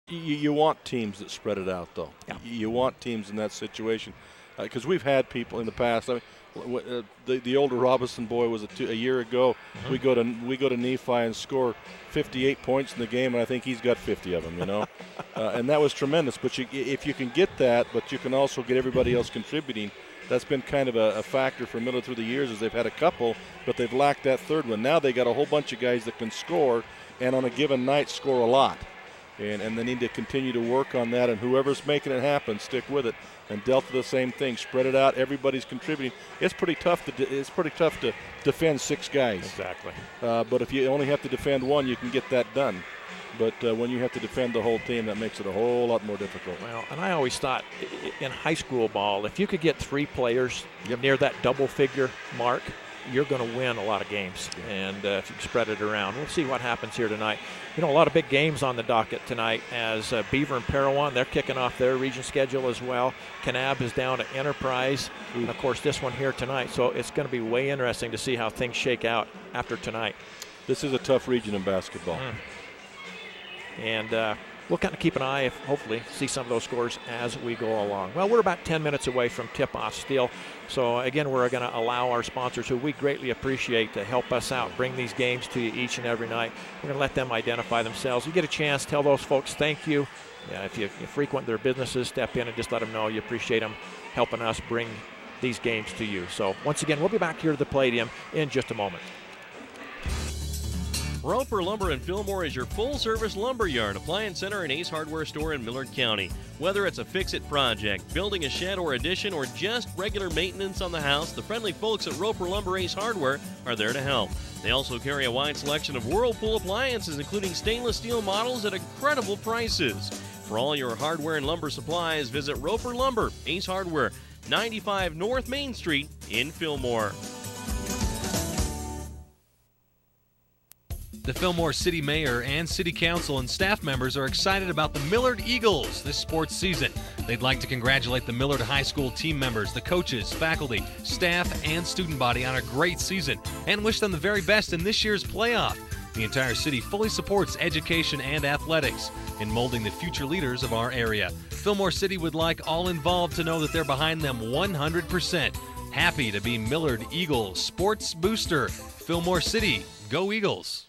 You want teams that spread it out, though. Yeah. You want teams in that situation. Because we've had people in the past. I mean, the older Robinson boy was a year ago. Mm-hmm. We go to Nephi and score 58 points in the game, and I think he's got 50 of them. You know, and that was tremendous. But if you can get that, but you can also get everybody else contributing. That's been kind of a factor for Millard through the years, as they've had a couple, but they've lacked that third one. Now they got a whole bunch of guys that can score, and on a given night score a lot. And they need to continue to work on that, and whoever's making it happen, stick with it. And Delta the same thing, spread it out. Everybody's contributing. It's pretty tough to defend 6 guys. Exactly. But if you only have to defend one, you can get that done. But when you have to defend the whole team, that makes it a whole lot more difficult. Well, and I always thought in high school ball, if you could get 3 players near that double-figure mark, you're going to win a lot of games. Yeah. And if you spread it around, we'll see what happens here tonight. You know, a lot of big games on the docket tonight as Beaver and Parowan, they're kicking off their region schedule as well. Kanab is down at Enterprise. And, of course, this one here tonight. So it's going to be way interesting to see how things shake out after tonight. This is a tough region in basketball. And we'll kind of keep an eye, hopefully see some of those scores as we go along. Well, we're about 10 minutes away from tip-off still. So, again, we're going to allow our sponsors, who we greatly appreciate, to help us out, bring these games to you each and every night. We're going to let them identify themselves. You get a chance, tell those folks thank you. If you frequent their businesses, step in and just let them know you appreciate them helping us bring these games to you. So, once again, we'll be back here to the Palladium in just a moment. Roper Lumber in Fillmore is your full-service lumber yard, appliance center, and Ace Hardware store in Millard County. Whether it's a fix-it project, building a shed or addition, or just regular maintenance on the house, the friendly folks at Roper Lumber Ace Hardware are there to help. They also carry a wide selection of Whirlpool appliances, including stainless steel models at incredible prices. For all your hardware and lumber supplies, visit Roper Lumber Ace Hardware, 95 North Main Street in Fillmore. The Fillmore City Mayor and City Council and staff members are excited about the Millard Eagles this sports season. They'd like to congratulate the Millard High School team members, the coaches, faculty, staff, and student body on a great season and wish them the very best in this year's playoff. The entire city fully supports education and athletics in molding the future leaders of our area. Fillmore City would like all involved to know that they're behind them 100%. Happy to be Millard Eagles Sports Booster. Fillmore City, go Eagles!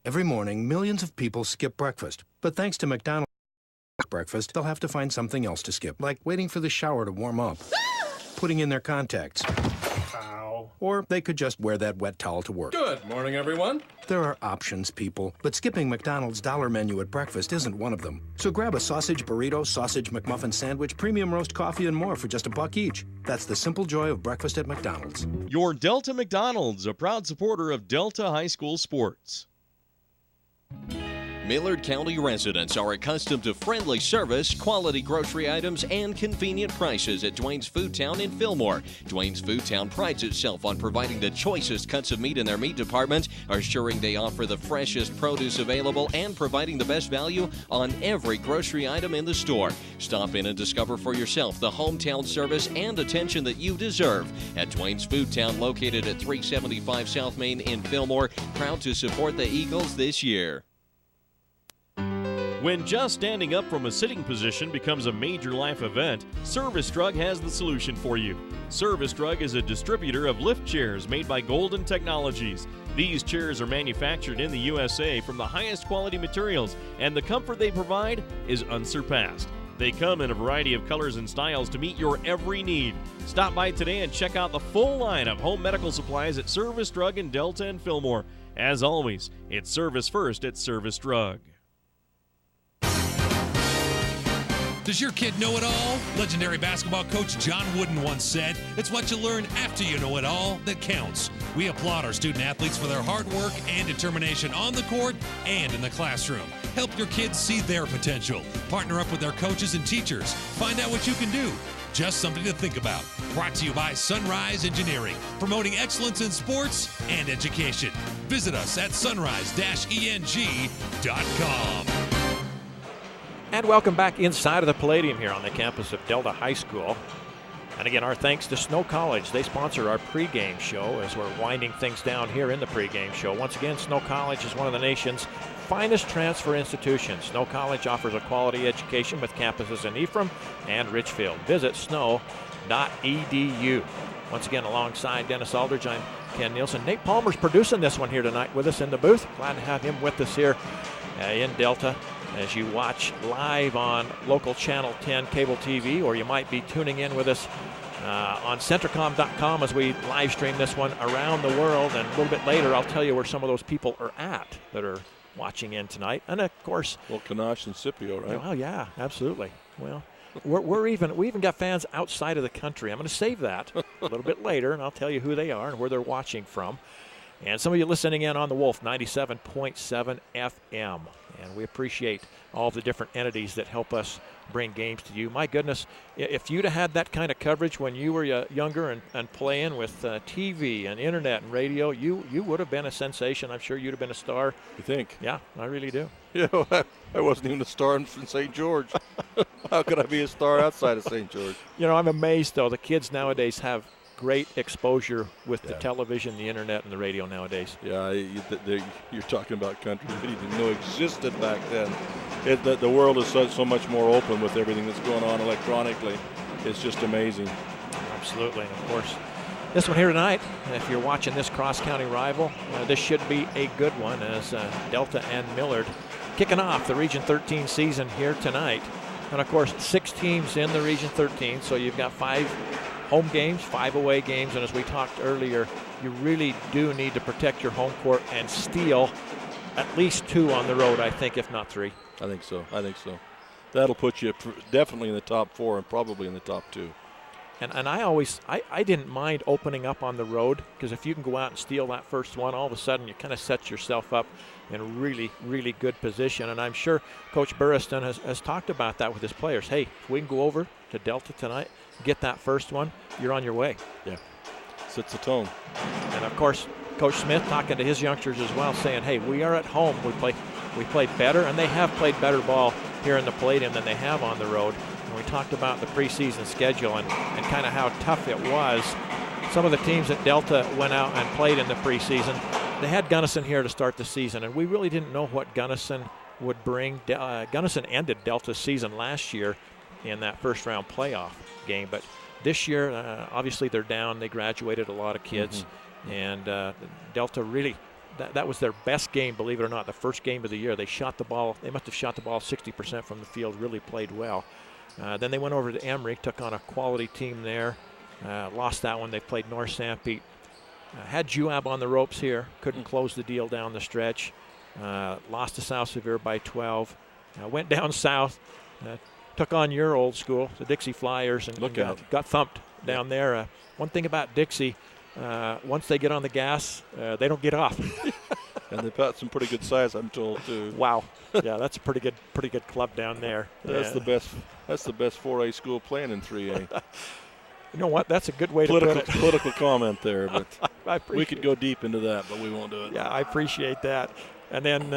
Every morning, millions of people skip breakfast. But thanks to McDonald's breakfast, they'll have to find something else to skip, like waiting for the shower to warm up, putting in their contacts. Ow. Or they could just wear that wet towel to work. Good morning, everyone. There are options, people, but skipping McDonald's dollar menu at breakfast isn't one of them. So grab a sausage burrito, sausage McMuffin sandwich, premium roast coffee, and more for just $1 each. That's the simple joy of breakfast at McDonald's. Your Delta McDonald's, a proud supporter of Delta High School sports. Millard County residents are accustomed to friendly service, quality grocery items, and convenient prices at Dwayne's Food Town in Fillmore. Dwayne's Food Town prides itself on providing the choicest cuts of meat in their meat department, assuring they offer the freshest produce available, and providing the best value on every grocery item in the store. Stop in and discover for yourself the hometown service and attention that you deserve at Dwayne's Food Town, located at 375 South Main in Fillmore. Proud to support the Eagles this year. When just standing up from a sitting position becomes a major life event, Service Drug has the solution for you. Service Drug is a distributor of lift chairs made by Golden Technologies. These chairs are manufactured in the USA from the highest quality materials, and the comfort they provide is unsurpassed. They come in a variety of colors and styles to meet your every need. Stop by today and check out the full line of home medical supplies at Service Drug in Delta and Fillmore. As always, it's service first at Service Drug. Does your kid know it all? Legendary basketball coach John Wooden once said, "It's what you learn after you know it all that counts." We applaud our student athletes for their hard work and determination on the court and in the classroom. Help your kids see their potential. Partner up with their coaches and teachers. Find out what you can do. Just something to think about. Brought to you by Sunrise Engineering, promoting excellence in sports and education. Visit us at sunrise-eng.com. And welcome back inside of the Palladium here on the campus of Delta High School. And again, our thanks to Snow College. They sponsor our pregame show as we're winding things down here in the pregame show. Once again, Snow College is one of the nation's finest transfer institutions. Snow College offers a quality education with campuses in Ephraim and Richfield. Visit snow.edu. Once again, alongside Dennis Aldridge, I'm Ken Nielsen. Nate Palmer's producing this one here tonight with us in the booth. Glad to have him with us here in Delta as you watch live on local Channel 10 cable TV, or you might be tuning in with us on Centricom.com as we live stream this one around the world. And a little bit later, I'll tell you where some of those people are at that are watching in tonight. And of course, well, Kanash and Scipio, right? Well, yeah, absolutely. Well, we even got fans outside of the country. I'm going to save that a little bit later, and I'll tell you who they are and where they're watching from. And some of you listening in on the Wolf 97.7 FM. And we appreciate all the different entities that help us bring games to you. My goodness, if you'd have had that kind of coverage when you were younger and playing with TV and internet and radio, you would have been a sensation. I'm sure you'd have been a star. You think? Yeah, I really do. Yeah, I wasn't even a star in St. George. How could I be a star outside of St. George? You know, I'm amazed, though. The kids nowadays have great exposure with the television, the internet, and the radio nowadays. Yeah, you're talking about countries we didn't know existed back then. The world is so much more open with everything that's going on electronically. It's just amazing. Absolutely. And of course, this one here tonight, if you're watching this cross-county rival, this should be a good one as Delta and Millard kicking off the Region 13 season here tonight. And of course, 6 teams in the Region 13, so you've got 5 home games, 5 away games, and as we talked earlier, you really do need to protect your home court and steal at least 2 on the road, I think, if not 3. I think so. That'll put you definitely in the top 4 and probably in the top 2. And I didn't mind opening up on the road, because if you can go out and steal that first one, all of a sudden you kind of set yourself up in a really, really good position. And I'm sure Coach Burriston has talked about that with his players. Hey, if we can go over to Delta tonight, get that first one, you're on your way. Yeah, sets the tone. And of course, Coach Smith talking to his youngsters as well, saying, hey, we are at home. We played better, and they have played better ball here in the Palladium than they have on the road. And we talked about the preseason schedule and kind of how tough it was. Some of the teams that Delta went out and played in the preseason, they had Gunnison here to start the season, and we really didn't know what Gunnison would bring. Gunnison ended Delta's season last year in that first-round playoff game, but this year, obviously they're down. They graduated a lot of kids, and Delta really, that was their best game, believe it or not, the first game of the year. They shot the ball. They must have shot the ball 60% from the field, really played well. Then they went over to Emory, took on a quality team there, lost that one. They played North Sanpete. Had Juab on the ropes here, couldn't close the deal down the stretch. Lost to South Sevier by 12. Went down south, took on your old school, the Dixie Flyers, and got thumped down there. One thing about Dixie, once they get on the gas, they don't get off. And they've got some pretty good size, I'm told, too. Wow. Yeah, that's a pretty good club down there. That's the best 4A school playing in 3A. You know what? That's a good way to put it. Political comment there, but we could it. go deep into that, but we won't do it. Yeah, I appreciate that. And then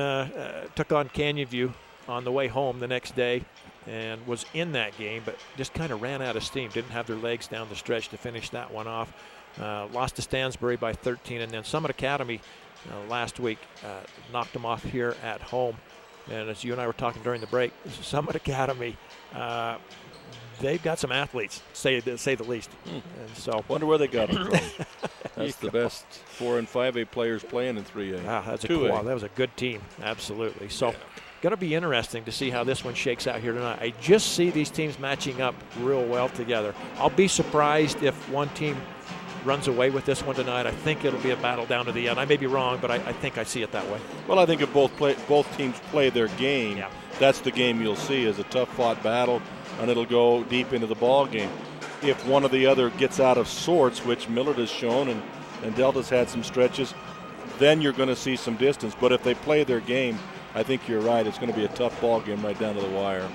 took on Canyon View on the way home the next day and was in that game, but just kind of ran out of steam. Didn't have their legs down the stretch to finish that one off. Lost to Stansbury by 13, and then Summit Academy last week knocked them off here at home. And as you and I were talking during the break, Summit Academy, they've got some athletes, say the least. And so, wonder where they got them from. That's the best 4 and 5A players playing in 3A. That's cool. That was a good team, absolutely. So, going to be interesting to see how this one shakes out here tonight. I just see these teams matching up real well together. I'll be surprised if one team runs away with this one tonight. I think it'll be a battle down to the end. I may be wrong, but I think I see it that way. Well, I think if both teams play their game, that's the game you'll see is a tough-fought battle, and it'll go deep into the ball game. If one or the other gets out of sorts, which Millard has shown and Delta's had some stretches, then you're going to see some distance. But if they play their game, I think you're right. It's going to be a tough ball game right down to the wire.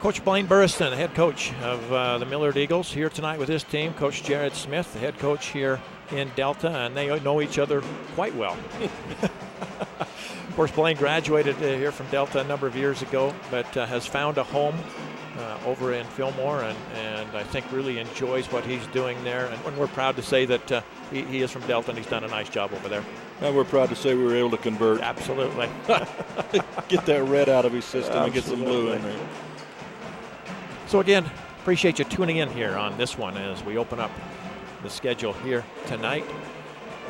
Coach Blaine Burriston, the head coach of the Millard Eagles, here tonight with his team. Coach Jared Smith, the head coach here in Delta, and they know each other quite well. Of course, Blaine graduated here from Delta a number of years ago, but has found a home over in Fillmore, and I think really enjoys what he's doing there. And we're proud to say that he is from Delta, and he's done a nice job over there. And we're proud to say we were able to convert. Absolutely. Get that red out of his system and get some blue in there. So again, appreciate you tuning in here on this one as we open up the schedule here tonight.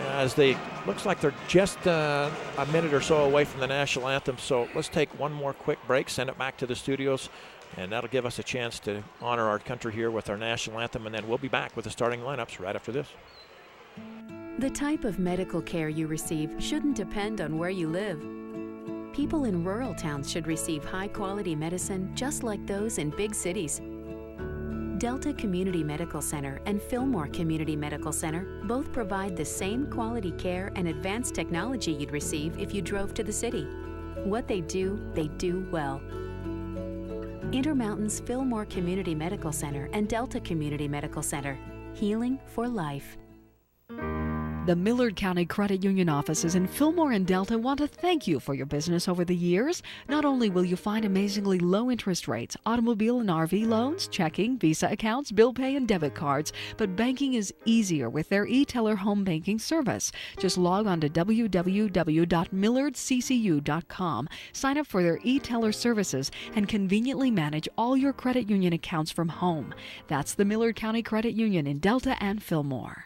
As looks like they're just a minute or so away from the national anthem. So let's take one more quick break, send it back to the studios, and that'll give us a chance to honor our country here with our national anthem, and then we'll be back with the starting lineups right after this. The type of medical care you receive shouldn't depend on where you live. People in rural towns should receive high-quality medicine just like those in big cities. Delta Community Medical Center and Fillmore Community Medical Center both provide the same quality care and advanced technology you'd receive if you drove to the city. What they do well. Intermountain's Fillmore Community Medical Center and Delta Community Medical Center. Healing for life. The Millard County Credit Union offices in Fillmore and Delta want to thank you for your business over the years. Not only will you find amazingly low interest rates, automobile and RV loans, checking, Visa accounts, bill pay, and debit cards, but banking is easier with their e-teller home banking service. Just log on to www.millardccu.com, sign up for their e-teller services, and conveniently manage all your credit union accounts from home. That's the Millard County Credit Union in Delta and Fillmore.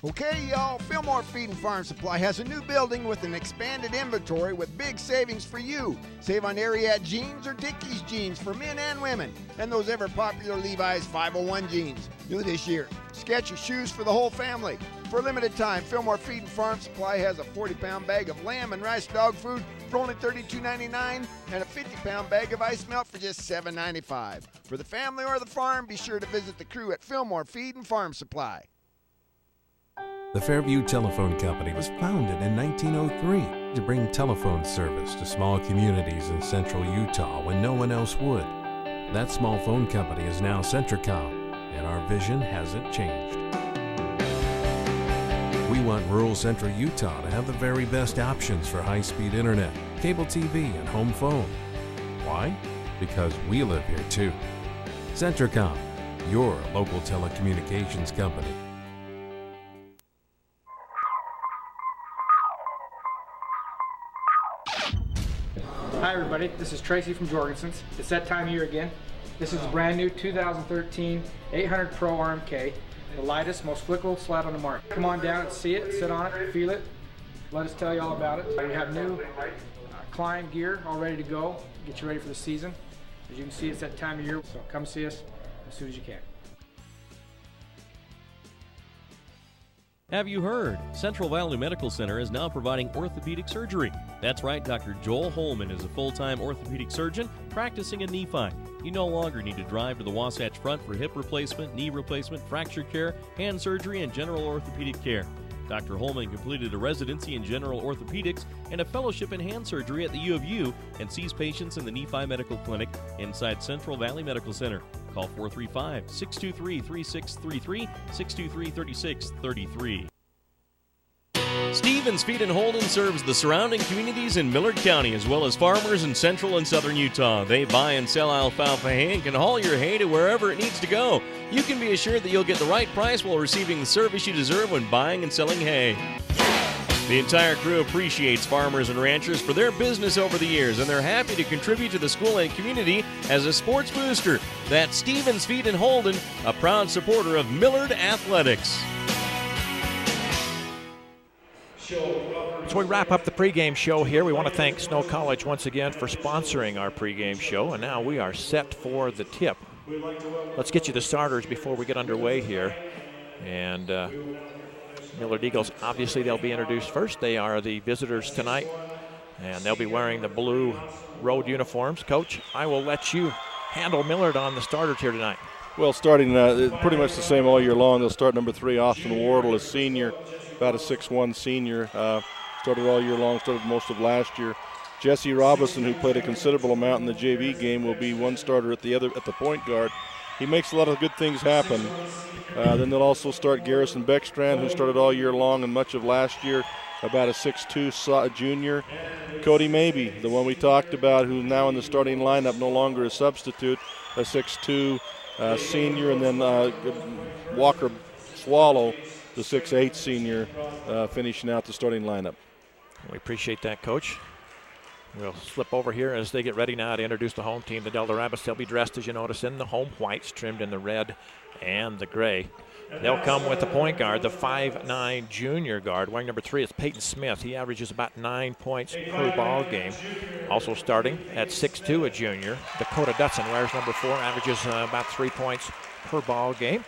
Okay, y'all, Fillmore Feed and Farm Supply has a new building with an expanded inventory with big savings for you. Save on Ariat jeans or Dickies jeans for men and women, and those ever-popular Levi's 501 jeans. New this year. Skechers shoes for the whole family. For a limited time, Fillmore Feed and Farm Supply has a 40-pound bag of lamb and rice dog food for only $32.99 and a 50-pound bag of ice melt for just $7.95. For the family or the farm, be sure to visit the crew at Fillmore Feed and Farm Supply. The Fairview Telephone Company was founded in 1903 to bring telephone service to small communities in central Utah when no one else would. That small phone company is now Centricom, and our vision hasn't changed. We want rural central Utah to have the very best options for high-speed internet, cable TV, and home phone. Why? Because we live here too. Centricom, your local telecommunications company. Hi everybody, this is Tracy from Jorgensen's. It's that time of year again. This is a brand new 2013 800 Pro RMK, the lightest, most flickable sled on the market. Come on down and see it, sit on it, feel it. Let us tell you all about it. We have new climb gear all ready to go, get you ready for the season. As you can see, it's that time of year, so come see us as soon as you can. Have you heard? Central Valley Medical Center is now providing orthopedic surgery. That's right, Dr. Joel Holman is a full-time orthopedic surgeon practicing in Nephi. You no longer need to drive to the Wasatch Front for hip replacement, knee replacement, fracture care, hand surgery, and general orthopedic care. Dr. Holman completed a residency in general orthopedics and a fellowship in hand surgery at the U of U and sees patients in the Nephi Medical Clinic inside Central Valley Medical Center. Call 435-623-3633, 623-3633. Stevens Feed and Holden serves the surrounding communities in Millard County as well as farmers in central and southern Utah. They buy and sell alfalfa hay and can haul your hay to wherever it needs to go. You can be assured that you'll get the right price while receiving the service you deserve when buying and selling hay. The entire crew appreciates farmers and ranchers for their business over the years, and they're happy to contribute to the school and community as a sports booster. That's Stevens Feed and Holden, a proud supporter of Millard Athletics. So we wrap up the pregame show here. We want to thank Snow College once again for sponsoring our pregame show, and now we are set for the tip. Let's get you the starters before we get underway here. And Millard Eagles, obviously they'll be introduced first. They are the visitors tonight, and they'll be wearing the blue road uniforms. Coach, I will let you handle Millard on the starters here tonight. Well, starting pretty much the same all year long. They'll start number 3, Austin Wardle, a senior, about a 6'1" senior. Started all year long, started most of last year. Jesse Robinson, who played a considerable amount in the JV game, will be one starter at the point guard. He makes a lot of good things happen. Then they'll also start Garrison Beckstrand, who started all year long and much of last year, about a 6'2" junior. Cody Mabey, the one we talked about, who's now in the starting lineup, no longer a substitute, a 6'2" senior. And then Walker Swallow, the 6'8" senior finishing out the starting lineup. We appreciate that, Coach. We'll slip over here as they get ready now to introduce the home team, the Delta Rabbits. They'll be dressed, as you notice, in the home whites, trimmed in the red and the gray. They'll come with the point guard, the 5'9" junior guard. Wearing number 3 is Peyton Smith. He averages about 9 points per ball game. Also starting at 6'2", a junior, Dakota Dutson wears number 4, averages about 3 points per ball game.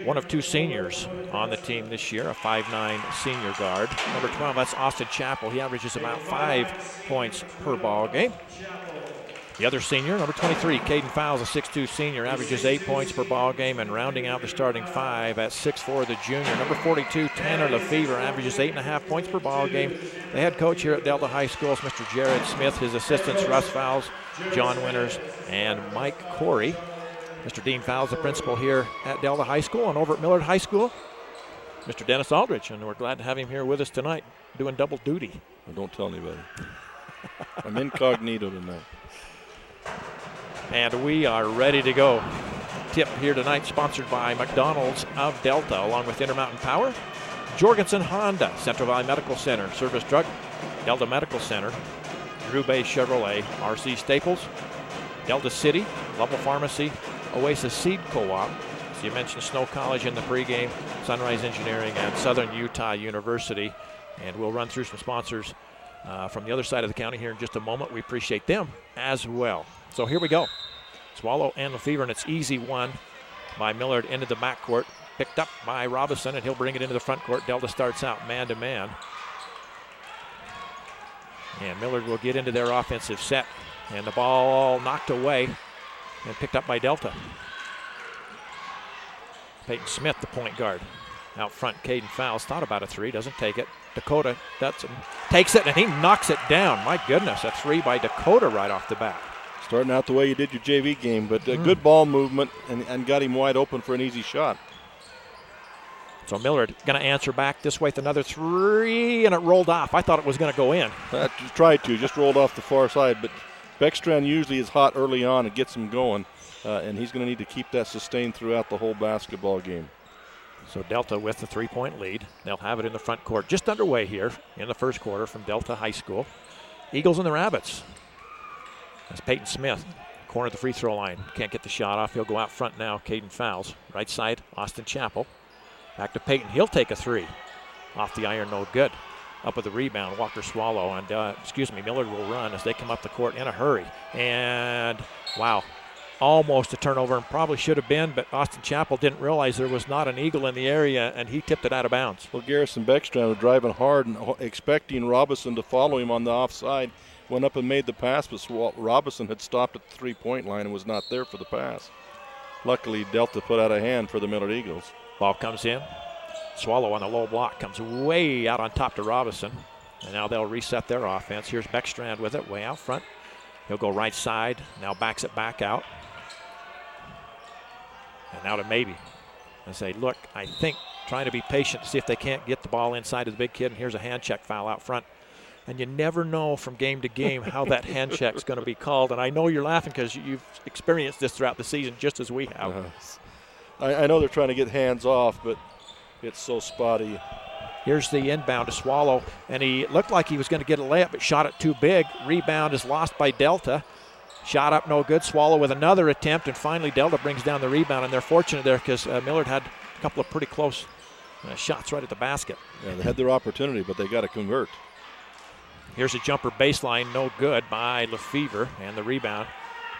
One of 2 seniors on the team this year, a 5'9" senior guard. Number 12, that's Austin Chappell. He averages about 5 points per ball game. The other senior, number 23, Caden Fowles, a 6'2" senior, averages 8 points per ball game, and rounding out the starting 5 at 6'4", the junior. Number 42, Tanner Lefevre, averages 8.5 points per ball game. The head coach here at Delta High School is Mr. Jared Smith. His assistants, Russ Fowles, John Winters, and Mike Corey. Mr. Dean Fowles, the principal here at Delta High School, and over at Millard High School, Mr. Dennis Aldrich, and we're glad to have him here with us tonight, doing double duty. Well, don't tell anybody. I'm incognito tonight. And we are ready to go. Tip here tonight sponsored by McDonald's of Delta, along with Intermountain Power, Jorgensen Honda, Central Valley Medical Center, Service Drug, Delta Medical Center, Drew Bay Chevrolet, RC Staples, Delta City, Level Pharmacy, Oasis Seed Co-op. So you mentioned Snow College in the pregame, Sunrise Engineering, and Southern Utah University. And we'll run through some sponsors from the other side of the county here in just a moment. We appreciate them as well. So here we go. Swallow and Lefevre, and it's easy one by Millard into the backcourt. Picked up by Robinson, and he'll bring it into the front court. Delta starts out man-to-man. And Millard will get into their offensive set. And the ball knocked away and picked up by Delta. Peyton Smith, the point guard. Out front, Caden Fowles thought about a 3, doesn't take it. Dakota Dutson takes it, and he knocks it down. My goodness, a 3 by Dakota right off the bat. Starting out the way you did your JV game, but good ball movement and got him wide open for an easy shot. So Millard going to answer back this way with another 3, and it rolled off. I thought it was going to go in. Tried to, just rolled off the far side, but Beckstrand usually is hot early on and gets him going, and he's going to need to keep that sustained throughout the whole basketball game. So Delta with the 3-point lead. They'll have it in the front court. Just underway here in the first quarter from Delta High School. Eagles and the Rabbits. That's Peyton Smith, corner of the free throw line. Can't get the shot off. He'll go out front now. Caden Fowles. Right side, Austin Chappell. Back to Peyton. He'll take a 3. Off the iron, no good. Up with the rebound, Walker Swallow. And, Millard will run as they come up the court in a hurry. And, wow, almost a turnover, and probably should have been, but Austin Chappell didn't realize there was not an Eagle in the area, and he tipped it out of bounds. Well, Garrison Beckstrand was driving hard and expecting Robinson to follow him on the offside. Went up and made the pass, but Robinson had stopped at the 3-point line and was not there for the pass. Luckily, Delta put out a hand for the Millard Eagles. Ball comes in. Swallow on the low block comes way out on top to Robinson. And now they'll reset their offense. Here's Beckstrand with it way out front. He'll go right side. Now backs it back out. And now to Maybe. And say, look, I think trying to be patient to see if they can't get the ball inside of the big kid. And here's a hand check foul out front. And you never know from game to game how that hand check is going to be called. And I know you're laughing because you've experienced this throughout the season just as we have. I know they're trying to get hands off, but it's so spotty. Here's the inbound to Swallow, and he looked like he was going to get a layup, but shot it too big. Rebound is lost by Delta. Shot up no good. Swallow with another attempt, and finally Delta brings down the rebound, and they're fortunate there because Millard had a couple of pretty close shots right at the basket. Yeah, they had their opportunity, but they got to convert. Here's a jumper baseline, no good by Lefevre, and the rebound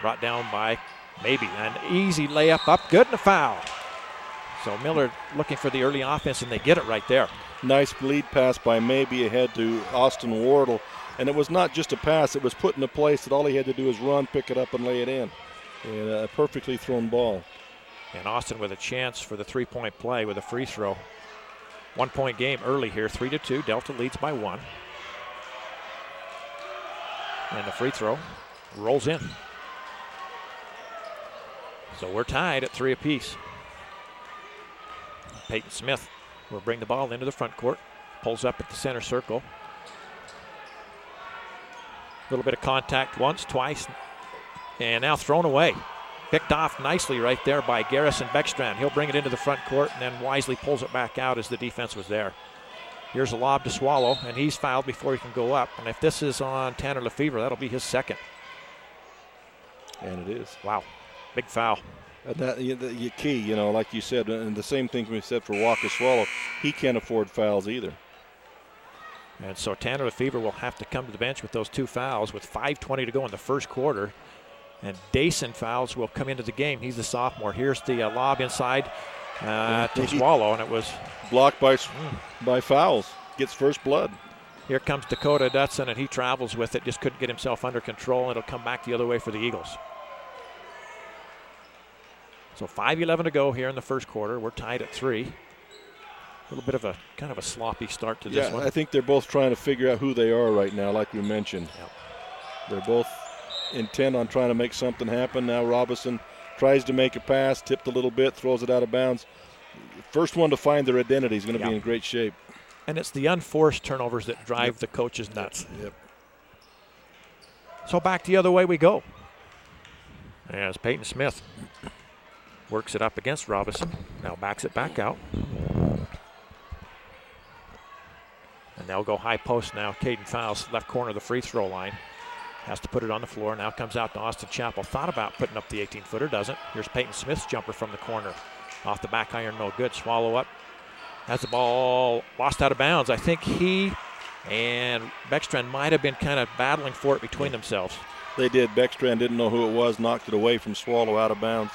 brought down by Maybe. An easy layup up, good, and a foul. So Millard looking for the early offense, and they get it right there. Nice lead pass by Maybe ahead to Austin Wardle. And it was not just a pass, it was put in a place that all he had to do was run, pick it up, and lay it in. And a perfectly thrown ball. And Austin with a chance for the 3-point play with a free throw. 1-point game early here, 3-2. Delta leads by 1. And the free throw rolls in. So we're tied at 3 apiece. Peyton Smith will bring the ball into the front court. Pulls up at the center circle. A little bit of contact once, twice, and now thrown away. Picked off nicely right there by Garrison Beckstrand. He'll bring it into the front court and then wisely pulls it back out as the defense was there. Here's a lob to Swallow, and he's fouled before he can go up. And if this is on Tanner Lefevre, that'll be his second. And it is. Wow, big foul. That the key, like you said, and the same thing we said for Walker Swallow, he can't afford fouls either. And so Tanner Lefevre will have to come to the bench with those 2 fouls with 5:20 to go in the first quarter. And Dason Fowles will come into the game. He's the sophomore. Here's the lob inside to Swallow, and it was blocked by Fowles. Gets first blood. Here comes Dakota Dutson, and he travels with it. Just couldn't get himself under control, and it'll come back the other way for the Eagles. So 5:11 to go here in the first quarter. We're tied at 3. A little bit of a kind of a sloppy start to this one. I think they're both trying to figure out who they are right now, like we mentioned. Yep. They're both intent on trying to make something happen. Now Robinson tries to make a pass, tipped a little bit, throws it out of bounds. First one to find their identity is going to be in great shape. And it's the unforced turnovers that drive the coaches nuts. Yep. So back the other way we go. As Peyton Smith works it up against Robinson. Now backs it back out. And they'll go high post now. Caden Fowles, left corner of the free throw line. Has to put it on the floor. Now comes out to Austin Chappell. Thought about putting up the 18-footer, doesn't. Here's Peyton Smith's jumper from the corner. Off the back iron, no good. Swallow up. Has the ball lost out of bounds. I think he and Beckstrand might have been kind of battling for it between themselves. They did. Beckstrand didn't know who it was, knocked it away from Swallow out of bounds.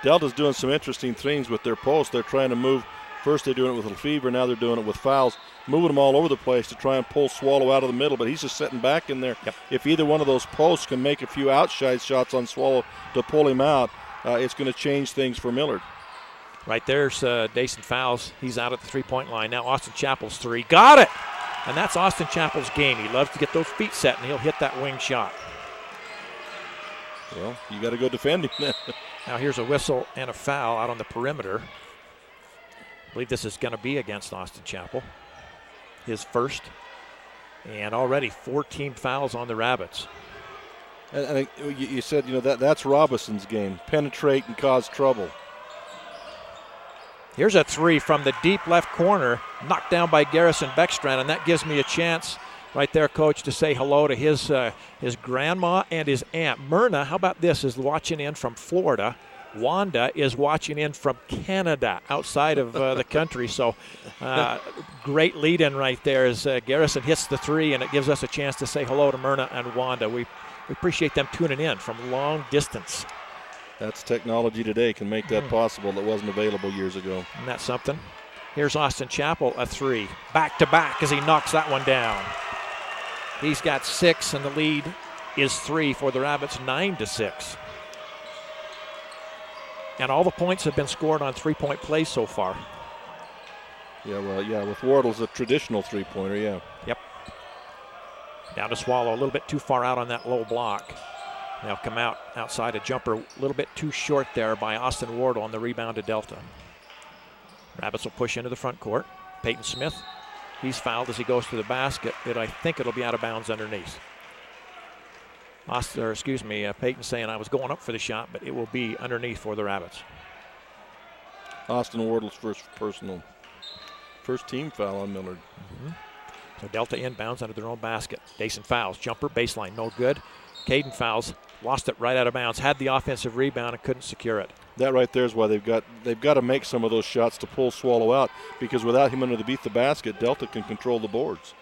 Delta's doing some interesting things with their post. They're trying to move. First they're doing it with Lefevre, now they're doing it with Fowles, moving them all over the place to try and pull Swallow out of the middle, but he's just sitting back in there. Yep. If either one of those posts can make a few outside shots on Swallow to pull him out, it's going to change things for Millard. Right there's Dason Fowles. He's out at the three-point line. Now Austin Chappell's 3. Got it! And that's Austin Chappell's game. He loves to get those feet set, and he'll hit that wing shot. Well, you got to go defend him. Now here's a whistle and a foul out on the perimeter. I believe this is going to be against Austin Chappell. His first. And already 14 fouls on the Rabbits. And I think you said, that's Robinson's game. Penetrate and cause trouble. Here's a 3 from the deep left corner, knocked down by Garrison Beckstrand, and that gives me a chance right there, Coach, to say hello to his grandma and his aunt. Myrna, how about this, is watching in from Florida. Wanda is watching in from Canada, outside of the country. So great lead-in right there as Garrison hits the 3, and it gives us a chance to say hello to Myrna and Wanda. We appreciate them tuning in from long distance. That's technology today can make that possible that wasn't available years ago. Isn't that something? Here's Austin Chappell, a 3. Back-to-back as he knocks that one down. He's got 6, and the lead is 3 for the Rabbits, 9-6. And all the points have been scored on three-point plays so far. With Wardle's a traditional three-pointer, yeah. Yep. Down to Swallow, a little bit too far out on that low block. They'll come out outside a jumper, a little bit too short there by Austin Wardle on the rebound to Delta. Rabbits will push into the front court. Peyton Smith, he's fouled as he goes to the basket. I think it'll be out of bounds underneath. Peyton saying I was going up for the shot, but it will be underneath for the Rabbits. Austin Wardle's first team foul on Millard. So Delta inbounds under their own basket. Dason Fowles, jumper, baseline, no good. Caden Fowles lost it right out of bounds, had the offensive rebound and couldn't secure it. That right there is why they've got to make some of those shots to pull Swallow out, because without him underneath the basket, Delta can control the boards.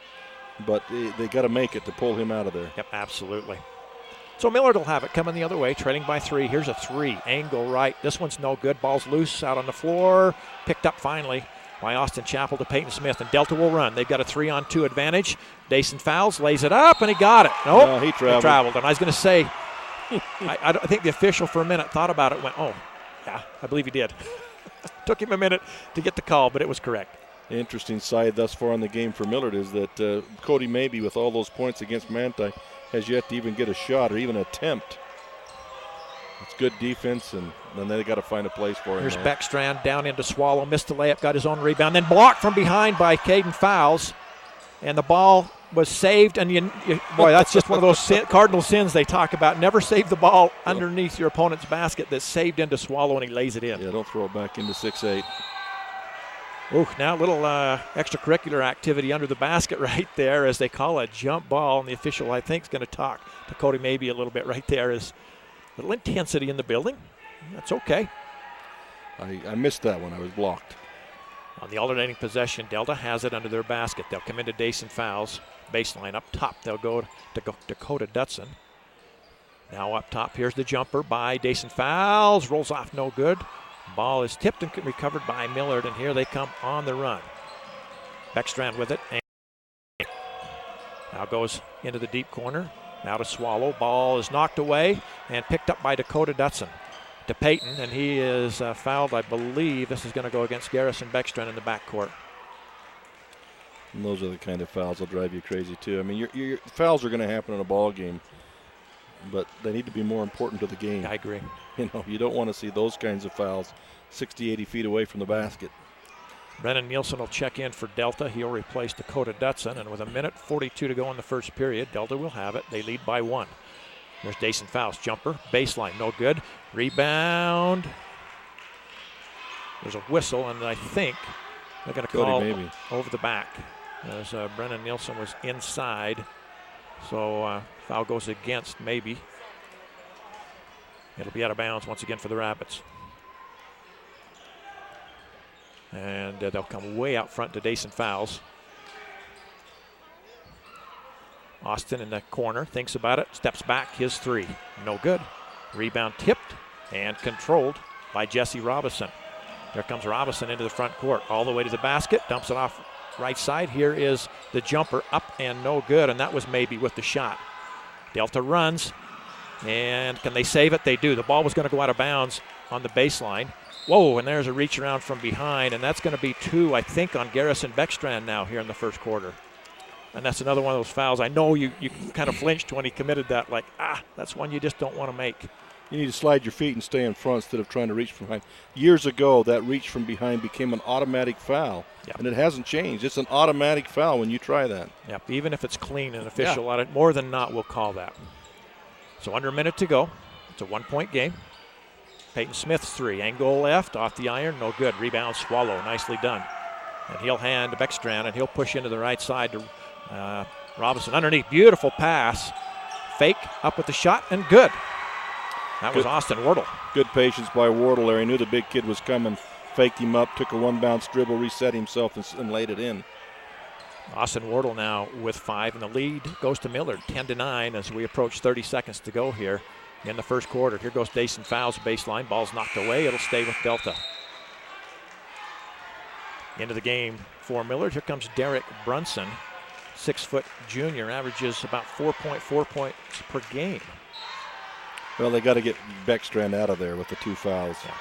But they got to make it to pull him out of there. Yep, absolutely. So Millard will have it coming the other way, trailing by 3. Here's a 3, angle right. This one's no good. Ball's loose out on the floor. Picked up finally by Austin Chappell to Peyton Smith, and Delta will run. They've got a 3-on-2 advantage. Dason Fowles lays it up, and he got it. Nope, no, he traveled. And I was going to say, I think the official for a minute thought about it, went, oh, yeah, I believe he did. Took him a minute to get the call, but it was correct. The interesting side thus far in the game for Millard is that Cody Mabey, with all those points against Manti, has yet to even get a shot or even attempt. It's good defense, and then they got to find a place for him. Here's Beckstrand down into Swallow, missed the layup, got his own rebound, then blocked from behind by Caden Fowles. And the ball was saved, and boy, that's just one of those cardinal sins they talk about. Never save the ball underneath your opponent's basket that's saved into Swallow, and he lays it in. Yeah, don't throw it back into 6-8. Ooh, now a little extracurricular activity under the basket right there as they call a jump ball, and the official, I think, is going to talk to Cody maybe a little bit right there. Is a little intensity in the building. That's okay. I missed that one. I was blocked. On the alternating possession, Delta has it under their basket. They'll come into Dason Fowles. Baseline up top. They'll go to Dakota Dutson. Now up top, here's the jumper by Dason Fowles. Rolls off, no good. Ball is tipped and recovered by Millard, and here they come on the run. Beckstrand with it. And now goes into the deep corner. Now to Swallow. Ball is knocked away and picked up by Dakota Dutson. To Peyton, and he is fouled, I believe. This is going to go against Garrison Beckstrand in the backcourt. And those are the kind of fouls that'll drive you crazy, too. I mean, your fouls are going to happen in a ball game, but they need to be more important to the game. I agree. You don't want to see those kinds of fouls 60, 80 feet away from the basket. Brennan Nielsen will check in for Delta. He'll replace Dakota Dutson, and with 1:42 to go in the first period, Delta will have it. They lead by 1. There's Dason Fowles, jumper, baseline, no good. Rebound. There's a whistle, and I think they're going to call over the back. As Brennan Nielsen was inside, so foul goes against maybe. It'll be out of bounds once again for the Rapids. And they'll come way out front to Dason Fowles. Austin in the corner, thinks about it, steps back, his 3. No good. Rebound tipped and controlled by Jesse Robison. There comes Robison into the front court, all the way to the basket, dumps it off right side. Here is the jumper, up and no good, and that was maybe with the shot. Delta runs, and can they save it? They do. The ball was going to go out of bounds on the baseline. Whoa, and there's a reach around from behind, and that's going to be 2, I think, on Garrison Beckstrand now here in the first quarter. And that's another one of those fouls. I know you kind of flinched when he committed that, like, that's one you just don't want to make. You need to slide your feet and stay in front instead of trying to reach from behind. Years ago, that reach from behind became an automatic foul, and it hasn't changed. It's an automatic foul when you try that. Yep, even if it's clean, an official on it, more than not, will call that. So under a minute to go. It's a 1-point game. Peyton Smith's 3, angle left, off the iron, no good. Rebound, Swallow, nicely done. And he'll hand to Beckstrand, and he'll push into the right side to Robinson underneath. Beautiful pass. Fake up with the shot, and good. That was Austin Wardle. Good patience by Wardle there. He knew the big kid was coming. Faked him up, took a one-bounce dribble, reset himself, and laid it in. Austin Wardle now with 5, and the lead goes to Millard, 10-9 as we approach 30 seconds to go here in the first quarter. Here goes Dason Fowles, baseline. Ball's knocked away. It'll stay with Delta. Into the game for Millard. Here comes Derek Brunson, 6-foot junior, averages about 4.4 points per game. Well, they got to get Beckstrand out of there with the 2 fouls. Yeah.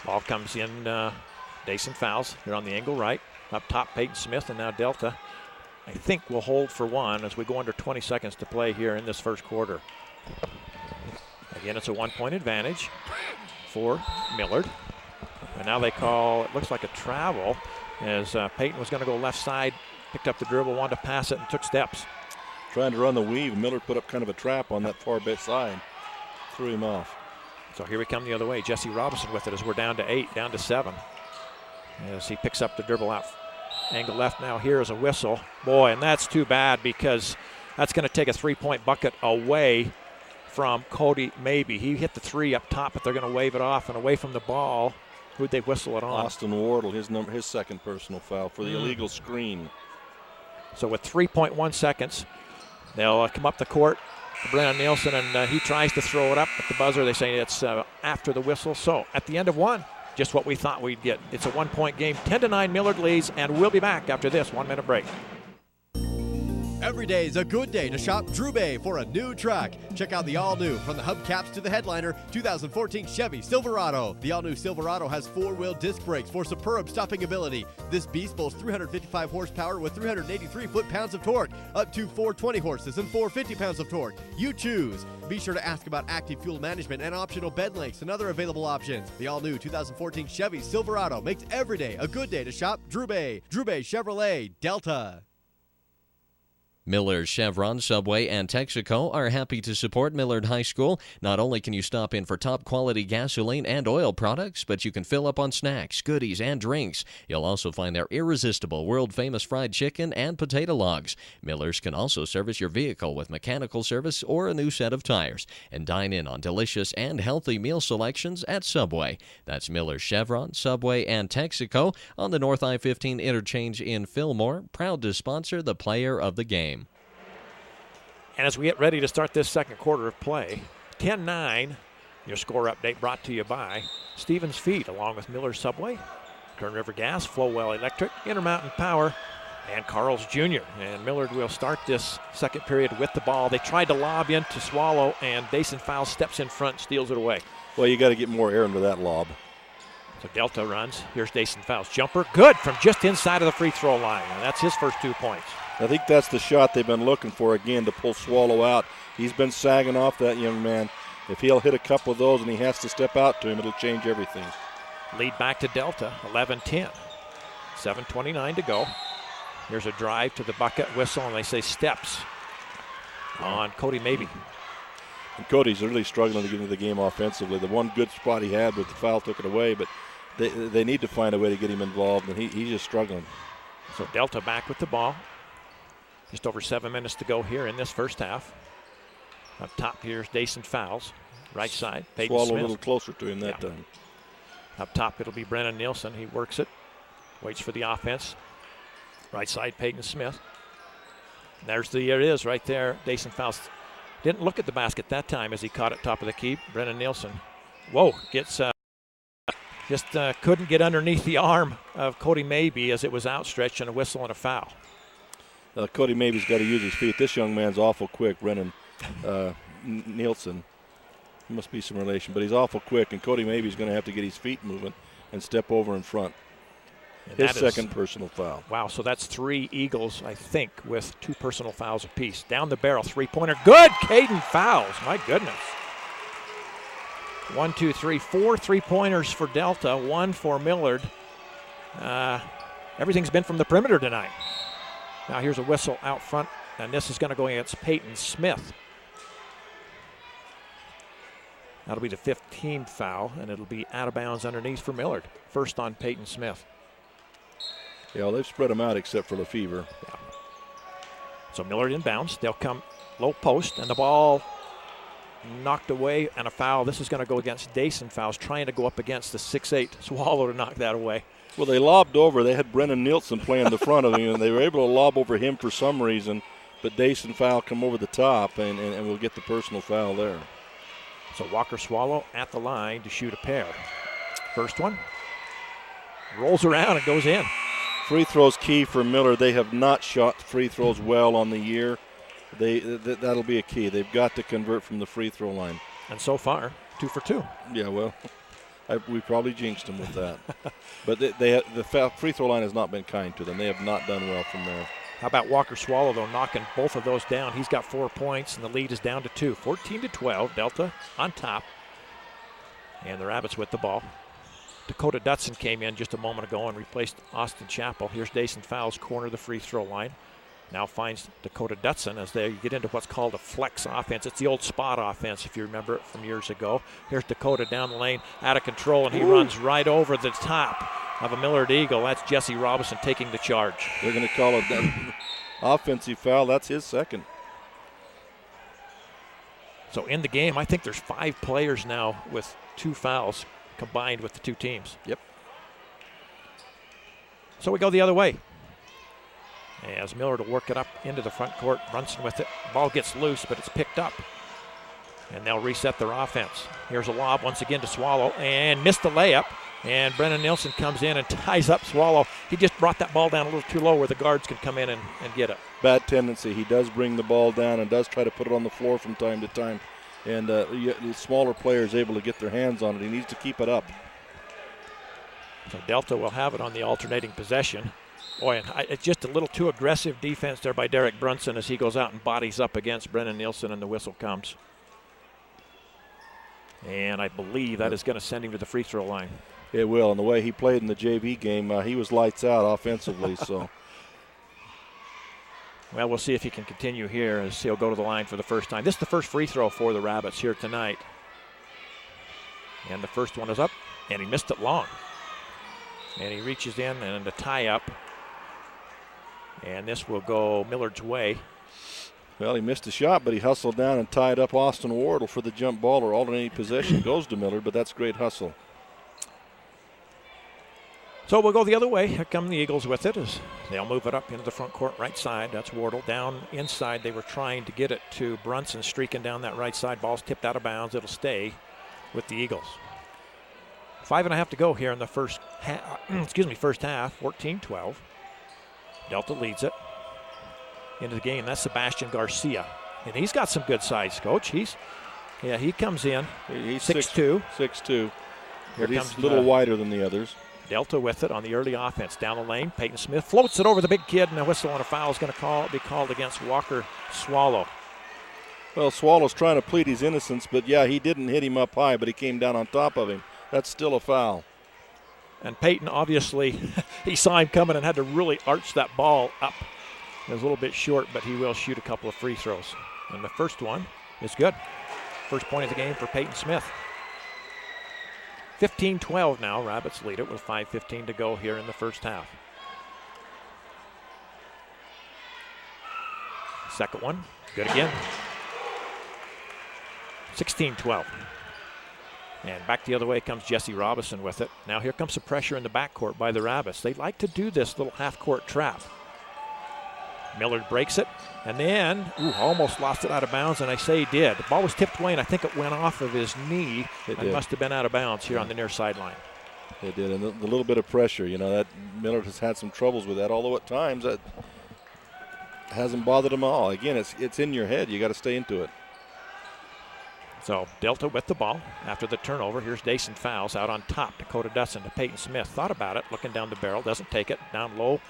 Ball comes in, Dason Fowles here on the angle right. Up top, Peyton Smith, and now Delta, I think, will hold for 1 as we go under 20 seconds to play here in this first quarter. Again, it's a 1-point advantage for Millard. And now they call, it looks like a travel, as Peyton was going to go left side, picked up the dribble, wanted to pass it, and took steps. Trying to run the weave, Millard put up kind of a trap on that far back side. Threw him off. So here we come the other way. Jesse Robinson with it as we're down to 8, down to 7. As he picks up the dribble out. Angle left now. Here is a whistle. Boy, and that's too bad because that's going to take a 3-point bucket away from Cody Maybe. He hit the 3 up top, but they're going to wave it off and away from the ball. Who'd they whistle it on? Austin Wardle, his second personal foul for the illegal screen. So with 3.1 seconds, they'll come up the court. Brennan Nielsen, and he tries to throw it up at the buzzer. They say it's after the whistle. So at the end of 1, just what we thought we'd get. It's a 1-point game. 10-9 Millard leads, and we'll be back after this 1-minute break. Every day is a good day to shop Drew Bay for a new truck. Check out the all-new, from the hubcaps to the headliner, 2014 Chevy Silverado. The all-new Silverado has 4-wheel disc brakes for superb stopping ability. This beast boasts 355 horsepower with 383 foot-pounds of torque, up to 420 horses and 450 pounds of torque. You choose. Be sure to ask about active fuel management and optional bed lengths and other available options. The all-new 2014 Chevy Silverado makes every day a good day to shop Drew Bay. Drew Bay Chevrolet, Delta. Millard, Chevron, Subway, and Texaco are happy to support Millard High School. Not only can you stop in for top-quality gasoline and oil products, but you can fill up on snacks, goodies, and drinks. You'll also find their irresistible, world-famous fried chicken and potato logs. Millard's can also service your vehicle with mechanical service or a new set of tires. And dine in on delicious and healthy meal selections at Subway. That's Millard, Chevron, Subway, and Texaco on the North I-15 interchange in Fillmore, proud to sponsor the player of the game. And as we get ready to start this second quarter of play, 10-9, your score update brought to you by Stevens Feed, along with Miller Subway, Kern River Gas, Flowell Electric, Intermountain Power, and Carl's Jr. And Millard will start this second period with the ball. They tried to lob in to Swallow, and Dason Fowles steps in front, steals it away. Well, you got to get more air into that lob. So Delta runs. Here's Dason Fowles' jumper. Good from just inside of the free throw line, and that's his first 2 points. I think that's the shot they've been looking for again, to pull Swallow out. He's been sagging off, that young man. If he'll hit a couple of those and he has to step out to him, it'll change everything. Lead back to Delta, 11-10. 7:29 to go. Here's a drive to the bucket, whistle, and they say steps on Cody Mabey. And Cody's really struggling to get into the game offensively. The one good spot he had with the foul took it away, but they need to find a way to get him involved, and he's just struggling. So Delta back with the ball. Just over 7 minutes to go here in this first half. Up top, here's Dason Fowles, right side. Peyton Swallow Smith. A little closer to him that time. Up top, it'll be Brennan Nielsen. He works it, waits for the offense. Right side, Peyton Smith. There it is right there. Dason Fowles didn't look at the basket that time as he caught it top of the key. Brennan Nielsen, gets couldn't get underneath the arm of Cody Mabey as it was outstretched, and a whistle and a foul. Cody Mabey's got to use his feet. This young man's awful quick, Brennan Nielsen. Must be some relation, but he's awful quick, and Cody Mabey's going to have to get his feet moving and step over in front. And his second personal foul. Wow, so that's 3 Eagles, I think, with 2 personal fouls apiece. Down the barrel, three-pointer. Good! Caden Fowles, my goodness. 1, 2, 3, 4 3-pointers for Delta, 1 for Millard. Everything's been from the perimeter tonight. Now here's a whistle out front, and this is going to go against Peyton Smith. That'll be the 15th foul, and it'll be out of bounds underneath for Millard. First on Peyton Smith. Yeah, well, they've spread them out except for Lefevre. Yeah. So Millard inbounds. They'll come low post, and the ball knocked away, and a foul. This is going to go against Dason Fowles, trying to go up against the 6'8" Swallow to knock that away. Well, they lobbed over. They had Brennan Nielsen playing the front of him, and they were able to lob over him for some reason. But Dason Fowles come over the top, and we'll get the personal foul there. So Walker Swallow at the line to shoot a pair. First one. Rolls around and goes in. Free throws key for Miller. They have not shot free throws well on the year. That'll be a key. They've got to convert from the free throw line. And so far, 2 for 2. Yeah, well, we probably jinxed them with that. But the free throw line has not been kind to them. They have not done well from there. How about Walker Swallow, though, knocking both of those down? He's got 4 points, and the lead is down to 2. 14-12, Delta on top. And the Rabbits with the ball. Dakota Dutson came in just a moment ago and replaced Austin Chappell. Here's Dason Fowles, corner of the free throw line. Now finds Dakota Dutson as they get into what's called a flex offense. It's the old spot offense, if you remember it from years ago. Here's Dakota down the lane, out of control, and he runs right over the top of a Millard Eagle. That's Jesse Robinson taking the charge. They're going to call it that offensive foul. That's his second. So in the game, I think there's 5 players now with 2 fouls combined with the 2 teams. Yep. So we go the other way. As Millard will work it up into the front court. Brunson with it. Ball gets loose, but it's picked up. And they'll reset their offense. Here's a lob once again to Swallow, and missed the layup. And Brennan Nielsen comes in and ties up Swallow. He just brought that ball down a little too low where the guards can come in and get it. Bad tendency. He does bring the ball down and does try to put it on the floor from time to time. And the smaller player is able to get their hands on it. He needs to keep it up. So Delta will have it on the alternating possession. Boy, and it's just a little too aggressive defense there by Derek Brunson as he goes out and bodies up against Brennan Nielsen, and the whistle comes. And I believe that is going to send him to the free throw line. It will, and the way he played in the JV game, he was lights out offensively. So Well, we'll see if he can continue here as he'll go to the line for the first time. This is the first free throw for the Rabbits here tonight. And the first one is up, and he missed it long. And he reaches in and a tie up. And this will go Millard's way. Well, he missed a shot, but he hustled down and tied up Austin Wardle for the jump ball, or alternating possession goes to Millard, but that's great hustle. So we'll go the other way. Here come the Eagles with it as they'll move it up into the front court right side. That's Wardle. Down inside, they were trying to get it to Brunson, streaking down that right side. Ball's tipped out of bounds. It'll stay with the Eagles. 5.5 to go here in the first half. 14-12. Delta leads it into the game. That's Sebastian Garcia. And he's got some good size, Coach. He comes in. He's 6'2". 6'2". But he's a little wider than the others. Delta with it on the early offense. Down the lane, Peyton Smith floats it over the big kid, and a whistle and a foul is going to be called against Walker Swallow. Well, Swallow's trying to plead his innocence, but yeah, he didn't hit him up high, but he came down on top of him. That's still a foul. And Peyton, obviously, he saw him coming and had to really arch that ball up. It was a little bit short, but he will shoot a couple of free throws. And the first one is good. First point of the game for Peyton Smith. 15-12 now. Rabbits lead it with 5:15 to go here in the first half. Second one, good again. 16-12. And back the other way comes Jesse Robinson with it. Now here comes some pressure in the backcourt by the Rabbits. They like to do this little half-court trap. Millard breaks it, and then almost lost it out of bounds, and I say he did. The ball was tipped away, and I think it went off of his knee. It must have been out of bounds here on the near sideline. It did, and the little bit of pressure, that Millard has had some troubles with that, although at times that hasn't bothered him at all. Again, it's in your head. You got to stay into it. So Delta with the ball after the turnover. Here's Dason Fowles out on top. Dakota Dustin to Peyton Smith. Thought about it, looking down the barrel, doesn't take it. Down low,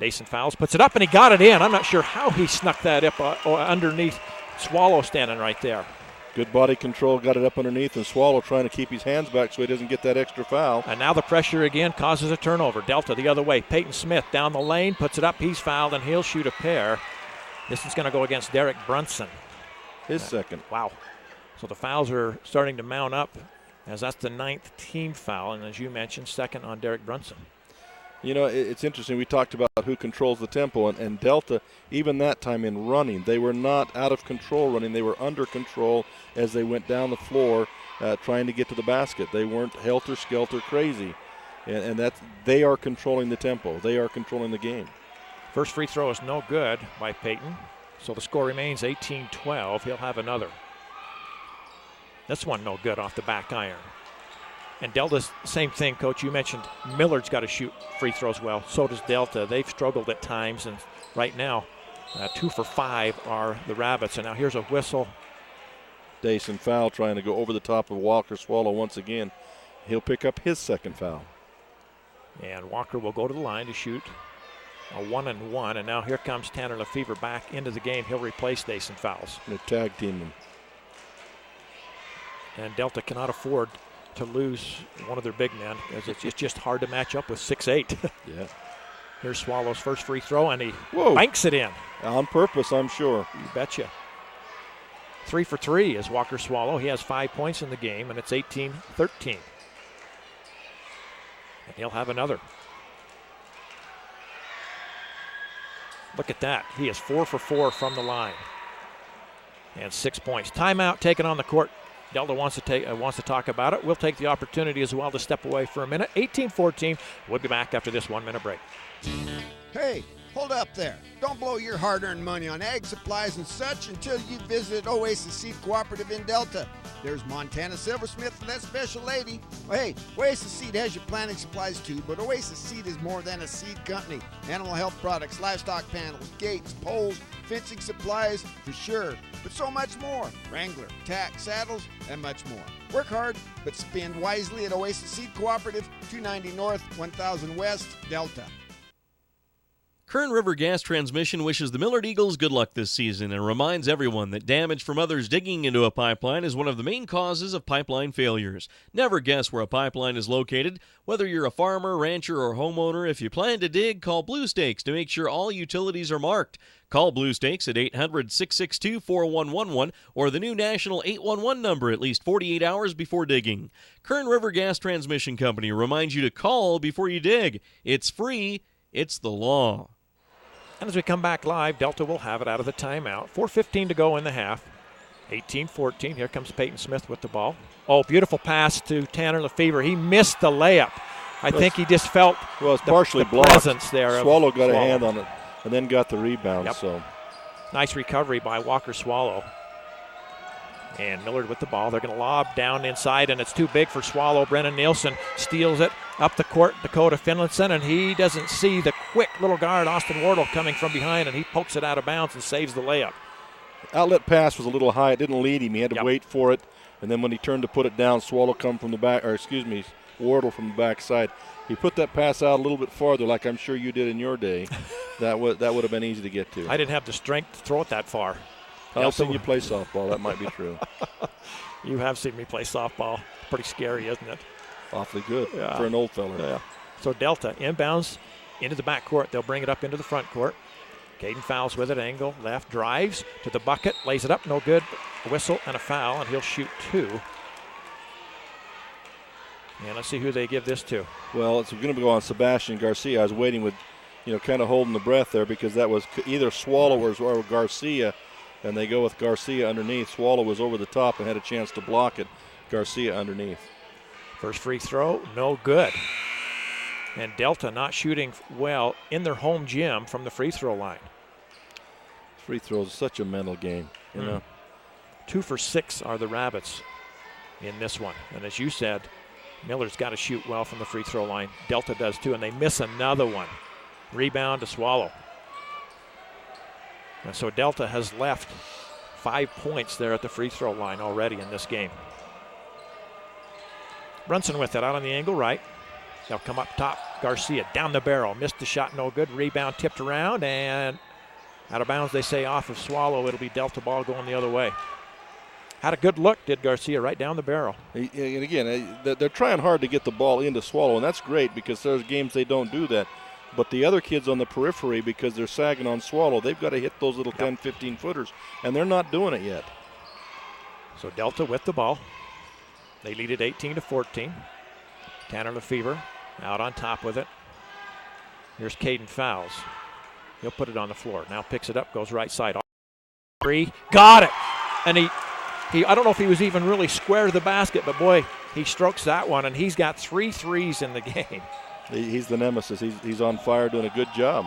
Dason Fowles puts it up, and he got it in. I'm not sure how he snuck that up underneath Swallow standing right there. Good body control, got it up underneath, and Swallow trying to keep his hands back so he doesn't get that extra foul. And now the pressure again causes a turnover. Delta the other way. Peyton Smith down the lane, puts it up. He's fouled, and he'll shoot a pair. This is going to go against Derek Brunson. His second. Wow. So the fouls are starting to mount up, as that's the 9th team foul, and as you mentioned, second on Derek Brunson. It's interesting. We talked about who controls the tempo, and Delta, even that time in running, they were not out of control running. They were under control as they went down the floor trying to get to the basket. They weren't helter-skelter crazy, and they are controlling the tempo. They are controlling the game. First free throw is no good by Peyton, so the score remains 18-12. He'll have another. This one no good off the back iron. And Delta's same thing, Coach. You mentioned Millard's got to shoot free throws well. So does Delta. They've struggled at times, and right now 2 for 5 are the Rabbits. And now here's a whistle. Dason foul trying to go over the top of Walker Swallow once again. He'll pick up his second foul. And Walker will go to the line to shoot a 1-and-1. And now here comes Tanner Lefevre back into the game. He'll replace Dason Fowles. And tag team him. And Delta cannot afford to lose one of their big men, because it's just hard to match up with 6'8". Yeah. Here's Swallow's first free throw, and he banks it in. On purpose, I'm sure. You betcha. 3 for 3 is Walker Swallow. He has 5 points in the game, and it's 18-13. And he'll have another. Look at that. He is 4 for 4 from the line. And 6 points. Timeout taken on the court. Delta wants to talk about it. We'll take the opportunity as well to step away for a minute. 18-14. We'll be back after this 1-minute break. Hey, hold up there. Don't blow your hard-earned money on ag supplies and such until you visit Oasis Seed Cooperative in Delta. There's Montana Silversmith for that special lady. Well, hey, Oasis Seed has your planting supplies too, but Oasis Seed is more than a seed company. Animal health products, livestock panels, gates, poles, fencing supplies, for sure, but so much more. Wrangler, tack, saddles, and much more. Work hard, but spend wisely at Oasis Seed Cooperative, 290 North, 1000 West, Delta. Kern River Gas Transmission wishes the Millard Eagles good luck this season and reminds everyone that damage from others digging into a pipeline is one of the main causes of pipeline failures. Never guess where a pipeline is located. Whether you're a farmer, rancher, or homeowner, if you plan to dig, call Blue Stakes to make sure all utilities are marked. Call Blue Stakes at 800-662-4111 or the new national 811 number at least 48 hours before digging. Kern River Gas Transmission Company reminds you to call before you dig. It's free. It's the law. And as we come back live, Delta will have it out of the timeout. 4:15 to go in the half. 18-14. Here comes Peyton Smith with the ball. Oh, beautiful pass to Tanner Lefevre. He missed the layup. I think he just felt it's partially the blocked. Presence there. Swallow got a hand on it and then got the rebound. Yep. So nice recovery by Walker Swallow. And Millard with the ball. They're going to lob down inside, and it's too big for Swallow. Brennan Nielsen steals it up the court. Dakota Finlayson, and he doesn't see the quick little guard, Austin Wardle, coming from behind, and he pokes it out of bounds and saves the layup. Outlet pass was a little high. It didn't lead him. He had to wait for it. And then when he turned to put it down, Swallow come from the back, Wardle from the backside. He put that pass out a little bit farther, like I'm sure you did in your day. that would have been easy to get to. I didn't have the strength to throw it that far. I've seen you play softball. That might be true. You have seen me play softball. Pretty scary, isn't it? Awfully good for an old fella. Yeah. So Delta inbounds into the backcourt. They'll bring it up into the front court. Caden Fowles with it, angle, left, drives to the bucket, lays it up, no good. A whistle and a foul, and he'll shoot two. And let's see who they give this to. Well, it's going to go on Sebastian Garcia. I was waiting with, kind of holding the breath there because that was either Swallow or Garcia, and they go with Garcia underneath. Swallow was over the top and had a chance to block it. Garcia underneath. First free throw, no good. And Delta not shooting well in their home gym from the free throw line. Free throws is such a mental game, you know. 2 for 6 are the Rabbits in this one. And as you said, Miller's got to shoot well from the free throw line. Delta does too, and they miss another one. Rebound to Swallow. And so Delta has left 5 points there at the free throw line already in this game. Brunson with it out on the angle right. They'll come up top. Garcia down the barrel. Missed the shot, no good. Rebound tipped around and out of bounds, they say, off of Swallow. It'll be Delta ball going the other way. Had a good look, did Garcia, right down the barrel. And again, they're trying hard to get the ball into Swallow, and that's great because there's games they don't do that. But the other kids on the periphery, because they're sagging on Swallow, they've got to hit those little 10, 15-footers, and they're not doing it yet. So Delta with the ball. They lead it 18-14. Tanner Lefevre out on top with it. Here's Caden Fowles. He'll put it on the floor. Now picks it up, goes right side. Three, got it. And he I don't know if he was even really square to the basket, but boy, he strokes that one, and he's got 3 threes in the game. He's the nemesis. He's on fire, doing a good job.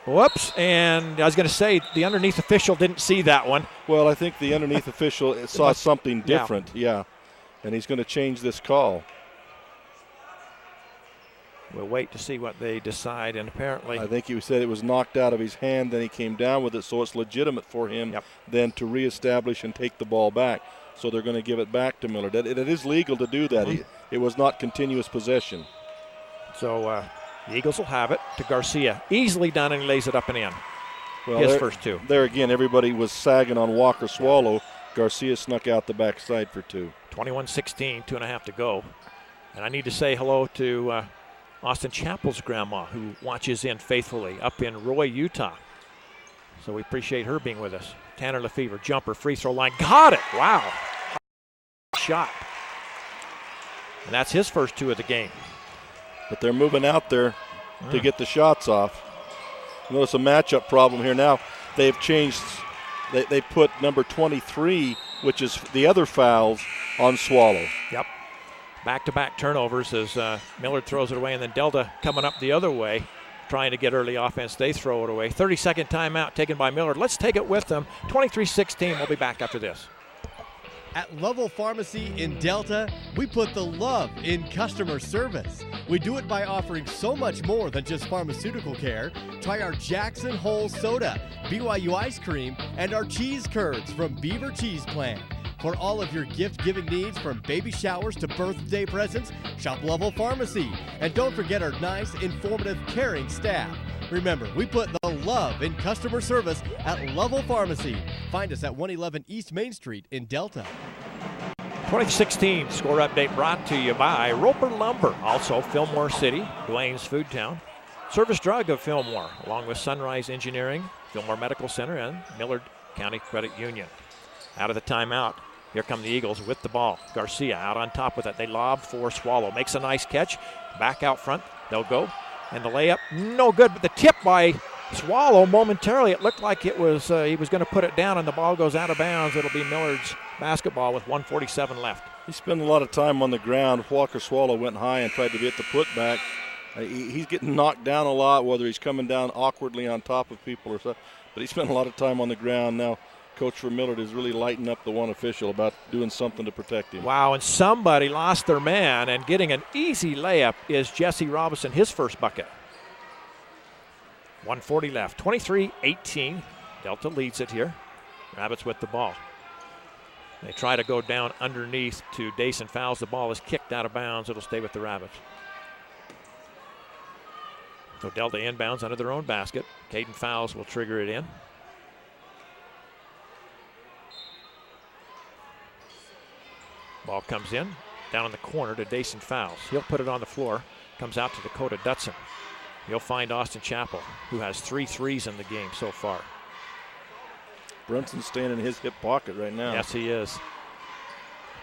Whoops, and I was going to say the underneath official didn't see that one. Well, I think the underneath official saw something different, yeah. And he's going to change this call. We'll wait to see what they decide, and apparently... I think he said it was knocked out of his hand, then he came down with it, so it's legitimate for him then to reestablish and take the ball back. So they're going to give it back to Millard. It is legal to do that. It was not continuous possession. So the Eagles will have it to Garcia. Easily done, and he lays it up and in. Well, his first two. There again, everybody was sagging on Walker Swallow. Garcia snuck out the backside for 2. 21-16, 2.5 to go. And I need to say hello to Austin Chappell's grandma, who watches in faithfully up in Roy, Utah. So we appreciate her being with us. Tanner Lefevre, jumper, free throw line. Got it! Wow. Shot. And that's his first 2 of the game. But they're moving out there to get the shots off. Notice a matchup problem here now. They've changed. They put number 23, which is the other fouls, on Swallow. Yep. Back-to-back turnovers as Millard throws it away, and then Delta coming up the other way, trying to get early offense. They throw it away. 30-second timeout taken by Millard. Let's take it with them. 23-16. We'll be back after this. At Lovell Pharmacy in Delta, we put the love in customer service. We do it by offering so much more than just pharmaceutical care. Try our Jackson Hole Soda, BYU Ice Cream, and our cheese curds from Beaver Cheese Plant. For all of your gift-giving needs, from baby showers to birthday presents, shop Lovell Pharmacy. And don't forget our nice, informative, caring staff. Remember, we put the love in customer service at Lovell Pharmacy. Find us at 111 East Main Street in Delta. 2016 score update brought to you by Roper Lumber, also Fillmore City, Dwayne's Food Town, Service Drug of Fillmore, along with Sunrise Engineering, Fillmore Medical Center, and Millard County Credit Union. Out of the timeout, here come the Eagles with the ball. Garcia out on top with it. They lob for Swallow. Makes a nice catch. Back out front. They'll go. And the layup, no good. But the tip by Swallow, momentarily, it looked like it was he was going to put it down, and the ball goes out of bounds. It'll be Millard's basketball with 1:47 left. He spent a lot of time on the ground. Walker Swallow went high and tried to get the putback. He's getting knocked down a lot, whether he's coming down awkwardly on top of people or something. But he spent a lot of time on the ground. Now, Coach for Millard is really lighting up the one official about doing something to protect him. Wow, and somebody lost their man, and getting an easy layup is Jesse Robinson, his first bucket. 1:40 left, 23-18. Delta leads it here. Rabbits with the ball. They try to go down underneath to Dason Fowles. The ball is kicked out of bounds. It'll stay with the Rabbits. So Delta inbounds under their own basket. Caden Fowles will trigger it in. Ball comes in, down in the corner to Dason Fowles. He'll put it on the floor. Comes out to Dakota Dutson. He'll find Austin Chappell, who has 3 threes in the game so far. Brunson's staying in his hip pocket right now. Yes, he is.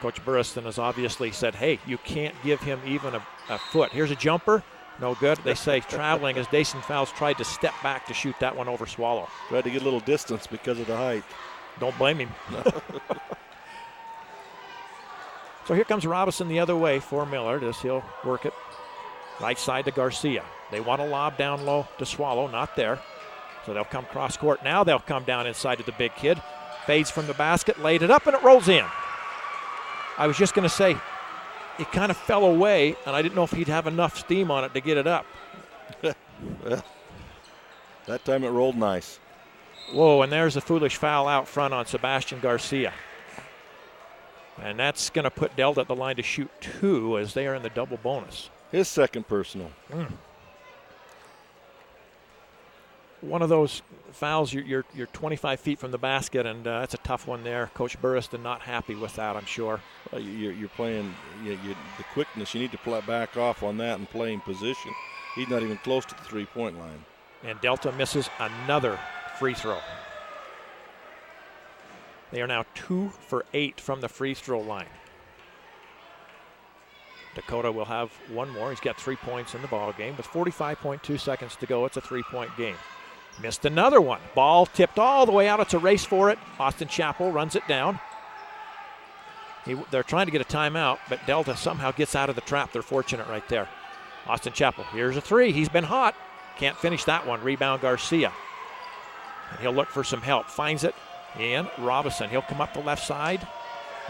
Coach Burriston has obviously said, hey, you can't give him even a foot. Here's a jumper. No good. They say traveling as Dason Fowles tried to step back to shoot that one over Swallow. Tried to get a little distance because of the height. Don't blame him. So here comes Robinson the other way for Millard as he'll work it right side to Garcia. They want to lob down low to Swallow, not there. So they'll come cross court. Now they'll come down inside to the big kid. Fades from the basket, laid it up, and it rolls in. I was just going to say, it kind of fell away, and I didn't know if he'd have enough steam on it to get it up. Well, that time it rolled nice. Whoa, and there's a foolish foul out front on Sebastian Garcia. And that's going to put Delta at the line to shoot 2 as they are in the double bonus. His second personal. One of those fouls, you're 25 feet from the basket, and that's a tough one there. Coach Burriston not happy with that, I'm sure. You're playing the quickness. You need to back off on that and play in position. He's not even close to the three-point line. And Delta misses another free throw. They are now 2 for 8 from the free throw line. Dakota will have one more. He's got 3 points in the ball game with 45.2 seconds to go. It's a 3-point game. Missed another one. Ball tipped all the way out. It's a race for it. Austin Chappell runs it down. They're trying to get a timeout, but Delta somehow gets out of the trap. They're fortunate right there. Austin Chappell, here's a 3. He's been hot. Can't finish that one. Rebound Garcia. And he'll look for some help. Finds it. And Robinson, he'll come up the left side.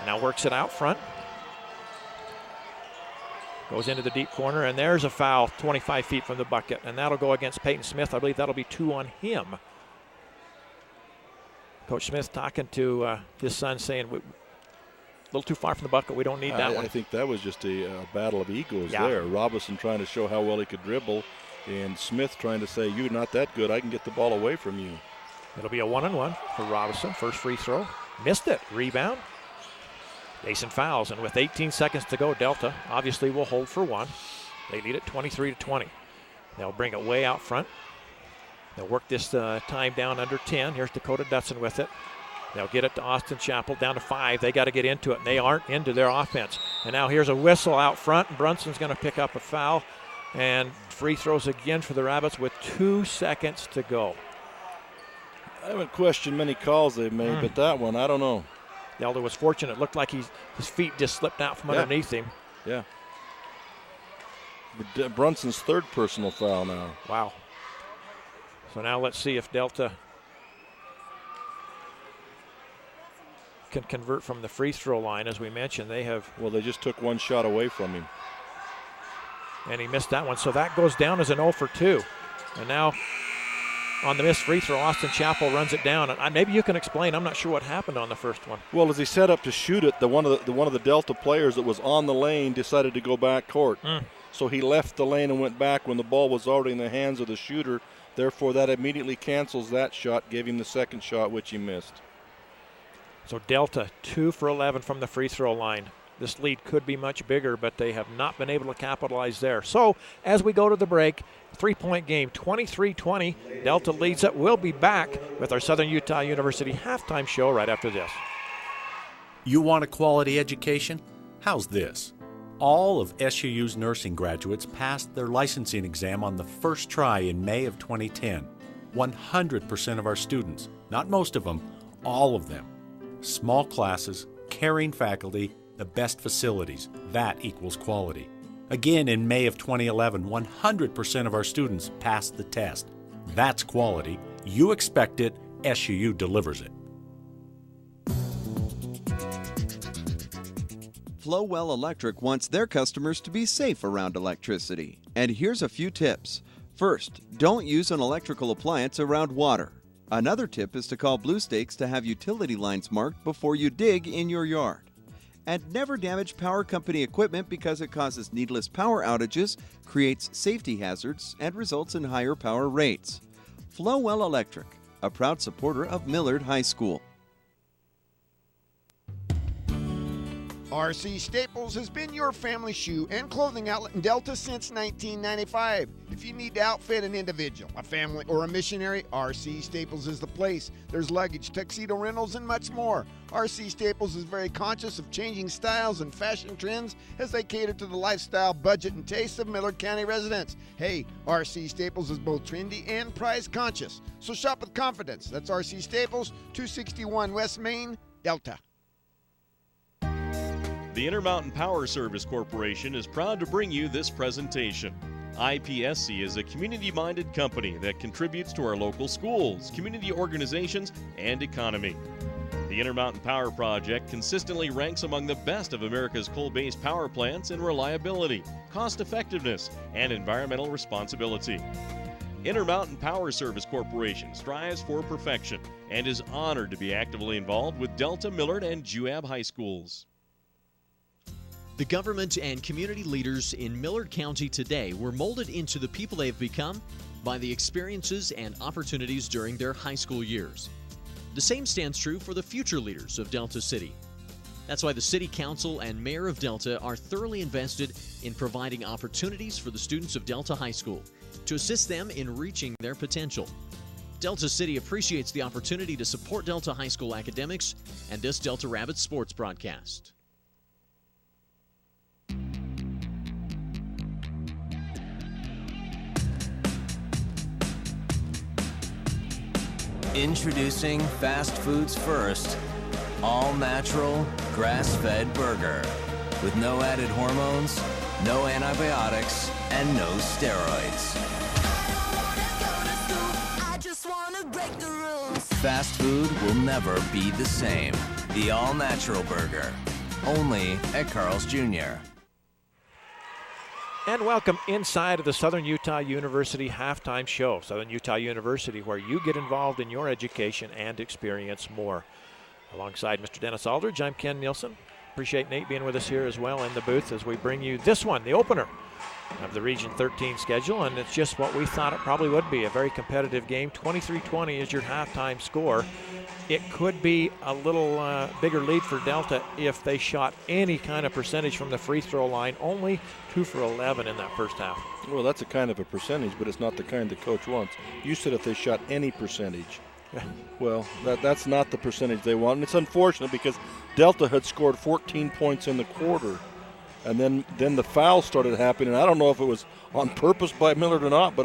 Now works it out front. Goes into the deep corner, and there's a foul 25 feet from the bucket. And that'll go against Peyton Smith. I believe that'll be 2 on him. Coach Smith talking to his son saying, a little too far from the bucket. We don't need that one. I think that was just a battle of egos there. Robinson trying to show how well he could dribble, and Smith trying to say, you're not that good. I can get the ball away from you. It'll be a 1-on-1 for Robinson. First free throw. Missed it. Rebound. Dason Fowles, and with 18 seconds to go, Delta obviously will hold for 1. They lead it 23-20. They'll bring it way out front. They'll work this time down under 10. Here's Dakota Dutson with it. They'll get it to Austin Chappell down to 5. They got to get into it, and they aren't into their offense. And now here's a whistle out front, and Brunson's going to pick up a foul. And free throws again for the Rabbits with 2 seconds to go. I haven't questioned many calls they've made, but that one, I don't know. Delta was fortunate. It looked like his feet just slipped out from underneath him. Yeah. Brunson's 3rd personal foul now. Wow. So now let's see if Delta can convert from the free throw line. As we mentioned, they have. Well, they just took 1 shot away from him. And he missed that one. So that goes down as an 0 for 2. And now on the missed free throw, Austin Chappell runs it down. And maybe you can explain. I'm not sure what happened on the first one. Well, as he set up to shoot it, one of the Delta players that was on the lane decided to go back court. So he left the lane and went back when the ball was already in the hands of the shooter. Therefore, that immediately cancels that shot, gave him the second shot, which he missed. So Delta 2 for 11 from the free throw line. This lead could be much bigger, but they have not been able to capitalize there. So as we go to the break, 3-point game, 23-20. Delta leads it. We'll be back with our Southern Utah University halftime show right after this. You want a quality education? How's this? All of SUU's nursing graduates passed their licensing exam on the first try in May of 2010. 100% of our students, not most of them, all of them. Small classes, caring faculty, the best facilities. That equals quality. Again, in May of 2011, 100% of our students passed the test. That's quality. You expect it, SUU delivers it. Flowell Electric wants their customers to be safe around electricity. And here's a few tips. First, don't use an electrical appliance around water. Another tip is to call Blue Stakes to have utility lines marked before you dig in your yard. And never damage power company equipment because it causes needless power outages, creates safety hazards, and results in higher power rates. Flowell Electric, a proud supporter of Millard High School. RC Staples has been your family shoe and clothing outlet in Delta since 1995. If you need to outfit an individual, a family, or a missionary, RC Staples is the place. There's luggage, tuxedo rentals, and much more. RC Staples is very conscious of changing styles and fashion trends as they cater to the lifestyle, budget, and tastes of Millard County residents. Hey, RC Staples is both trendy and price conscious. So shop with confidence. That's RC Staples, 261 West Main, Delta. The Intermountain Power Service Corporation is proud to bring you this presentation. IPSC is a community-minded company that contributes to our local schools, community organizations, and economy. The Intermountain Power Project consistently ranks among the best of America's coal-based power plants in reliability, cost-effectiveness, and environmental responsibility. Intermountain Power Service Corporation strives for perfection and is honored to be actively involved with Delta, Millard, and Juab High Schools. The government and community leaders in Millard County today were molded into the people they have become by the experiences and opportunities during their high school years. The same stands true for the future leaders of Delta City. That's why the City Council and Mayor of Delta are thoroughly invested in providing opportunities for the students of Delta High School to assist them in reaching their potential. Delta City appreciates the opportunity to support Delta High School academics and this Delta Rabbit sports broadcast. Introducing Fast Foods First, all-natural, grass-fed burger with no added hormones, no antibiotics, and no steroids. Fast food will never be the same. The all-natural burger, only at Carl's Jr. And welcome inside of the Southern Utah University halftime show. Southern Utah University, where you get involved in your education and experience more. Alongside Mr. Dennis Aldridge, I'm Ken Nielsen. Appreciate Nate being with us here as well in the booth as we bring you this one, the opener of the Region 13 schedule, and it's just what we thought it probably would be, a very competitive game. 23-20 is your halftime score. It could be a little bigger lead for Delta if they shot any kind of percentage from the free throw line, only 2 for 11 in that first half. Well, that's a kind of a percentage, but it's not the kind the coach wants. You said if they shot any percentage. Well, that's not the percentage they want, and it's unfortunate because Delta had scored 14 points in the quarter. And then the foul started happening. I don't know if it was on purpose by Millard or not, but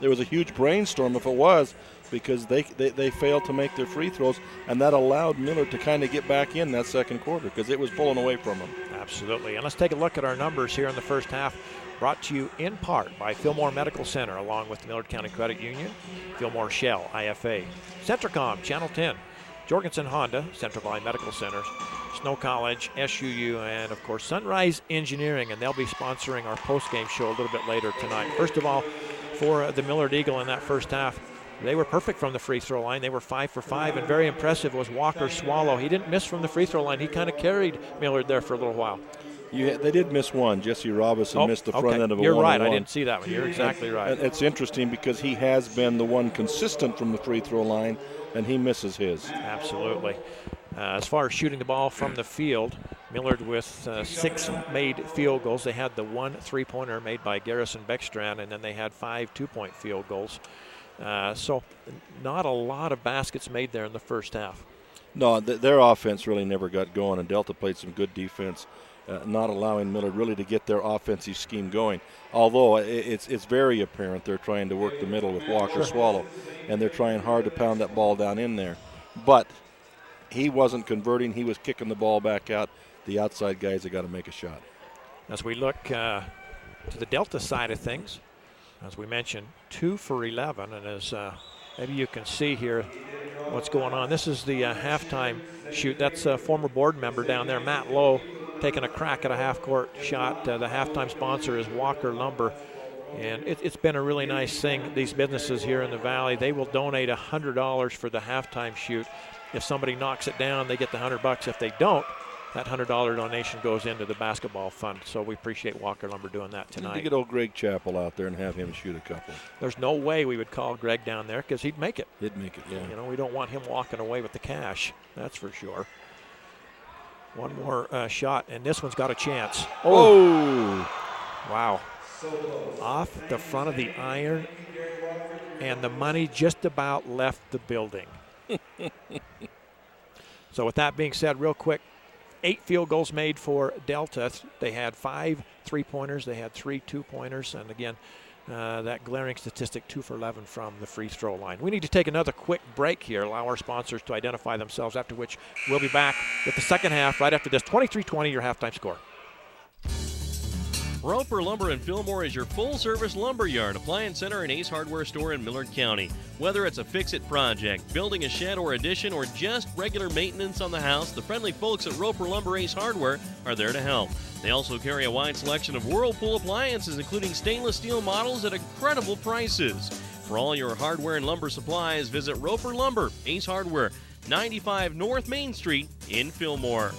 there was a huge brainstorm if it was, because they failed to make their free throws, and that allowed Millard to kind of get back in that second quarter because it was pulling away from them. Absolutely. And let's take a look at our numbers here in the first half, brought to you in part by Fillmore Medical Center, along with the Millard County Credit Union, Fillmore Shell, IFA, Centricom, Channel 10, Jorgensen Honda, Central Valley Medical Center, Snow College, SUU, and of course Sunrise Engineering, and they'll be sponsoring our post-game show a little bit later tonight. First of all, for the Millard Eagle in that first half, they were perfect from the free throw line. They were 5 for 5, and very impressive was Walker Swallow. He didn't miss from the free throw line. He kind of carried Millard there for a little while. They did miss one. Jesse Robinson missed the front end of a You're one-on-one. right. I didn't see that one. You're exactly right. And it's interesting because he has been the one consistent from the free throw line, and he misses his. Absolutely. As far as shooting the ball from the field, Millard with 6 made field goals. They had the 1 3-pointer made by Garrison Beckstrand, and then they had 5 2-point field goals. So not a lot of baskets made there in the first half. No, their offense really never got going, and Delta played some good defense, not allowing Millard really to get their offensive scheme going. Although it's very apparent they're trying to work the middle with Walker Swallow, and they're trying hard to pound that ball down in there. But he wasn't converting. He was kicking the ball back out. The outside guys have got to make a shot. As we look to the Delta side of things, as we mentioned, 2 for 11, and as maybe you can see here what's going on. This is the halftime shoot. That's a former board member down there, Matt Lowe, taking a crack at a half-court shot. The halftime sponsor is Walker Lumber. And it's been a really nice thing. These businesses here in the Valley, they will donate $100 for the halftime shoot. If somebody knocks it down, they get the $100. If they don't, that $100 donation goes into the basketball fund. So we appreciate Walker Lumber doing that tonight. Need to get old Greg Chappell out there and have him shoot a couple. There's no way we would call Greg down there because he'd make it. He'd make it, yeah. You know, we don't want him walking away with the cash. That's for sure. One more shot, and this one's got a chance. Oh! Wow. Off the front of the iron, and the money just about left the building. So with that being said, real quick, 8 field goals made for Delta. They had 5 3-pointers. They had 3 2-pointers. And again, that glaring statistic, 2 for 11 from the free throw line. We need to take another quick break here, allow our sponsors to identify themselves, after which we'll be back with the second half right after this. 23-20, your halftime score. Roper Lumber in Fillmore is your full-service lumber yard, appliance center, and Ace Hardware store in Millard County. Whether it's a fix-it project, building a shed or addition, or just regular maintenance on the house, the friendly folks at Roper Lumber Ace Hardware are there to help. They also carry a wide selection of Whirlpool appliances, including stainless steel models at incredible prices. For all your hardware and lumber supplies, visit Roper Lumber Ace Hardware, 95 North Main Street in Fillmore.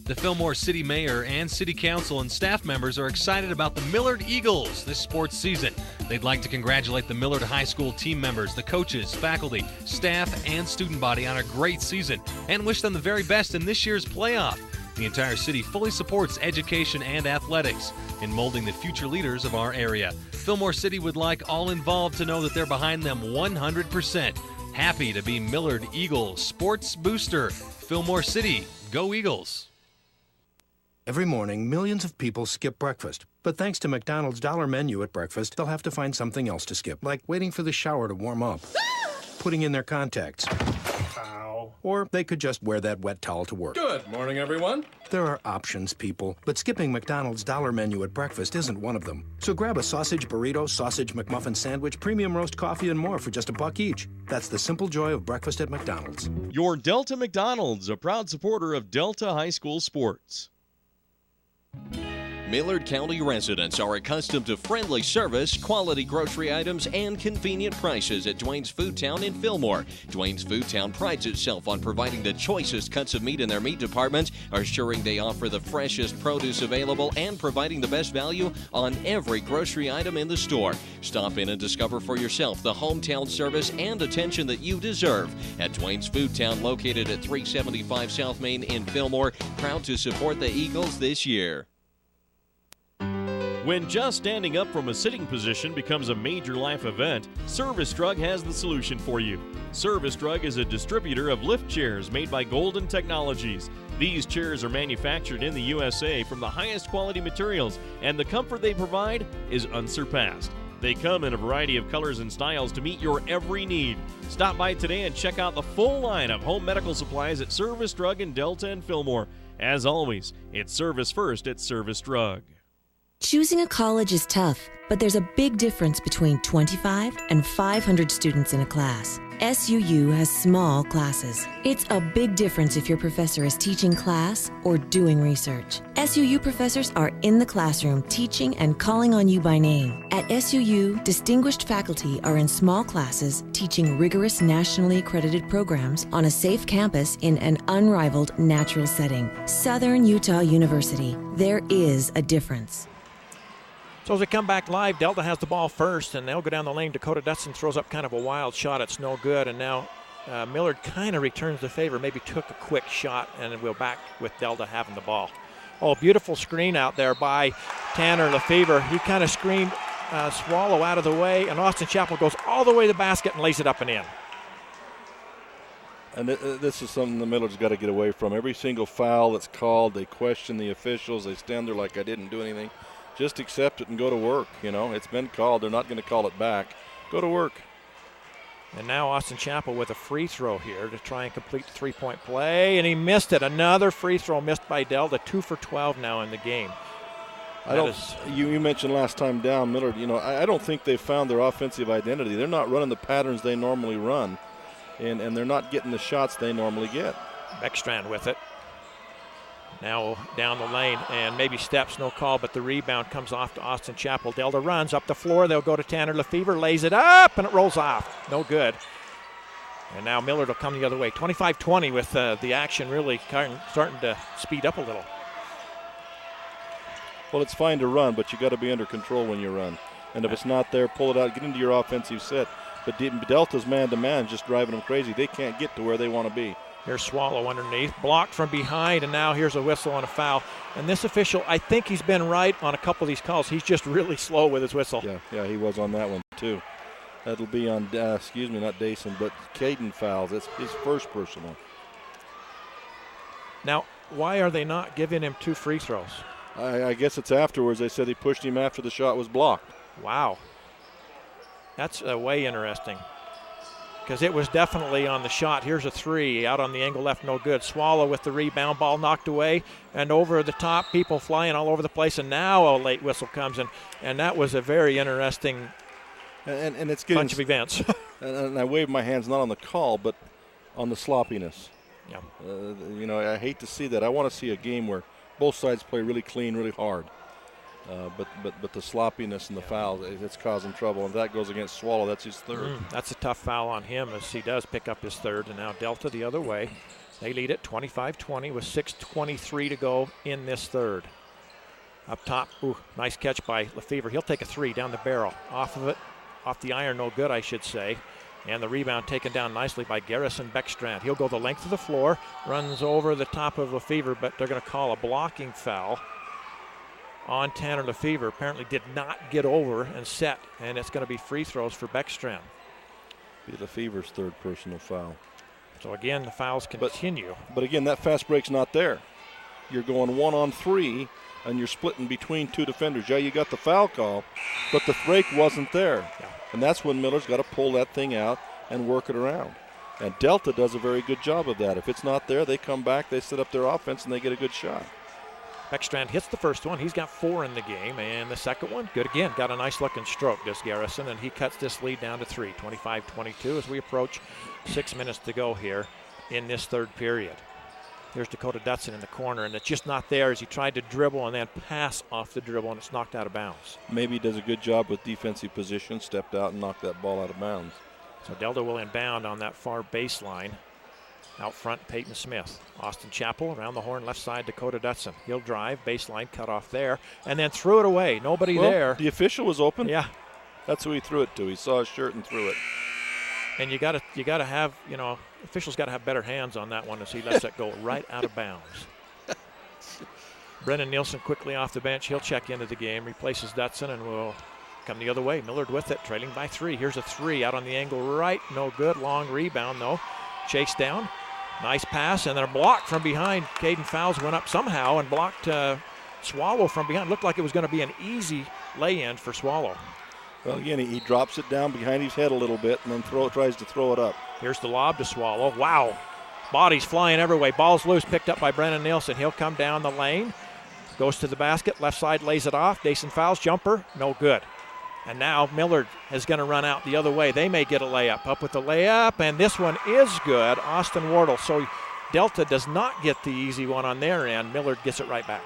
The Fillmore City Mayor and City Council and staff members are excited about the Millard Eagles this sports season. They'd like to congratulate the Millard High School team members, the coaches, faculty, staff, and student body on a great season and wish them the very best in this year's playoff. The entire city fully supports education and athletics in molding the future leaders of our area. Fillmore City would like all involved to know that they're behind them 100%. Happy to be Millard Eagles Sports Booster. Fillmore City, go Eagles! Every morning, millions of people skip breakfast. But thanks to McDonald's dollar menu at breakfast, they'll have to find something else to skip, like waiting for the shower to warm up, putting in their contacts. Ow. Or they could just wear that wet towel to work. Good morning, everyone. There are options, people, but skipping McDonald's dollar menu at breakfast isn't one of them. So grab a sausage burrito, sausage McMuffin sandwich, premium roast coffee, and more for just $1 each. That's the simple joy of breakfast at McDonald's. Your Delta McDonald's, a proud supporter of Delta High School sports. Millard County residents are accustomed to friendly service, quality grocery items, and convenient prices at Dwayne's Foodtown in Fillmore. Dwayne's Foodtown prides itself on providing the choicest cuts of meat in their meat department, assuring they offer the freshest produce available, and providing the best value on every grocery item in the store. Stop in and discover for yourself the hometown service and attention that you deserve at Dwayne's Foodtown, located at 375 South Main in Fillmore. Proud to support the Eagles this year. When just standing up from a sitting position becomes a major life event, Service Drug has the solution for you. Service Drug is a distributor of lift chairs made by Golden Technologies. These chairs are manufactured in the USA from the highest quality materials, and the comfort they provide is unsurpassed. They come in a variety of colors and styles to meet your every need. Stop by today and check out the full line of home medical supplies at Service Drug in Delta and Fillmore. As always, it's service first at Service Drug. Choosing a college is tough, but there's a big difference between 25 and 500 students in a class. SUU has small classes. It's a big difference if your professor is teaching class or doing research. SUU professors are in the classroom teaching and calling on you by name. At SUU, distinguished faculty are in small classes teaching rigorous nationally accredited programs on a safe campus in an unrivaled natural setting. Southern Utah University. There is a difference. So as we come back live, Delta has the ball first, and they'll go down the lane. Dakota Dutson throws up kind of a wild shot. It's no good, and now Millard kind of returns the favor, maybe took a quick shot, and we're back with Delta having the ball. Oh, beautiful screen out there by Tanner Lefevre. He kind of screened Swallow out of the way, and Austin Chappell goes all the way to the basket and lays it up and in. And this is something the Millard's got to get away from. Every single foul that's called, they question the officials. They stand there like I didn't do anything. Just accept it and go to work. You know, it's been called. They're not going to call it back. Go to work. And now Austin Chappell with a free throw here to try and complete the three-point play, and he missed it. Another free throw missed by Delta. 2 for 12 now in the game. You mentioned last time down, Millard, you know, I don't think they've found their offensive identity. They're not running the patterns they normally run, and they're not getting the shots they normally get. Beckstrand with it. Now down the lane, and maybe steps, no call, but the rebound comes off to Austin Chappell. Delta runs up the floor. They'll go to Tanner Lefevre, lays it up, and it rolls off. No good. And now Millard will come the other way. 25-20 with the action really starting to speed up a little. Well, it's fine to run, but you got to be under control when you run. And if it's not there, pull it out, get into your offensive set. But Delta's man-to-man just driving them crazy. They can't get to where they want to be. Here's Swallow underneath, blocked from behind, and now here's a whistle and a foul. And this official, I think he's been right on a couple of these calls. He's just really slow with his whistle. Yeah, he was on that one too. That'll be on, not Dason, but Caden fouls. It's his first personal. Now, why are they not giving him 2 free throws? I guess it's afterwards. They said he pushed him after the shot was blocked. Wow. That's way interesting. Because it was definitely on the shot. Here's a 3 out on the angle left, no good. Swallow with the rebound, ball knocked away and over the top, people flying all over the place, and now a late whistle comes in, and that was a very interesting and it's getting bunch of events. and I wave my hands not on the call, but on the sloppiness. Yeah. I hate to see that. I want to see a game where both sides play really clean, really hard. But the sloppiness and the foul, it's causing trouble, and that goes against Swallow. That's his third. That's a tough foul on him as he does pick up his third, and now Delta the other way. They lead it 25-20 with 6:23 to go in this third. Up top, nice catch by Lefevre. He'll take a 3 down the barrel. Off of it, off the iron, no good, I should say. And the rebound taken down nicely by Garrison Beckstrand. He'll go the length of the floor, runs over the top of Lefevre, but they're going to call a blocking foul on Tanner Lefevre. Apparently did not get over and set, and it's going to be free throws for Beckstrand. Be Lefevre's third personal foul. So again, the fouls continue. But again, that fast break's not there. You're going 1-on-3, and you're splitting between 2 defenders. Yeah, you got the foul call, but the break wasn't there. Yeah. And that's when Miller's got to pull that thing out and work it around. And Delta does a very good job of that. If it's not there, they come back, they set up their offense, and they get a good shot. Beckstrand hits the first one. He's got 4 in the game, and the second one, good again. Got a nice-looking stroke, does Garrison, and he cuts this lead down to 3, 25-22 as we approach 6 minutes to go here in this third period. Here's Dakota Dutson in the corner, and it's just not there as he tried to dribble and then pass off the dribble, and it's knocked out of bounds. Maybe he does a good job with defensive position, stepped out and knocked that ball out of bounds. So Delta will inbound on that far baseline. Out front, Peyton Smith. Austin Chappell around the horn, left side, Dakota Dutson. He'll drive, baseline, cut off there, and then threw it away. Nobody there. The official was open. Yeah. That's who he threw it to. He saw his shirt and threw it. And you gotta have, officials got to have better hands on that one as he lets it go right out of bounds. Brennan Nielsen quickly off the bench. He'll check into the game, replaces Dutson, and will come the other way. Millard with it, trailing by 3. Here's a 3 out on the angle right. No good. Long rebound, though. Chase down. Nice pass, and then a block from behind. Caden Fowles went up somehow and blocked Swallow from behind. Looked like it was going to be an easy lay-in for Swallow. Well, again, he drops it down behind his head a little bit and then tries to throw it up. Here's the lob to Swallow. Wow. Bodies flying every way. Ball's loose, picked up by Brennan Nielsen. He'll come down the lane. Goes to the basket. Left side lays it off. Dason Fowles, jumper. No good. And now Millard is going to run out the other way. They may get a layup. Up with the layup, and this one is good. Austin Wardle. So Delta does not get the easy one on their end. Millard gets it right back.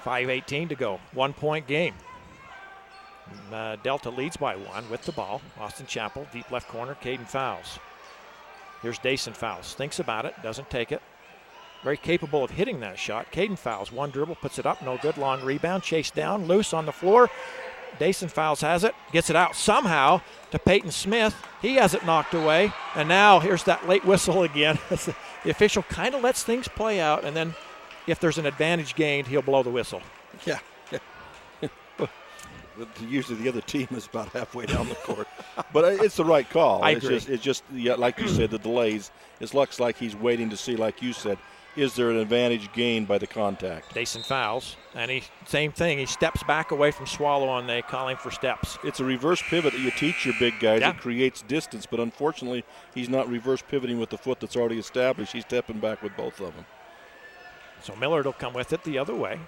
5:18 to go. 1-point game. Delta leads by 1 with the ball. Austin Chapel, deep left corner. Caden Fowles. Here's Dason Fowles. Thinks about it. Doesn't take it. Very capable of hitting that shot. Caden Fowles, 1 dribble, puts it up, no good. Long rebound, chased down, loose on the floor. Dason Fowles has it, gets it out somehow to Peyton Smith. He has it knocked away, and now here's that late whistle again. The official kind of lets things play out, and then if there's an advantage gained, he'll blow the whistle. Yeah. Usually the other team is about halfway down the court. But it's the right call. I agree. It's just yeah, like you said, the delays. It looks like he's waiting to see, like you said, is there an advantage gained by the contact? Dason Fowles, and same thing. He steps back away from Swallow, and they call him for steps. It's a reverse pivot that you teach your big guys. Yeah. It creates distance, but unfortunately, he's not reverse pivoting with the foot that's already established. He's stepping back with both of them. So Millard will come with it the other way.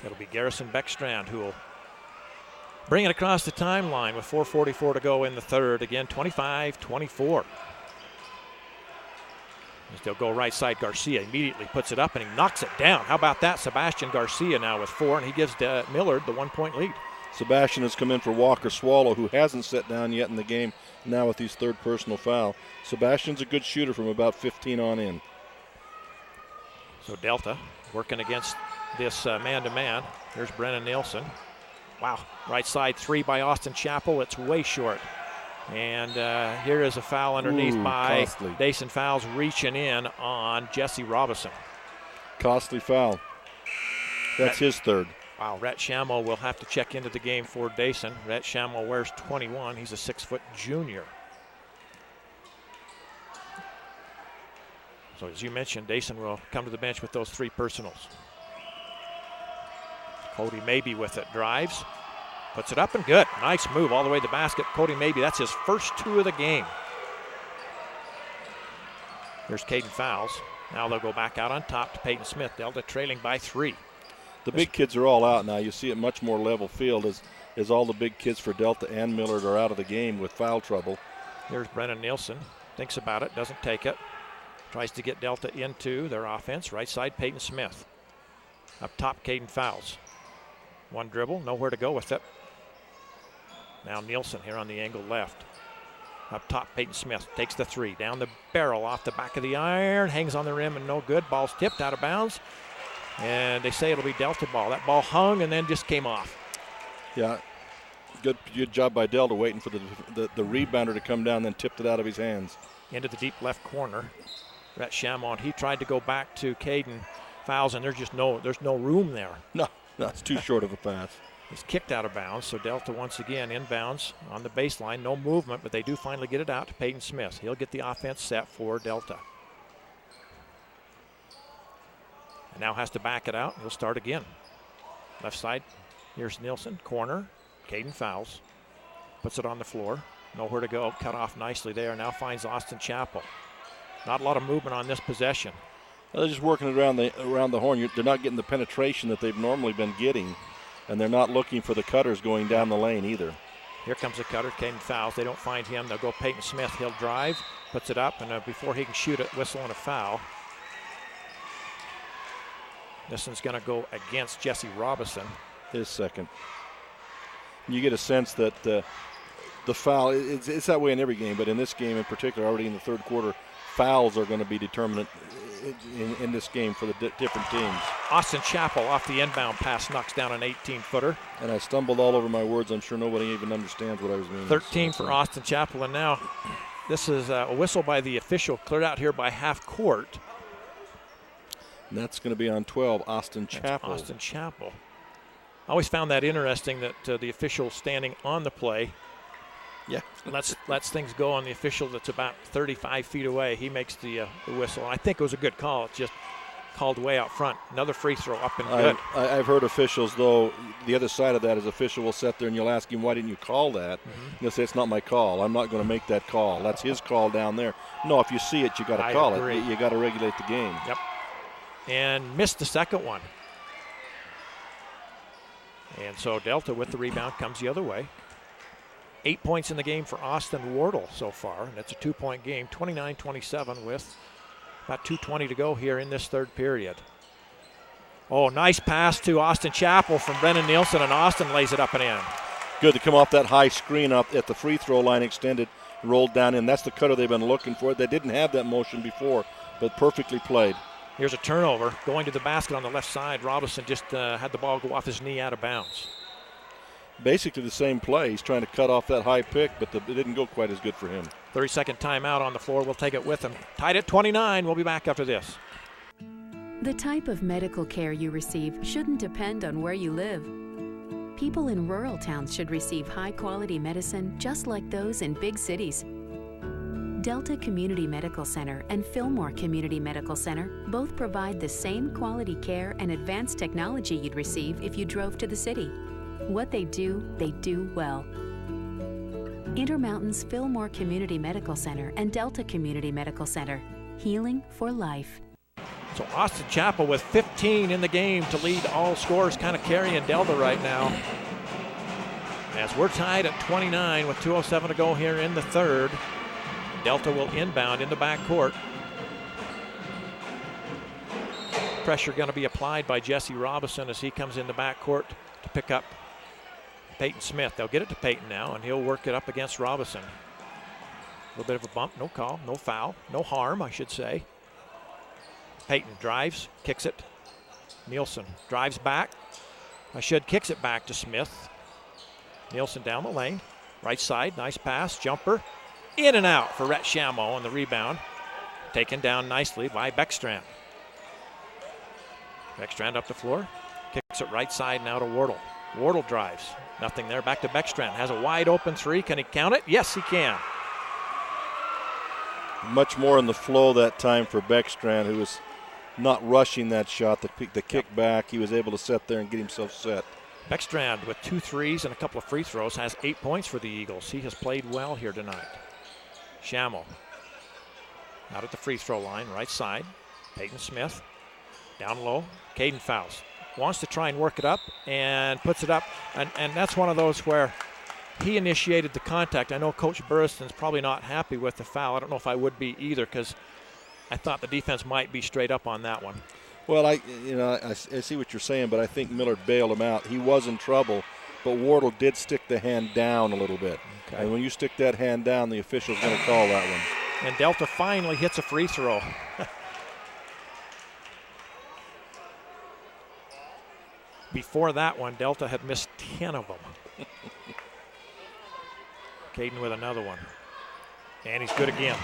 It'll be Garrison Beckstrand who will bring it across the timeline with 4:44 to go in the third. Again, 25-24. They'll go right side. Garcia immediately puts it up and he knocks it down. How about that? Sebastian Garcia now with 4, and he gives Millard the 1-point lead. Sebastian has come in for Walker Swallow, who hasn't sat down yet in the game now with his third personal foul. Sebastian's a good shooter from about 15 on in. So Delta working against this man-to-man. Here's Brennan Nielsen. Wow, right side 3 by Austin Chapel. It's way short. And here is a foul underneath by costly. Dason Fowles reaching in on Jesse Robinson. Costly foul. That's his third. Wow, Rhett Shamo will have to check into the game for Dason. Rhett Shamo wears 21. He's a 6-foot junior. So as you mentioned, Dason will come to the bench with those 3 personals. Cody Mabey with it, drives, puts it up and good. Nice move all the way to the basket. Cody Mabey, that's his first 2 of the game. Here's Caden Fowles. Now they'll go back out on top to Peyton Smith. Delta trailing by 3. The big kids are all out now. You see it much more level field as all the big kids for Delta and Millard are out of the game with foul trouble. Here's Brennan Nielsen. Thinks about it, doesn't take it. Tries to get Delta into their offense. Right side, Peyton Smith. Up top, Caden Fowles. 1 dribble, nowhere to go with it. Now Nielsen here on the angle left. Up top, Peyton Smith takes the 3. Down the barrel off the back of the iron. Hangs on the rim and no good. Ball's tipped out of bounds. And they say it'll be Delta ball. That ball hung and then just came off. Yeah, good job by Delta waiting for the rebounder to come down, then tipped it out of his hands. Into the deep left corner. Rhett Shamon, he tried to go back to Caden Fowles, and there's no room there. No, it's too short of a pass. He's kicked out of bounds, so Delta once again inbounds on the baseline. No movement, but they do finally get it out to Peyton Smith. He'll get the offense set for Delta. And now has to back it out. He'll start again. Left side, here's Nielsen, corner. Caden Fowles puts it on the floor. Nowhere to go, cut off nicely there. Now finds Austin Chapel. Not a lot of movement on this possession. Well, they're just working around the horn. They're not getting the penetration that they've normally been getting, and they're not looking for the cutters going down the lane either. Here comes the cutter, Caden Fowles. They don't find him. They'll go Peyton Smith. He'll drive, puts it up, and before he can shoot it, whistle and a foul. This one's going to go against Jesse Robinson. His second. You get a sense that the foul, it's that way in every game, but in this game in particular, already in the third quarter, fouls are going to be determinant in this game for the different teams. Austin Chapel off the inbound pass knocks down an 18-footer. And I stumbled all over my words. I'm sure nobody even understands what I was meaning. 13 for Austin Chapel, and now this is a whistle by the official, cleared out here by half court. And that's going to be on 12, Austin Chapel. Austin Chapel. I always found that interesting that the official standing on the play, lets things go on the official that's about 35 feet away. He makes the whistle. I think it was a good call. It's just called way out front. Another free throw up and good. I've heard officials, though, the other side of that is official will sit there and you'll ask him, why didn't you call that? He'll say, it's not my call. I'm not going to make that call. That's his call down there. No, if you see it, you got to call it. You got to regulate the game. Yep. And missed the second one. And so Delta with the rebound comes the other way. 8 points in the game for Austin Wardle so far, and it's a 2-point game, 29-27 with about 2:20 to go here in this third period. Oh, nice pass to Austin Chappell from Brennan Nielsen, and Austin lays it up and in. Good to come off that high screen up at the free throw line, extended, rolled down in. That's the cutter they've been looking for. They didn't have that motion before, but perfectly played. Here's a turnover going to the basket on the left side. Robinson just had the ball go off his knee out of bounds. Basically the same play. He's trying to cut off that high pick, but it didn't go quite as good for him. 30-second timeout on the floor. We'll take it with him. Tied at 29. We'll be back after this. The type of medical care you receive shouldn't depend on where you live. People in rural towns should receive high-quality medicine just like those in big cities. Delta Community Medical Center and Fillmore Community Medical Center both provide the same quality care and advanced technology you'd receive if you drove to the city. What they do well. Intermountain's Fillmore Community Medical Center and Delta Community Medical Center. Healing for life. So Austin Chappell with 15 in the game to lead all scorers, kind of carrying Delta right now. As we're tied at 29 with 2:07 to go here in the third. Delta will inbound in the backcourt. Pressure going to be applied by Jesse Robinson as he comes in the backcourt to pick up Peyton Smith. They'll get it to Peyton now, and he'll work it up against Robinson. A little bit of a bump, no call, no foul, no harm, I should say. Peyton drives, kicks it. Nielsen drives back. Kicks it back to Smith. Nielsen down the lane. Right side, nice pass, jumper. In and out for Rhett Shamo on the rebound. Taken down nicely by Beckstrand. Beckstrand up the floor. Kicks it right side now to Wardle. Wardle drives. Nothing there. Back to Beckstrand. Has a wide open three. Can he count it? Yes, he can. Much more in the flow that time for Beckstrand, who was not rushing that shot. The kick back, he was able to sit there and get himself set. Beckstrand with 2 threes and a couple of free throws has 8 points for the Eagles. He has played well here tonight. Shamo out at the free throw line, right side. Peyton Smith down low. Caden Faust wants to try and work it up and puts it up. And that's one of those where he initiated the contact. I know Coach Burriston's probably not happy with the foul. I don't know if I would be either, because I thought the defense might be straight up on that one. Well, I see what you're saying, but I think Millard bailed him out. He was in trouble, but Wardle did stick the hand down a little bit. Okay. And when you stick that hand down, the official's going to call that one. And Delta finally hits a free throw. Before that one, Delta had missed 10 of them. Caden with another one. And he's good again.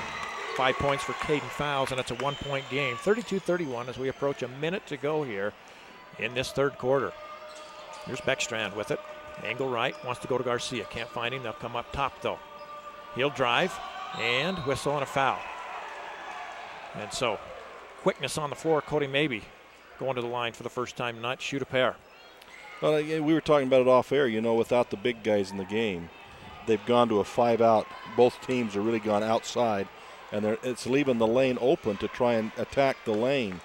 5 points for Caden Fowles, and it's a 1-point game. 32-31 as we approach a minute to go here in this third quarter. Here's Beckstrand with it. Angle right, wants to go to Garcia. Can't find him. They'll come up top, though. He'll drive and whistle on a foul. And so, quickness on the floor. Cody Mabey going to the line for the first time tonight. Shoot a pair. Well, we were talking about it off air. Without the big guys in the game, they've gone to a 5-out. Both teams have really gone outside, and it's leaving the lane open to try and attack the lane.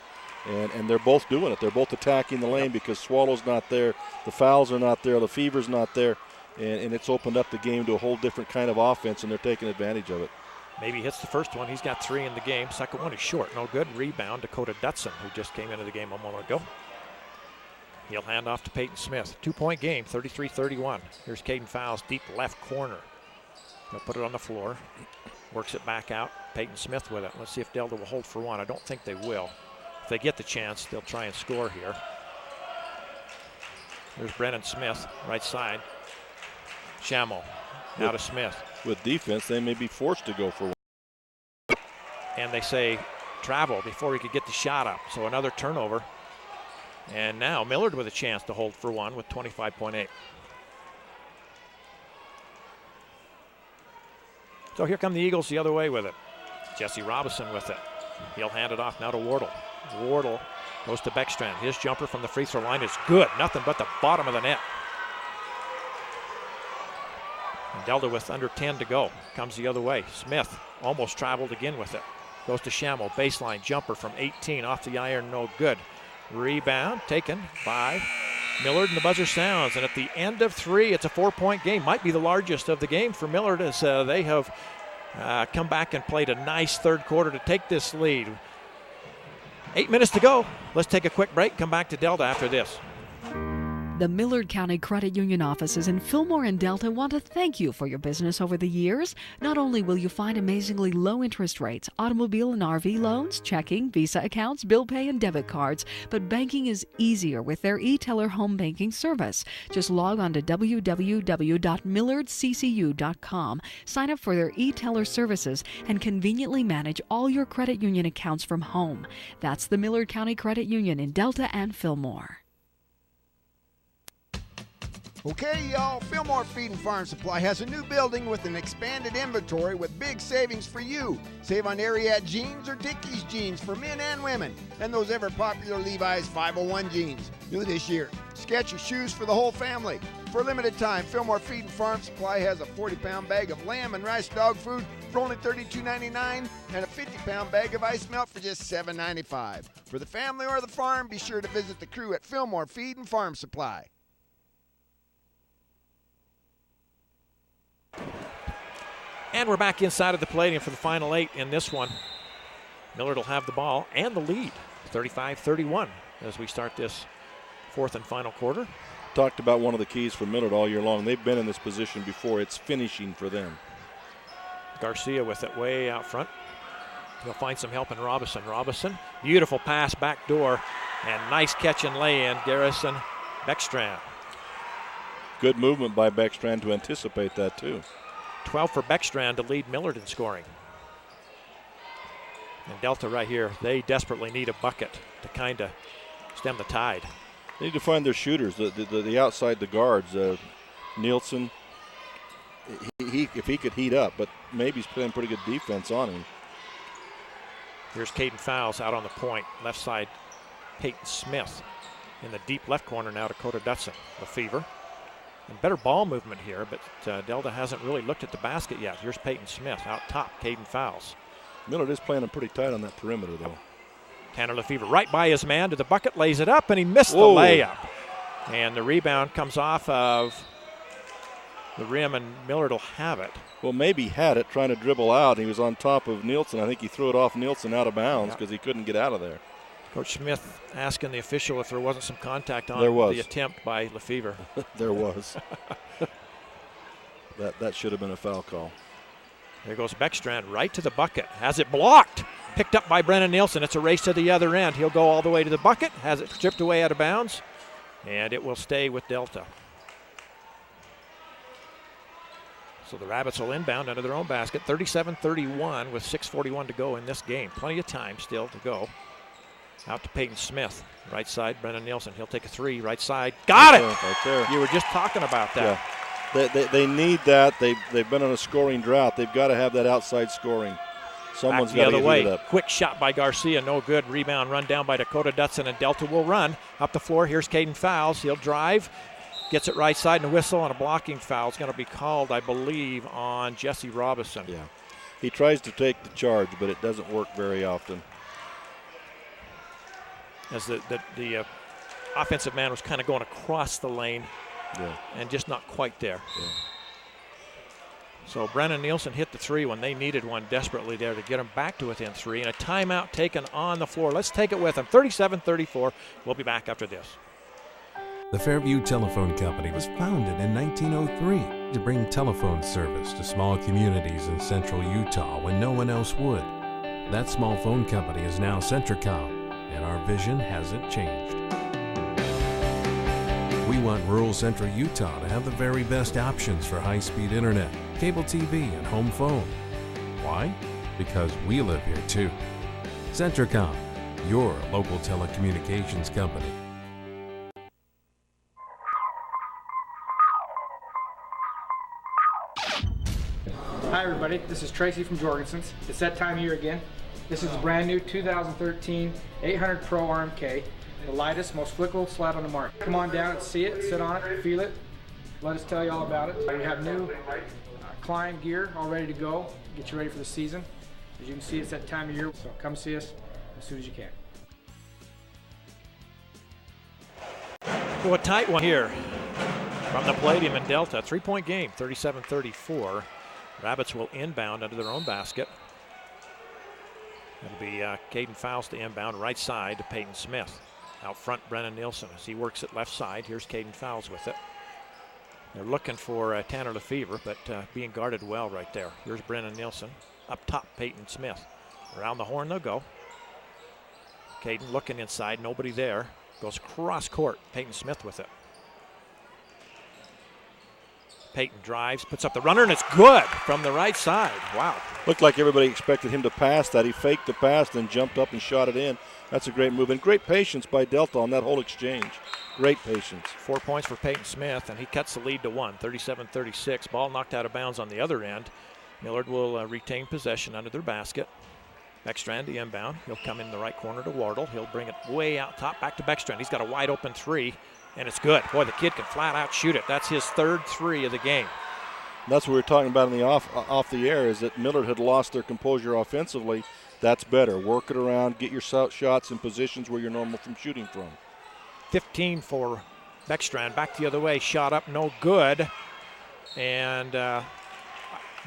And they're both doing it. They're both attacking the lane because Swallow's not there, the fouls are not there, the Fever's not there, and it's opened up the game to a whole different kind of offense, and they're taking advantage of it. Maybe hits the first one. He's got 3 in the game. Second one is short. No good. Rebound, Dakota Dutson, who just came into the game a moment ago. He'll hand off to Peyton Smith. 2-point game, 33-31. Here's Caden Fowles, deep left corner. He'll put it on the floor. Works it back out. Peyton Smith with it. Let's see if Delta will hold for one. I don't think they will. If they get the chance, they'll try and score here. There's Brennan Smith, right side. Shamo, now to Smith. With defense, they may be forced to go for one. And they say travel before he could get the shot up. So another turnover. And now Millard with a chance to hold for one with 25.8. So here come the Eagles the other way with it. Jesse Robinson with it. He'll hand it off now to Wardle. Wardle goes to Beckstrand. His jumper from the free throw line is good. Nothing but the bottom of the net. And Delta with under 10 to go. Comes the other way. Smith almost traveled again with it. Goes to Shamo. Baseline jumper from 18 off the iron. No good. Rebound taken by Millard, and the buzzer sounds. And at the end of 3, it's a 4-point game. Might be the largest of the game for Millard, as they have come back and played a nice third quarter to take this lead. 8 minutes to go. Let's take a quick break. Come back to Delta after this. The Millard County Credit Union offices in Fillmore and Delta want to thank you for your business over the years. Not only will you find amazingly low interest rates, automobile and RV loans, checking, Visa accounts, bill pay, and debit cards, but banking is easier with their e-teller home banking service. Just log on to www.millardccu.com, sign up for their e-teller services, and conveniently manage all your credit union accounts from home. That's the Millard County Credit Union in Delta and Fillmore. Okay, y'all, Fillmore Feed and Farm Supply has a new building with an expanded inventory with big savings for you. Save on Ariat jeans or Dickies jeans for men and women, and those ever-popular Levi's 501 jeans. New this year, Skechers shoes for the whole family. For a limited time, Fillmore Feed and Farm Supply has a 40-pound bag of lamb and rice dog food for only $32.99 and a 50-pound bag of ice melt for just $7.95. For the family or the farm, be sure to visit the crew at Fillmore Feed and Farm Supply. And we're back inside of the Palladium for the final 8 in this one. Millard will have the ball and the lead, 35-31, as we start this 4th and final quarter. Talked about one of the keys for Millard all year long. They've been in this position before. It's finishing for them. Garcia with it way out front. He'll find some help in Robinson. Robinson, beautiful pass back door, and nice catch and lay-in, Garrison Beckstrand. Good movement by Beckstrand to anticipate that, too. 12 for Beckstrand to lead Millard in scoring. And Delta right here, they desperately need a bucket to kind of stem the tide. They need to find their shooters, the outside the guards. Nielsen, if he could heat up, but maybe he's playing pretty good defense on him. Here's Caden Fowles out on the point. Left side, Peyton Smith. In the deep left corner now, Dakota Dutson, Lefevre. And better ball movement here, but Delta hasn't really looked at the basket yet. Here's Peyton Smith out top, Caden Fowles. Millard is playing him pretty tight on that perimeter, though. Tanner Lefevre right by his man to the bucket, lays it up, and he missed the layup. And the rebound comes off of the rim, and Millard will have it. Well, maybe he had it trying to dribble out, and he was on top of Nielsen. I think he threw it off Nielsen out of bounds because he couldn't get out of there. Coach Smith asking the official if there wasn't some contact on the attempt by Lefevre. There was. that should have been a foul call. There goes Beckstrand right to the bucket. Has it blocked. Picked up by Brennan Nielsen. It's a race to the other end. He'll go all the way to the bucket. Has it stripped away out of bounds. And it will stay with Delta. So the Rabbits will inbound under their own basket. 37-31 with 6:41 to go in this game. Plenty of time still to go. Out to Peyton Smith. Right side, Brennan Nielsen. He'll take a 3. Right side. Got it! Right there. You were just talking about that. Yeah. They need that. They've been on a scoring drought. They've got to have that outside scoring. Someone's got to get it up. Quick shot by Garcia. No good. Rebound run down by Dakota Dutson, and Delta will run. Up the floor. Here's Caden Fowles. He'll drive. Gets it right side, and a whistle on a blocking foul. It's going to be called, I believe, on Jesse Robinson. Yeah. He tries to take the charge, but it doesn't work very often. As the offensive man was kind of going across the lane and just not quite there. Yeah. So Brennan Nielsen hit the 3 when they needed one desperately there to get him back to within 3. And a timeout taken on the floor. Let's take it with him. 37-34. We'll be back after this. The Fairview Telephone Company was founded in 1903 to bring telephone service to small communities in central Utah when no one else would. That small phone company is now Centricom, and our vision hasn't changed. We want rural central Utah to have the very best options for high-speed internet, cable TV, and home phone. Why? Because we live here too. Centricom, your local telecommunications company. Hi everybody, this is Tracy from Jorgensen's. It's that time of year again. This is a brand new 2013 800 Pro RMK, the lightest, most flickable sled on the market. Come on down and see it, sit on it, feel it. Let us tell you all about it. We have new climb gear all ready to go, get you ready for the season. As you can see, it's that time of year, so come see us as soon as you can. Well, a tight one here from the Palladium in Delta. 3-point game, 37-34. Rabbits will inbound under their own basket. It'll be Caden Fowles to inbound right side to Peyton Smith. Out front, Brennan Nielsen as he works it left side. Here's Caden Fowles with it. They're looking for Tanner Lefevre, but being guarded well right there. Here's Brennan Nielsen. Up top, Peyton Smith. Around the horn they'll go. Caden looking inside, nobody there. Goes cross court, Peyton Smith with it. Peyton drives, puts up the runner, and it's good from the right side. Wow. Looked like everybody expected him to pass that. He faked the pass, then jumped up and shot it in. That's a great move, and great patience by Delta on that whole exchange. Great patience. 4 points for Peyton Smith, and he cuts the lead to 1, 37-36. Ball knocked out of bounds on the other end. Millard will retain possession under their basket. Beckstrand the inbound. He'll come in the right corner to Wardle. He'll bring it way out top back to Beckstrand. He's got a wide open three, and it's good. Boy, the kid can flat out shoot it. That's his third three of the game. And that's what we were talking about in the off the air, is that Millard had lost their composure offensively. That's better. Work it around, get your shots in positions where you're normal from shooting from. 15 for Beckstrand. Back the other way. Shot up, no good. And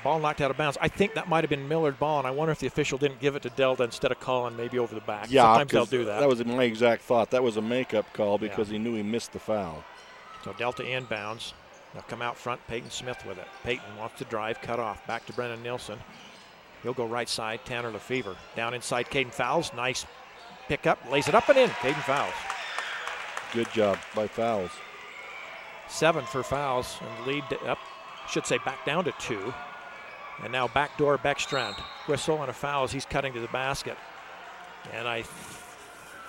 ball knocked out of bounds. I think that might have been Millard ball, and I wonder if the official didn't give it to Delta instead of calling maybe over the back. Yeah, sometimes they'll do that. That was my exact thought. That was a makeup call because he knew he missed the foul. So Delta inbounds. They'll come out front. Peyton Smith with it. Peyton wants to drive, cut off. Back to Brennan Nielsen. He'll go right side. Tanner Lefevre. Down inside, Caden Fowles. Nice pick up. Lays it up and in. Caden Fowles. Good job by Fowles. 7 for Fowles. And lead up. Should say back down to 2. And now backdoor Beckstrand. Whistle and a foul as he's cutting to the basket. And I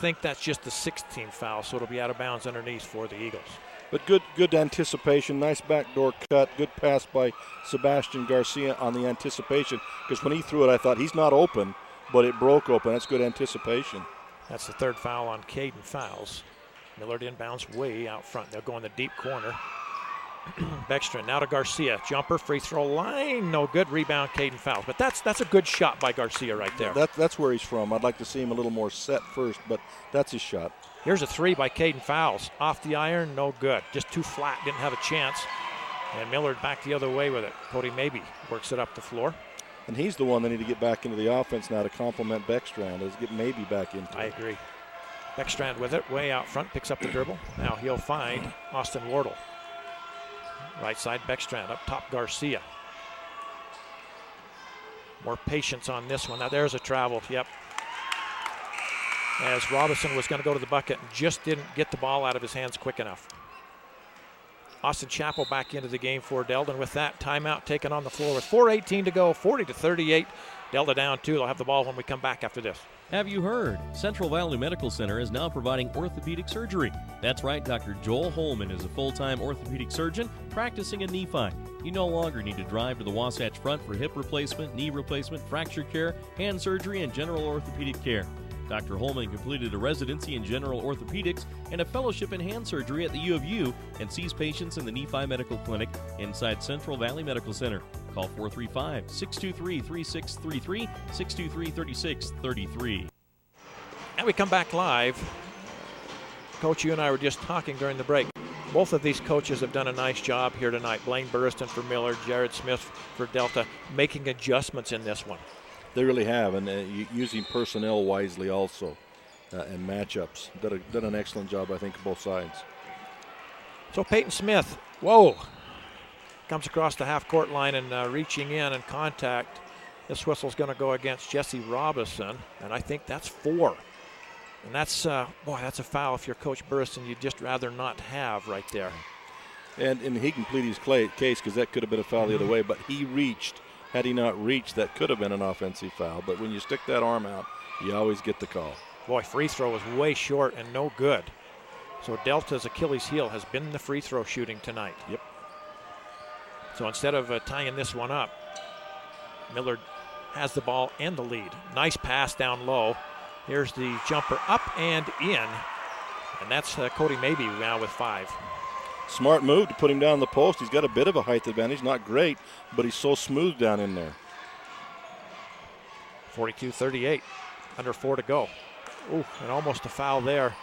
think that's just the 16th foul, so it'll be out of bounds underneath for the Eagles. But good anticipation, nice backdoor cut, good pass by Sebastian Garcia on the anticipation. Because when he threw it, I thought he's not open, but it broke open. That's good anticipation. That's the third foul on Caden Fowles. Millard inbounds way out front. They'll go in the deep corner. Beckstrand now to Garcia. Jumper, free throw line, no good. Rebound, Caden Fowles. But that's a good shot by Garcia right there. That's where he's from. I'd like to see him a little more set first, but that's his shot. Here's a three by Caden Fowles. Off the iron, no good. Just too flat, didn't have a chance. And Millard back the other way with it. Cody Mabey works it up the floor. And he's the one they need to get back into the offense now to complement Beckstrand. Let's get Mabey back into it. I agree. Beckstrand with it, way out front, picks up the dribble. Now he'll find Austin Wardle. Right side, Beckstrand. Up top, Garcia. More patience on this one. Now there's a travel. Yep. As Robinson was going to go to the bucket and just didn't get the ball out of his hands quick enough. Austin Chappell back into the game for Delta. And with that, timeout taken on the floor with 4:18 to go, 40-38. Delta down 2. They'll have the ball when we come back after this. Have you heard? Central Valley Medical Center is now providing orthopedic surgery. That's right, Dr. Joel Holman is a full-time orthopedic surgeon practicing in Nephi. You no longer need to drive to the Wasatch Front for hip replacement, knee replacement, fracture care, hand surgery, and general orthopedic care. Dr. Holman completed a residency in general orthopedics and a fellowship in hand surgery at the U of U and sees patients in the Nephi Medical Clinic inside Central Valley Medical Center. Call 435-623-3633, 623-3633. And we come back live. Coach, you and I were just talking during the break. Both of these coaches have done a nice job here tonight. Blaine Burriston for Millard, Jared Smith for Delta, making adjustments in this one. They really have, and using personnel wisely also, and matchups. Done an excellent job, I think, both sides. So Peyton Smith, whoa, comes across the half-court line and reaching in and contact. This whistle's going to go against Jesse Robinson, and I think that's 4. And that's, that's a foul if you're Coach Burriston you'd just rather not have right there. And he can plead his case because that could have been a foul the other way, but he reached. Had he not reached, that could have been an offensive foul. But when you stick that arm out, you always get the call. Boy, free throw was way short and no good. So Delta's Achilles heel has been the free throw shooting tonight. Yep. So instead of tying this one up, Millard has the ball and the lead. Nice pass down low. Here's the jumper up and in. And that's Cody Mabey now with 5. Smart move to put him down the post. He's got a bit of a height advantage. Not great, but he's so smooth down in there. 42-38. Under 4 to go. Ooh, and almost a foul there.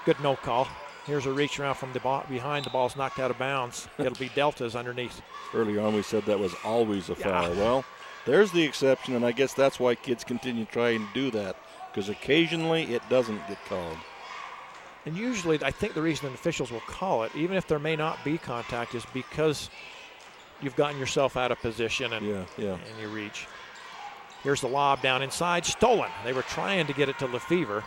Good no call. Here's a reach around from the behind. The ball's knocked out of bounds. It'll be Delta's underneath. Earlier on we said that was always a foul. Well, there's the exception, and I guess that's why kids continue to try and do that, because occasionally it doesn't get called. And usually I think the reason the officials will call it, even if there may not be contact, is because you've gotten yourself out of position and you reach. Here's the lob down inside, stolen. They were trying to get it to Lefevre,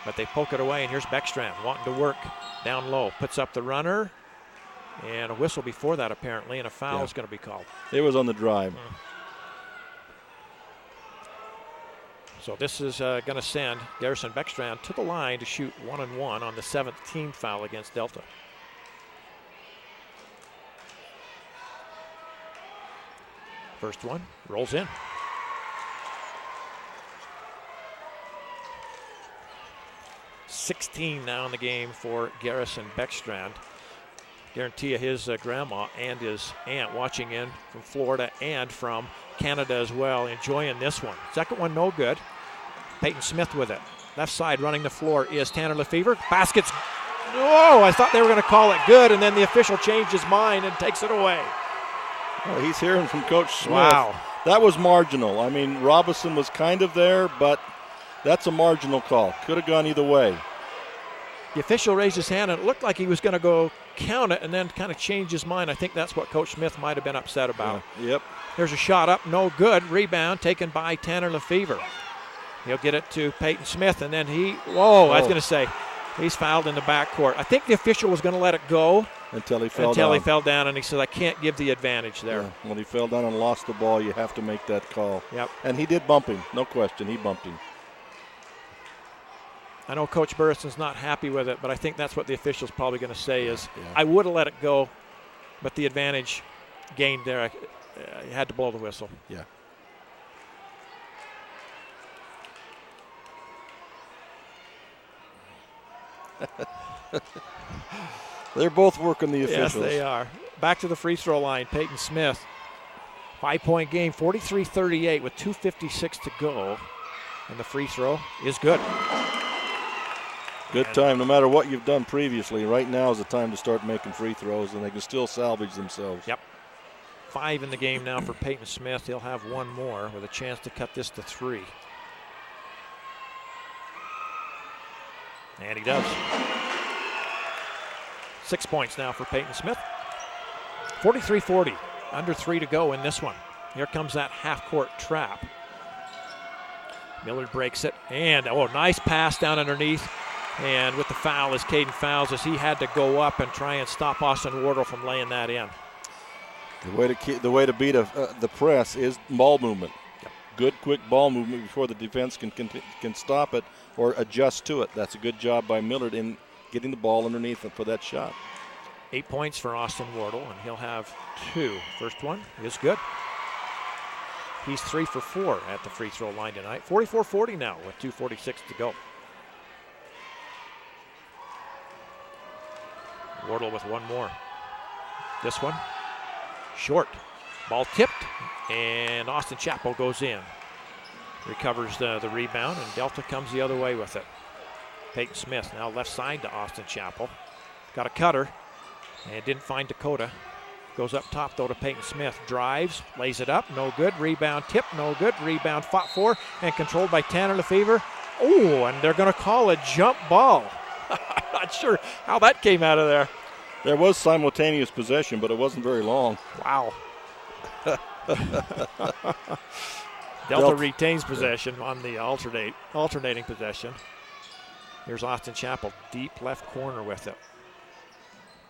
but they poke it away, and here's Beckstrand wanting to work down low. Puts up the runner, and a whistle before that apparently, and a foul is going to be called. It was on the drive. So this is going to send Garrison Beckstrand to the line to shoot 1-1 on the 7th team foul against Delta. First one rolls in. .16 now in the game for Garrison Beckstrand. Guarantee you his grandma and his aunt watching in from Florida and from Canada as well, enjoying this one. Second one no good. Peyton Smith with it. Left side running the floor is Tanner Lefevre. Baskets. Oh, I thought they were going to call it good, and then the official changed his mind and takes it away. Well, he's hearing from Coach Smith. Wow. That was marginal. I mean, Robinson was kind of there, but that's a marginal call. Could have gone either way. The official raised his hand, and it looked like he was going to go count it and then kind of change his mind. I think that's what Coach Smith might have been upset about. Yep. There's a shot up, no good. Rebound taken by Tanner Lefevre. He'll get it to Peyton Smith, and then I was going to say, he's fouled in the backcourt. I think the official was going to let it go until he fell down, and he said, I can't give the advantage there. Yeah. When he fell down and lost the ball, you have to make that call. Yep. And he did bump him, no question. He bumped him. I know Coach Burrison's not happy with it, but I think that's what the official's probably going to say is, I would have let it go, but the advantage gained there, you had to blow the whistle. Yeah. They're both working the officials. Yes, they are. Back to the free throw line, Peyton Smith. 5-point game, 43-38 with 2:56 to go. And the free throw is good. Good time, no matter what you've done previously. Right now is the time to start making free throws, and they can still salvage themselves. Yep. 5 in the game now for Peyton Smith. He'll have one more with a chance to cut this to 3. And he does. 6 points now for Peyton Smith. 43-40, under 3 to go in this one. Here comes that half-court trap. Millard breaks it, and nice pass down underneath. And with the foul is Caden Fowles, as he had to go up and try and stop Austin Wardle from laying that in. The way to beat the press is ball movement. Yep. Good, quick ball movement before the defense can stop it or adjust to it. That's a good job by Millard in getting the ball underneath for that shot. 8 points for Austin Wardle, and he'll have 2. First one is good. He's 3 for 4 at the free throw line tonight. 44-40 now with 2:46 to go. Wardle with one more. This one, short. Ball tipped, and Austin Chappell goes in. Recovers the rebound, and Delta comes the other way with it. Peyton Smith now left side to Austin Chappell. Got a cutter, and didn't find Dakota. Goes up top, though, to Peyton Smith. Drives, lays it up, no good. Rebound tip, no good. Rebound fought for and controlled by Tanner Lefevre. Oh, and they're going to call a jump ball. I'm not sure how that came out of there. There was simultaneous possession, but it wasn't very long. Wow. Delta retains possession on the alternating possession. Here's Austin Chappell, deep left corner with it.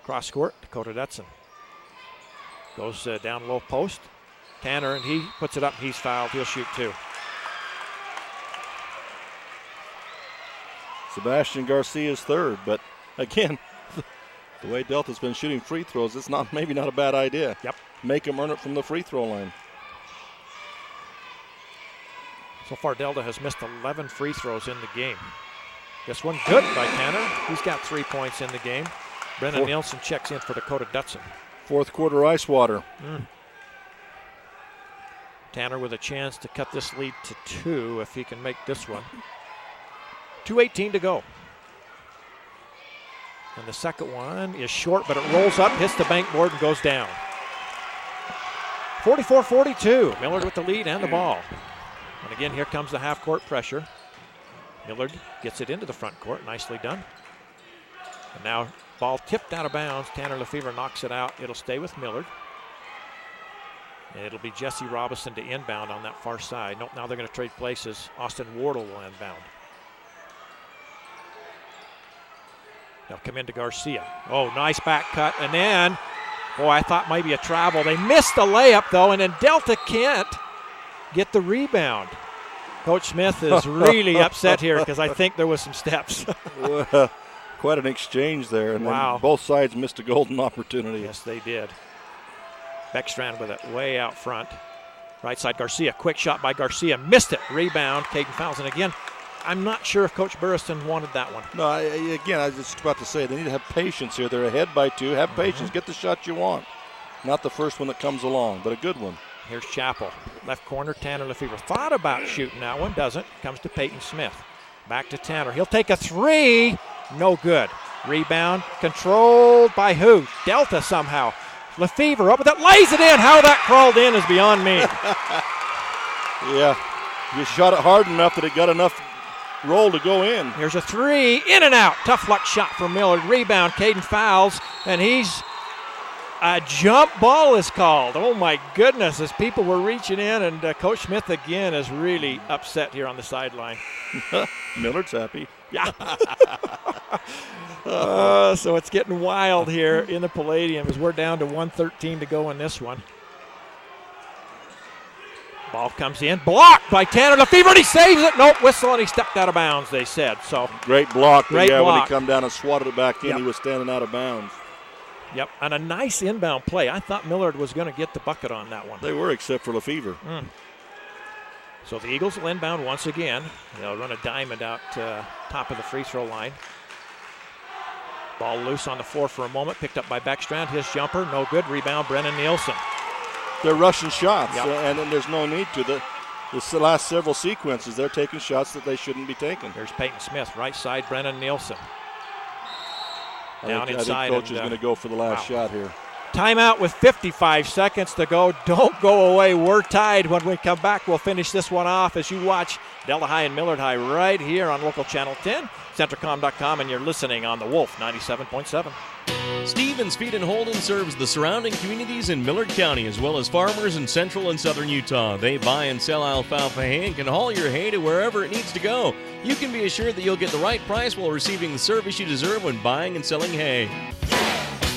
Cross court, Dakota Dutson. Goes down low post. Tanner, and he puts it up. He's fouled. He'll shoot 2. Sebastian Garcia's 3rd, but again, the way Delta's been shooting free throws, it's maybe not a bad idea. Yep. Make them earn it from the free throw line. So far, Delta has missed 11 free throws in the game. This one good by Tanner. He's got 3 points in the game. Brennan Nielsen checks in for Dakota Dutson. 4th quarter ice water. Tanner with a chance to cut this lead to 2 if he can make this one. 2:18 to go. And the second one is short, but it rolls up, hits the bank board, and goes down. 44-42. Millard with the lead and the ball. And again, here comes the half-court pressure. Millard gets it into the front court. Nicely done. And now ball tipped out of bounds. Tanner Lefevre knocks it out. It'll stay with Millard. And it'll be Jesse Robinson to inbound on that far side. Nope, now they're going to trade places. Austin Wardle will inbound. They'll come into Garcia. Oh, nice back cut. And then, boy, I thought maybe a travel. They missed the layup, though, and then Delta can't get the rebound. Coach Smith is really upset here because I think there was some steps. Well, quite an exchange there. And wow. Both sides missed a golden opportunity. Yes, they did. Beckstrand with it way out front. Right side, Garcia. Quick shot by Garcia. Missed it. Rebound. Caden Fowles. And again, I'm not sure if Coach Burriston wanted that one. No, again, I was just about to say, they need to have patience here. They're ahead by 2. Have patience. Get the shot you want. Not the first one that comes along, but a good one. Here's Chappell. Left corner, Tanner Lefevre. Thought about shooting that one. Doesn't. Comes to Peyton Smith. Back to Tanner. He'll take a 3. No good. Rebound. Controlled by who? Delta somehow. Lefevre up with it. Lays it in. How that crawled in is beyond me. Yeah. You shot it hard enough that it got enough roll to go in. Here's a 3, in and out. Tough luck shot for Millard. Rebound, Caden Fowles, and a jump ball is called. Oh my goodness, as people were reaching in, and Coach Smith again is really upset here on the sideline. Millard's happy. Yeah. So it's getting wild here in the Palladium as we're down to 1:13 to go in this one. Ball comes in, blocked by Tanner Lefevre, and he saves it. Nope, whistle, and he stepped out of bounds, they said. So great block. Great block. When he come down and swatted it back in, He was standing out of bounds. Yep, and a nice inbound play. I thought Millard was going to get the bucket on that one. They were, except for Lefevre. So the Eagles will inbound once again. They'll run a diamond out top of the free throw line. Ball loose on the floor for a moment, picked up by Beckstrand. His jumper, no good. Rebound, Brennan Nielsen. They're rushing shots, Yep. And then there's no need to. The last several sequences, they're taking shots that they shouldn't be taking. There's Peyton Smith, right side, Brennan Nielsen. I think Coach is going to go for the last shot here. Timeout with 55 seconds to go. Don't go away. We're tied. When we come back, we'll finish this one off as you watch Delta High and Millard High right here on Local Channel 10, Centracom.com, and you're listening on the Wolf 97.7. Stevens Feed and Holden serves the surrounding communities in Millard County as well as farmers in central and southern Utah. They buy and sell alfalfa hay and can haul your hay to wherever it needs to go. You can be assured that you'll get the right price while receiving the service you deserve when buying and selling hay.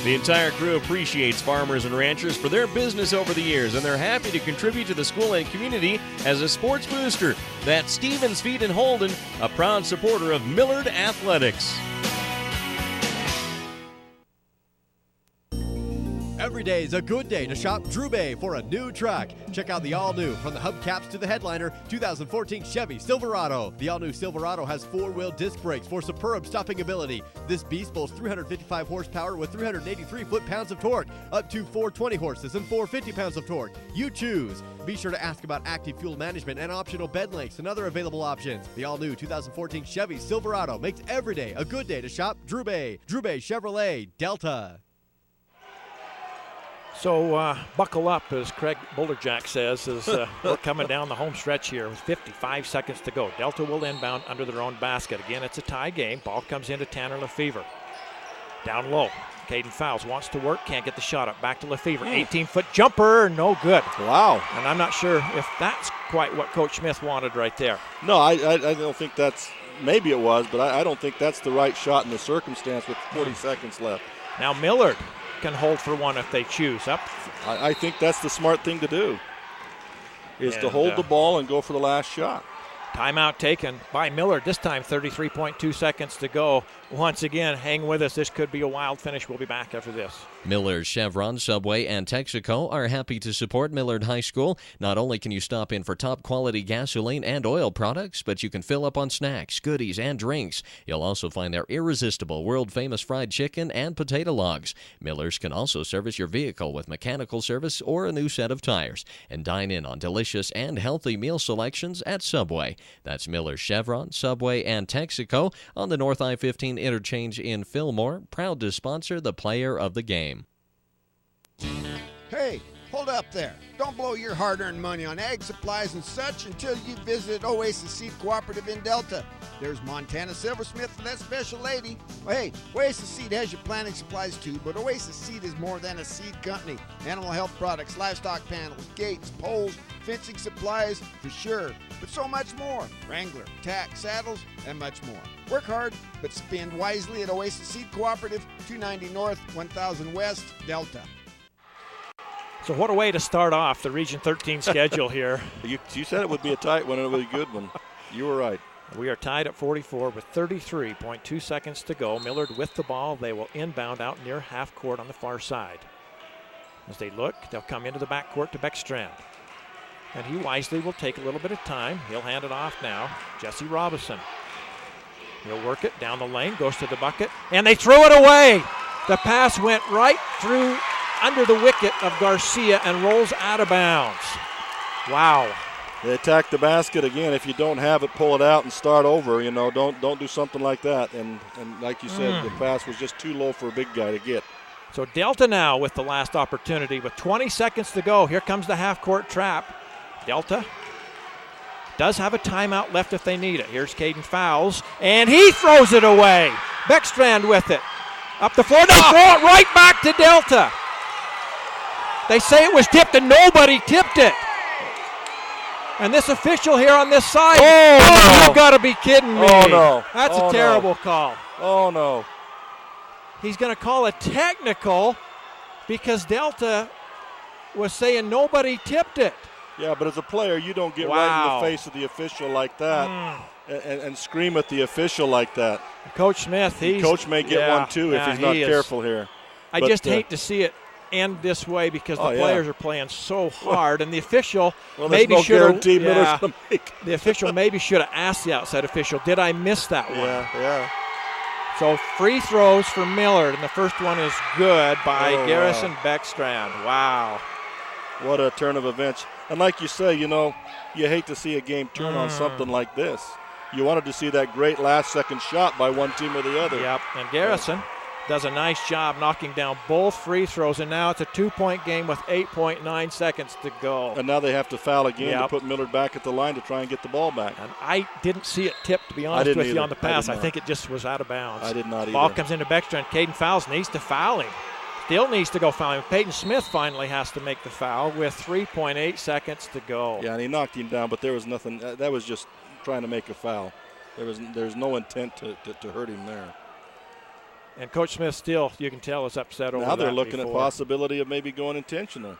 The entire crew appreciates farmers and ranchers for their business over the years, and they're happy to contribute to the school and community as a sports booster. That's Stevens Feed and Holden, a proud supporter of Millard Athletics. Every day is a good day to shop Drew Bay for a new truck. Check out the all-new, from the hubcaps to the headliner, 2014 Chevy Silverado. The all-new Silverado has 4-wheel disc brakes for superb stopping ability. This beast boasts 355 horsepower with 383 foot-pounds of torque, up to 420 horses and 450 pounds of torque. You choose. Be sure to ask about active fuel management and optional bed lengths and other available options. The all-new 2014 Chevy Silverado makes every day a good day to shop Drew Bay. Drew Bay Chevrolet, Delta. So buckle up, as Craig Boulderjack says, as we're coming down the home stretch here with 55 seconds to go. Delta will inbound under their own basket. Again, it's a tie game. Ball comes into Tanner Lefevre. Down low. Caden Fowles wants to work, can't get the shot up. Back to Lefevre. 18-foot jumper, no good. Wow. And I'm not sure if that's quite what Coach Smith wanted right there. No, I don't think that's, maybe it was, but I don't think that's the right shot in the circumstance with 40 seconds left. Now Millard can hold for one if they choose. Up. I think that's the smart thing to do, is to hold the ball and go for the last shot. Timeout taken by Millard. This time 33.2 seconds to go. Once again, hang with us. This could be a wild finish. We'll be back after this. Miller, Chevron, Subway, and Texaco are happy to support Millard High School. Not only can you stop in for top-quality gasoline and oil products, but you can fill up on snacks, goodies, and drinks. You'll also find their irresistible, world-famous fried chicken and potato logs. Miller's can also service your vehicle with mechanical service or a new set of tires. And dine in on delicious and healthy meal selections at Subway. That's Miller Chevron, Subway, and Texaco on the North I-15 interchange in Fillmore, proud to sponsor the player of the game. Hey, hold up there. Don't blow your hard-earned money on ag supplies and such until you visit Oasis Seed Cooperative in Delta. There's Montana Silversmith and that special lady. Well, hey, Oasis Seed has your planting supplies too, but Oasis Seed is more than a seed company. Animal health products, livestock panels, gates, poles, fencing supplies, for sure, but so much more. Wrangler, tack, saddles, and much more. Work hard, but spend wisely at Oasis Seed Cooperative, 290 North, 1000 West, Delta. So what a way to start off the Region 13 schedule here. You said it would be a tight one and it would be a good one. You were right. We are tied at 44 with 33.2 seconds to go. Millard with the ball. They will inbound out near half court on the far side. As they look, they'll come into the backcourt to Beckstrand. And he wisely will take a little bit of time. He'll hand it off now. Jesse Robinson. He'll work it down the lane, goes to the bucket, and they threw it away. The pass went right through under the wicket of Garcia and rolls out of bounds. Wow. They attack the basket again. If you don't have it, pull it out and start over. You know, don't do something like that. And like you said, the pass was just too low for a big guy to get. So Delta now with the last opportunity with 20 seconds to go. Here comes the half-court trap. Delta does have a timeout left if they need it. Here's Caden Fowles, and he throws it away. Beckstrand with it. Up the floor, they throw it right back to Delta. They say it was tipped, and nobody tipped it. And this official here on this side, no. You got to be kidding me. Oh, no. That's a terrible call. Oh, no. He's going to call a technical because Delta was saying nobody tipped it. Yeah, but as a player, you don't get right in the face of the official like that and scream at the official like that. Coach Smith, Coach may get one too if he's not careful here. I just hate to see it end this way because the players are playing so hard, and the official maybe should have. The official maybe should have asked the outside official, "Did I miss that one?" Yeah. So free throws for Millard, and the first one is good by Garrison Beckstrand. Wow. What a turn of events. And like you say, you know, you hate to see a game turn on something like this. You wanted to see that great last-second shot by one team or the other. Yep, and Garrison does a nice job knocking down both free throws, and now it's a 2-point game with 8.9 seconds to go. And now they have to foul again to put Millard back at the line to try and get the ball back. And I didn't see it tipped, to be honest with you, on the pass. I think it just was out of bounds. I did not either. Ball comes into Beckstrand. Caden Fowles needs to foul him. Still needs to go foul him. Peyton Smith finally has to make the foul with 3.8 seconds to go. Yeah, and he knocked him down, but there was nothing. That was just trying to make a foul. There's no intent to hurt him there. And Coach Smith still, you can tell, is upset over that. Now they're looking at possibility of maybe going intentional.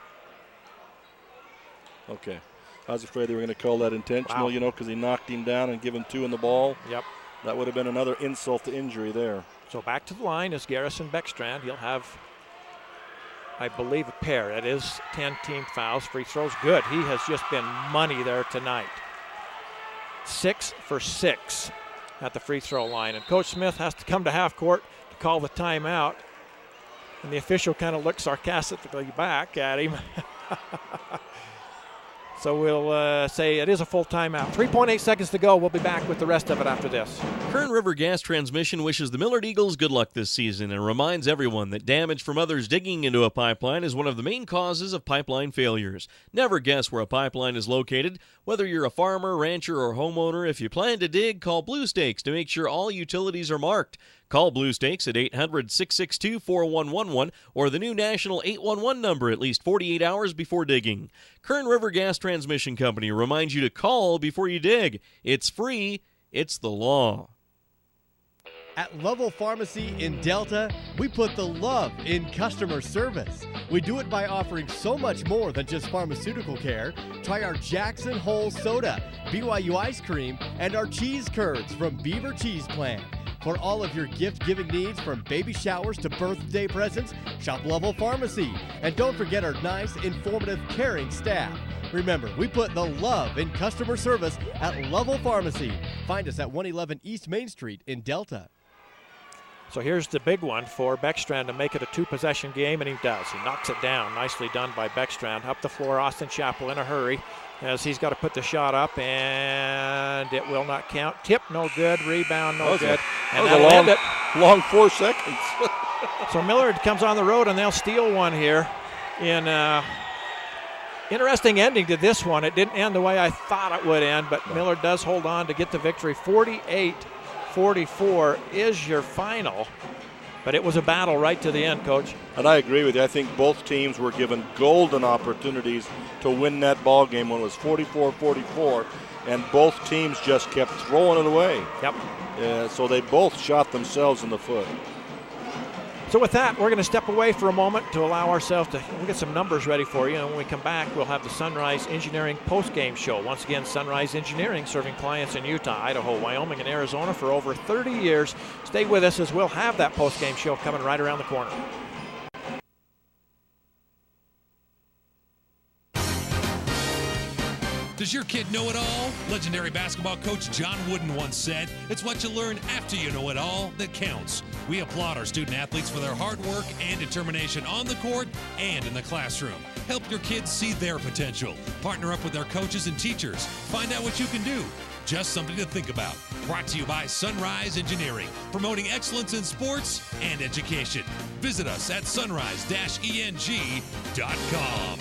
Okay. I was afraid they were going to call that intentional, you know, because he knocked him down and give him 2 in the ball. Yep. That would have been another insult to injury there. So back to the line is Garrison Beckstrand. He'll have, I believe, a pair. That is 10 team fouls. Free throws, good. He has just been money there tonight. 6 for 6 at the free throw line. And Coach Smith has to come to half court to call the timeout. And the official kind of looks sarcastically back at him. So we'll say it is a full timeout. 3.8 seconds to go. We'll be back with the rest of it after this. Kern River Gas Transmission wishes the Millard Eagles good luck this season and reminds everyone that damage from others digging into a pipeline is one of the main causes of pipeline failures. Never guess where a pipeline is located. Whether you're a farmer, rancher, or homeowner, if you plan to dig, call Blue Stakes to make sure all utilities are marked. Call Blue Stakes at 800-662-4111 or the new national 811 number at least 48 hours before digging. Kern River Gas Transmission Company reminds you to call before you dig. It's free. It's the law. At Lovell Pharmacy in Delta, we put the love in customer service. We do it by offering so much more than just pharmaceutical care. Try our Jackson Hole Soda, BYU Ice Cream, and our cheese curds from Beaver Cheese Plant. For all of your gift-giving needs, from baby showers to birthday presents, shop Lovell Pharmacy. And don't forget our nice, informative, caring staff. Remember, we put the love in customer service at Lovell Pharmacy. Find us at 111 East Main Street in Delta. So here's the big one for Beckstrand to make it a 2-possession game, and he does. He knocks it down. Nicely done by Beckstrand. Up the floor, Austin Chappell in a hurry as he's got to put the shot up, and and it will not count. Tip, no good. Rebound, no That good. was that'll a end it. long 4 seconds. So Millard comes on the road, and they'll steal one here. In interesting ending to this one. It didn't end the way I thought it would end, but Millard does hold on to get the victory. 48-44 is your final. But it was a battle right to the end, Coach. And I agree with you. I think both teams were given golden opportunities to win that ball game when it was 44-44, and both teams just kept throwing it away. Yep. So they both shot themselves in the foot. So with that, we're going to step away for a moment to allow ourselves to we'll get some numbers ready for you. And when we come back, we'll have the Sunrise Engineering post-game show. Once again, Sunrise Engineering serving clients in Utah, Idaho, Wyoming, and Arizona for over 30 years. Stay with us as we'll have that post-game show coming right around the corner. Does your kid know it all? Legendary basketball coach John Wooden once said, "It's what you learn after you know it all that counts." We applaud our student athletes for their hard work and determination on the court and in the classroom. Help your kids see their potential. Partner up with their coaches and teachers. Find out what you can do. Just something to think about. Brought to you by Sunrise Engineering, promoting excellence in sports and education. Visit us at sunrise-eng.com.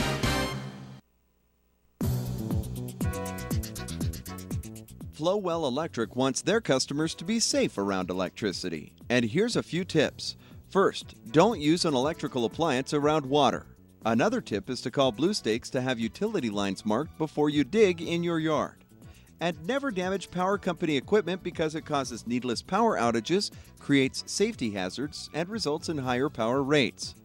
Flowell Electric wants their customers to be safe around electricity. And here's a few tips. First, don't use an electrical appliance around water. Another tip is to call Blue Stakes to have utility lines marked before you dig in your yard. And never damage power company equipment because it causes needless power outages, creates safety hazards, and results in higher power rates.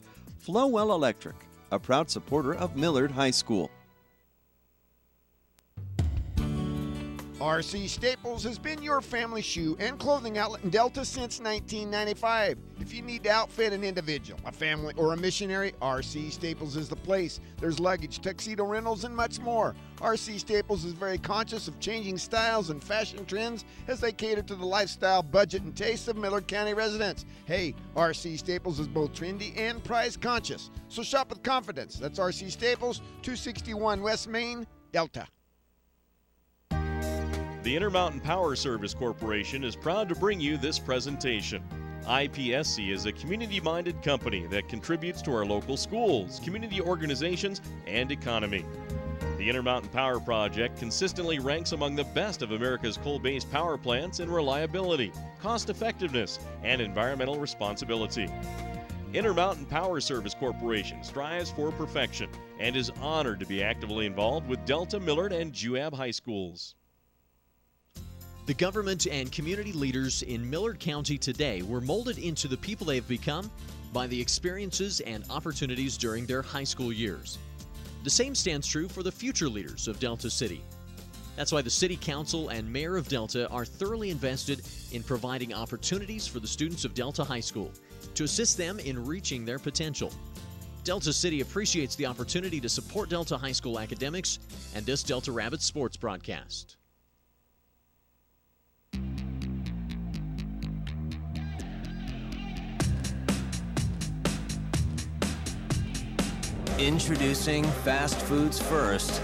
Flowell Electric, a proud supporter of Millard High School. RC Staples has been your family shoe and clothing outlet in Delta since 1995. If you need to outfit an individual, a family, or a missionary, RC Staples is the place. There's luggage, tuxedo rentals, and much more. RC Staples is very conscious of changing styles and fashion trends as they cater to the lifestyle, budget, and tastes of Millard County residents. Hey, RC Staples is both trendy and price conscious. So shop with confidence. That's RC Staples, 261 West Main, Delta. The Intermountain Power Service Corporation is proud to bring you this presentation. IPSC is a community-minded company that contributes to our local schools, community organizations, and economy. The Intermountain Power Project consistently ranks among the best of America's coal-based power plants in reliability, cost-effectiveness, and environmental responsibility. Intermountain Power Service Corporation strives for perfection and is honored to be actively involved with Delta, Millard, and Juab High Schools. The government and community leaders in Millard County today were molded into the people they have become by the experiences and opportunities during their high school years. The same stands true for the future leaders of Delta City. That's why the City Council and Mayor of Delta are thoroughly invested in providing opportunities for the students of Delta High School to assist them in reaching their potential. Delta City appreciates the opportunity to support Delta High School academics and this Delta Rabbits sports broadcast. Introducing Fast Foods First,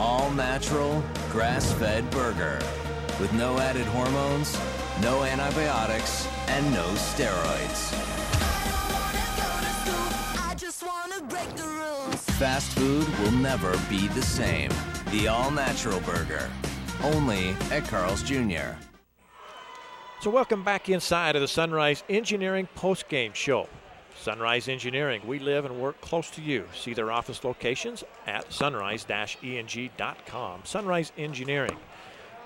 all-natural, grass-fed burger with no added hormones, no antibiotics, and no steroids. Fast food will never be the same. The all-natural burger, only at Carl's Jr. So welcome back inside of the Sunrise Engineering post-game show. Sunrise Engineering, we live and work close to you. See their office locations at sunrise-eng.com. Sunrise Engineering.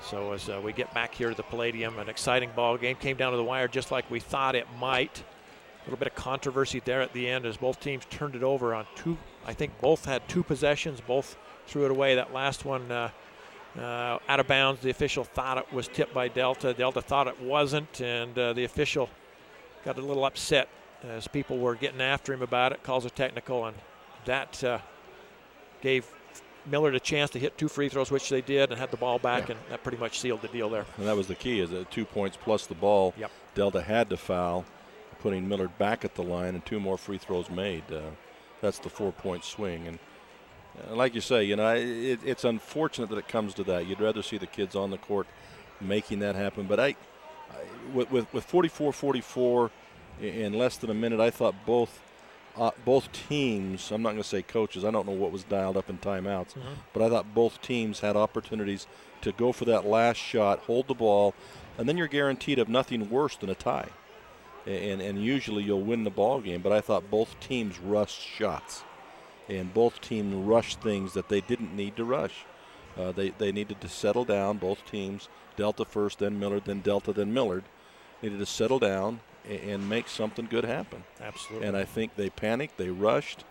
So as we get back here to the Palladium, an exciting ball game. Came down to the wire just like we thought it might. A little bit of controversy there at the end as both teams turned it over on two. I think both had two possessions. Both threw it away. That last one out of bounds. The official thought it was tipped by Delta. Delta thought it wasn't, and the official got a little upset as people were getting after him about it, calls a technical, and that gave Millard a chance to hit two free throws, which they did, and had the ball back, and that pretty much sealed the deal there. And that was the key, is that 2 points plus the ball. Yep. Delta had to foul, putting Millard back at the line, and two more free throws made. That's the 4-point swing. Like you say, it's unfortunate that it comes to that. You'd rather see the kids on the court making that happen. But with 44-44 in less than a minute, I thought both teams, I'm not going to say coaches, I don't know what was dialed up in timeouts, but I thought both teams had opportunities to go for that last shot, hold the ball, and then you're guaranteed of nothing worse than a tie. And usually you'll win the ball game, but I thought both teams rushed shots. And both teams rushed things that they didn't need to rush. They needed to settle down, both teams, Delta first, then Millard, then Delta, then Millard, needed to settle down and make something good happen. Absolutely. And I think they panicked, they rushed,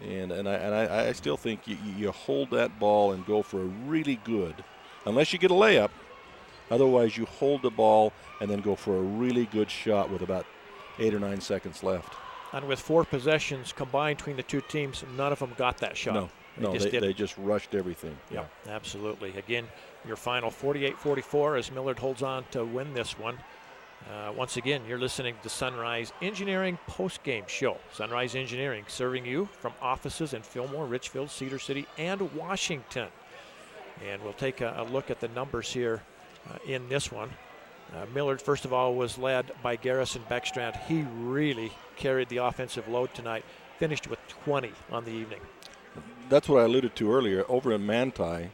and I still think you hold that ball and go for a really good, unless you get a layup, otherwise you hold the ball and then go for a really good shot with about 8 or 9 seconds left. And with 4 possessions combined between the two teams, none of them got that shot. They just rushed everything. Yeah, absolutely. Again, your final 48-44 as Millard holds on to win this one. Once again, you're listening to Sunrise Engineering post-game show. Sunrise Engineering serving you from offices in Fillmore, Richfield, Cedar City, and Washington. And we'll take a look at the numbers here in this one. Millard, first of all, was led by Garrison Beckstrand. He really carried the offensive load tonight, finished with 20 on the evening. That's what I alluded to earlier. Over in Manti,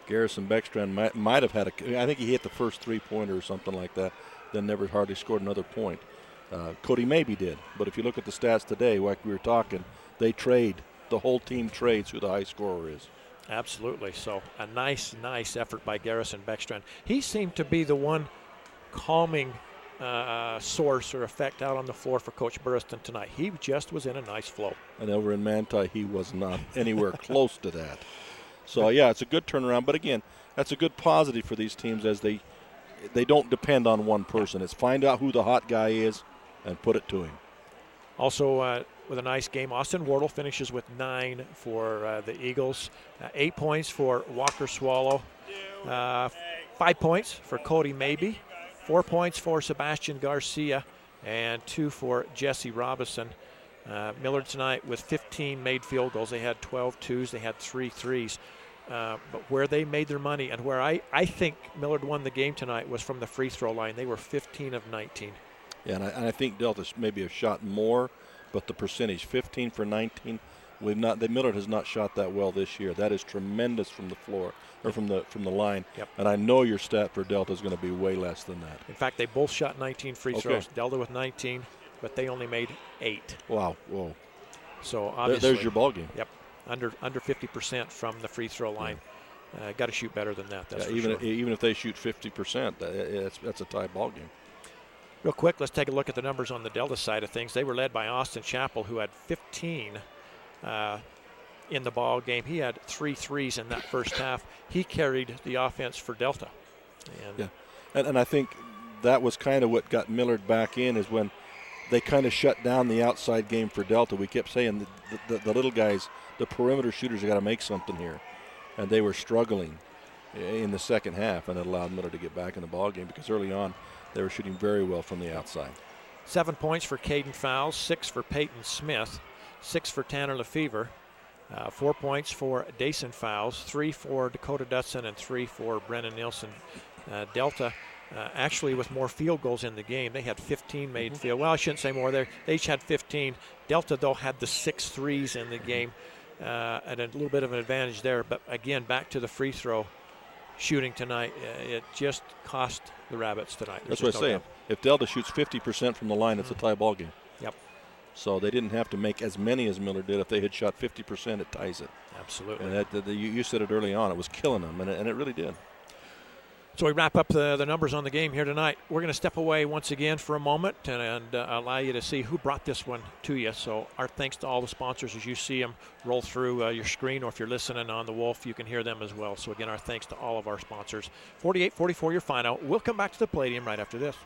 Garrison Beckstrand might have had I think he hit the first 3-pointer or something like that, then never hardly scored another point. Cody maybe did, but if you look at the stats today, like we were talking, the whole team trades who the high scorer is. Absolutely. So a nice effort by Garrison Beckstrand. He seemed to be the one calming source or effect out on the floor for Coach Burriston tonight. He just was in a nice flow. And over in Manti, he was not anywhere close to that. So, yeah, it's a good turnaround. But, again, that's a good positive for these teams as they don't depend on one person. It's find out who the hot guy is and put it to him. Also, with a nice game, Austin Wardle finishes with 9 for the Eagles. 8 points for Walker Swallow. 5 points for Cody Mabey. 4 points for Sebastian Garcia and 2 for Jesse Robinson. Millard tonight with 15 made field goals. They had 12 twos. They had 3 threes. But where they made their money and where I think Millard won the game tonight was from the free throw line. They were 15 of 19. Yeah, and I think Delta maybe have shot more, but the percentage, 15 for 19, Millard has not shot that well this year. That is tremendous from the floor, or from the line. Yep. And I know your stat for Delta is going to be way less than that. In fact, they both shot 19 free throws. Delta with 19, but they only made 8. Wow, whoa. So obviously, there's your ball game. Yep, under 50% from the free throw line. Got to shoot better than that. That's for sure. Even if they shoot 50%, that's a tie ball game. Real quick, let's take a look at the numbers on the Delta side of things. They were led by Austin Chappell, who had 15 in the ball game. He had 3 threes in that first half. He carried the offense for Delta. And I think that was kind of what got Millard back in, is when they kind of shut down the outside game for Delta. We kept saying the little guys, the perimeter shooters, have got to make something here. And they were struggling in the second half, and it allowed Millard to get back in the ball game because early on they were shooting very well from the outside. 7 points for Caden Fowles, 6 for Peyton Smith, 6 for Tanner Lefevre, 4 points for Dason Fowles, 3 for Dakota Dutson, and 3 for Brennan Nielsen. Delta actually with more field goals in the game. They had 15 made field. Well, I shouldn't say more there. They each had 15. Delta, though, had the 6 threes in the game, and a little bit of an advantage there. But, again, back to the free throw shooting tonight. It just cost the Rabbits tonight. That's what I'm saying. If Delta shoots 50% from the line, it's a tie ball game. Yep. So they didn't have to make as many as Millard did. If they had shot 50%, it ties it. Absolutely. And you said it early on. It was killing them, and it really did. So we wrap up the numbers on the game here tonight. We're going to step away once again for a moment and allow you to see who brought this one to you. So our thanks to all the sponsors as you see them roll through your screen, or if you're listening on the Wolf, you can hear them as well. So again, our thanks to all of our sponsors. 48-44 your final. We'll come back to the Palladium right after this.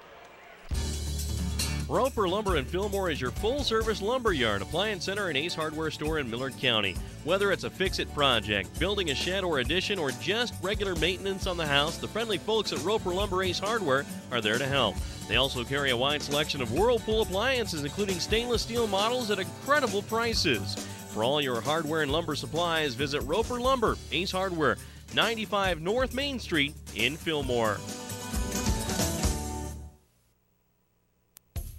Roper Lumber in Fillmore is your full-service lumber yard, appliance center, and Ace Hardware store in Millard County. Whether it's a fix-it project, building a shed or addition, or just regular maintenance on the house, the friendly folks at Roper Lumber Ace Hardware are there to help. They also carry a wide selection of Whirlpool appliances, including stainless steel models at incredible prices. For all your hardware and lumber supplies, visit Roper Lumber, Ace Hardware, 95 North Main Street in Fillmore.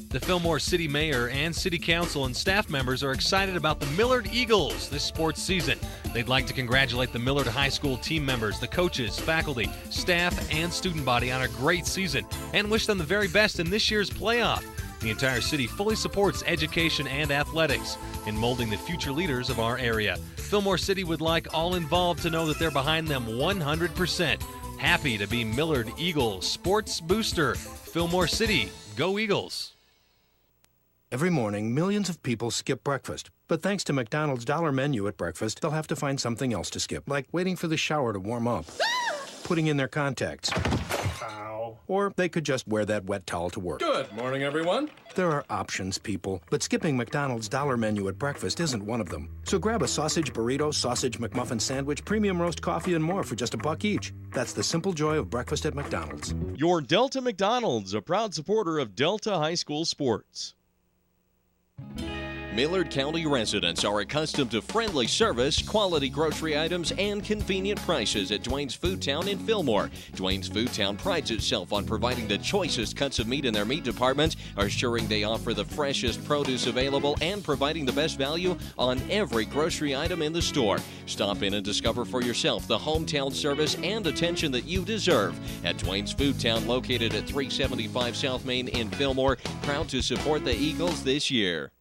The Fillmore City Mayor and City Council and staff members are excited about the Millard Eagles this sports season. They'd like to congratulate the Millard High School team members, the coaches, faculty, staff, and student body on a great season and wish them the very best in this year's playoff. The entire city fully supports education and athletics in molding the future leaders of our area. Fillmore City would like all involved to know that they're behind them 100%. Happy to be Millard Eagles Sports Booster. Fillmore City, go Eagles! Every morning, millions of people skip breakfast. But thanks to McDonald's dollar menu at breakfast, they'll have to find something else to skip, like waiting for the shower to warm up, putting in their contacts. Ow. Or they could just wear that wet towel to work. Good morning, everyone. There are options, people, but skipping McDonald's dollar menu at breakfast isn't one of them. So grab a sausage burrito, sausage McMuffin sandwich, premium roast coffee, and more for just $1 each. That's the simple joy of breakfast at McDonald's. Your Delta McDonald's, a proud supporter of Delta High School sports. Millard County residents are accustomed to friendly service, quality grocery items, and convenient prices at Dwayne's Food Town in Fillmore. Dwayne's Food Town prides itself on providing the choicest cuts of meat in their meat department, assuring they offer the freshest produce available, and providing the best value on every grocery item in the store. Stop in and discover for yourself the hometown service and attention that you deserve at Dwayne's Food Town, located at 375 South Main in Fillmore. Proud to support the Eagles this year.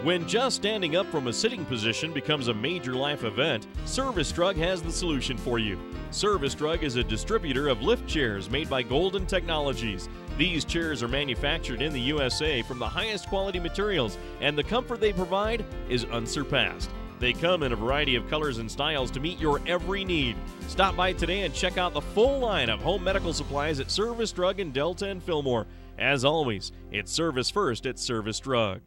When just standing up from a sitting position becomes a major life event, Service Drug has the solution for you. Service Drug is a distributor of lift chairs made by Golden Technologies. These chairs are manufactured in the USA from the highest quality materials, and the comfort they provide is unsurpassed. They come in a variety of colors and styles to meet your every need. Stop by today and check out the full line of home medical supplies at Service Drug in Delta and Fillmore. As always, it's service first at Service Drug.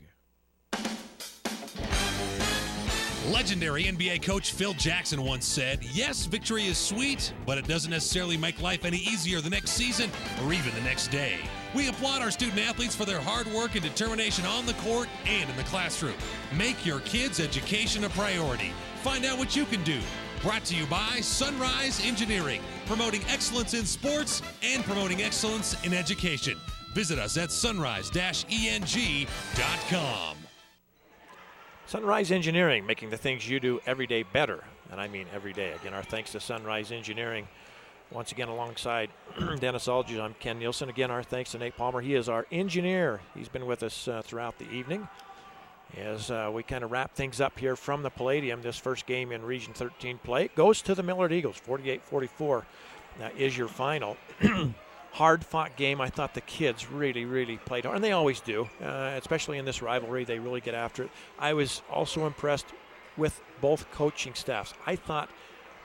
Legendary NBA coach Phil Jackson once said, "Yes, victory is sweet, but it doesn't necessarily make life any easier the next season or even the next day." We applaud our student athletes for their hard work and determination on the court and in the classroom. Make your kids' education a priority. Find out what you can do. Brought to you by Sunrise Engineering, promoting excellence in sports and promoting excellence in education. Visit us at sunrise-eng.com. Sunrise Engineering, making the things you do every day better. And I mean every day. Again, our thanks to Sunrise Engineering. Once again, alongside Dennis Aldridge, I'm Ken Nielsen. Again, our thanks to Nate Palmer. He is our engineer. He's been with us throughout the evening. As we kind of wrap things up here from the Palladium, this first game in Region 13 play goes to the Millard Eagles. 48-44 is your final. Hard-fought game. I thought the kids really played hard, and they always do, especially in this rivalry. They really get after it. I was also impressed with both coaching staffs. I thought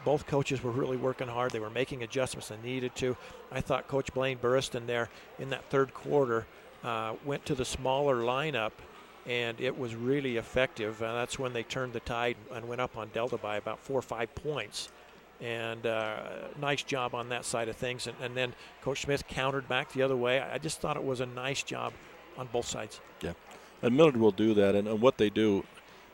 both coaches were really working hard. They were making adjustments they needed to. I thought Coach Blaine Burriston there in that third quarter went to the smaller lineup, and it was really effective. That's when they turned the tide and went up on Delta by about 4 or 5 points. And nice job on that side of things. And then Coach Smith countered back the other way. I just thought it was a nice job on both sides. Yeah, and Millard will do that. And what they do,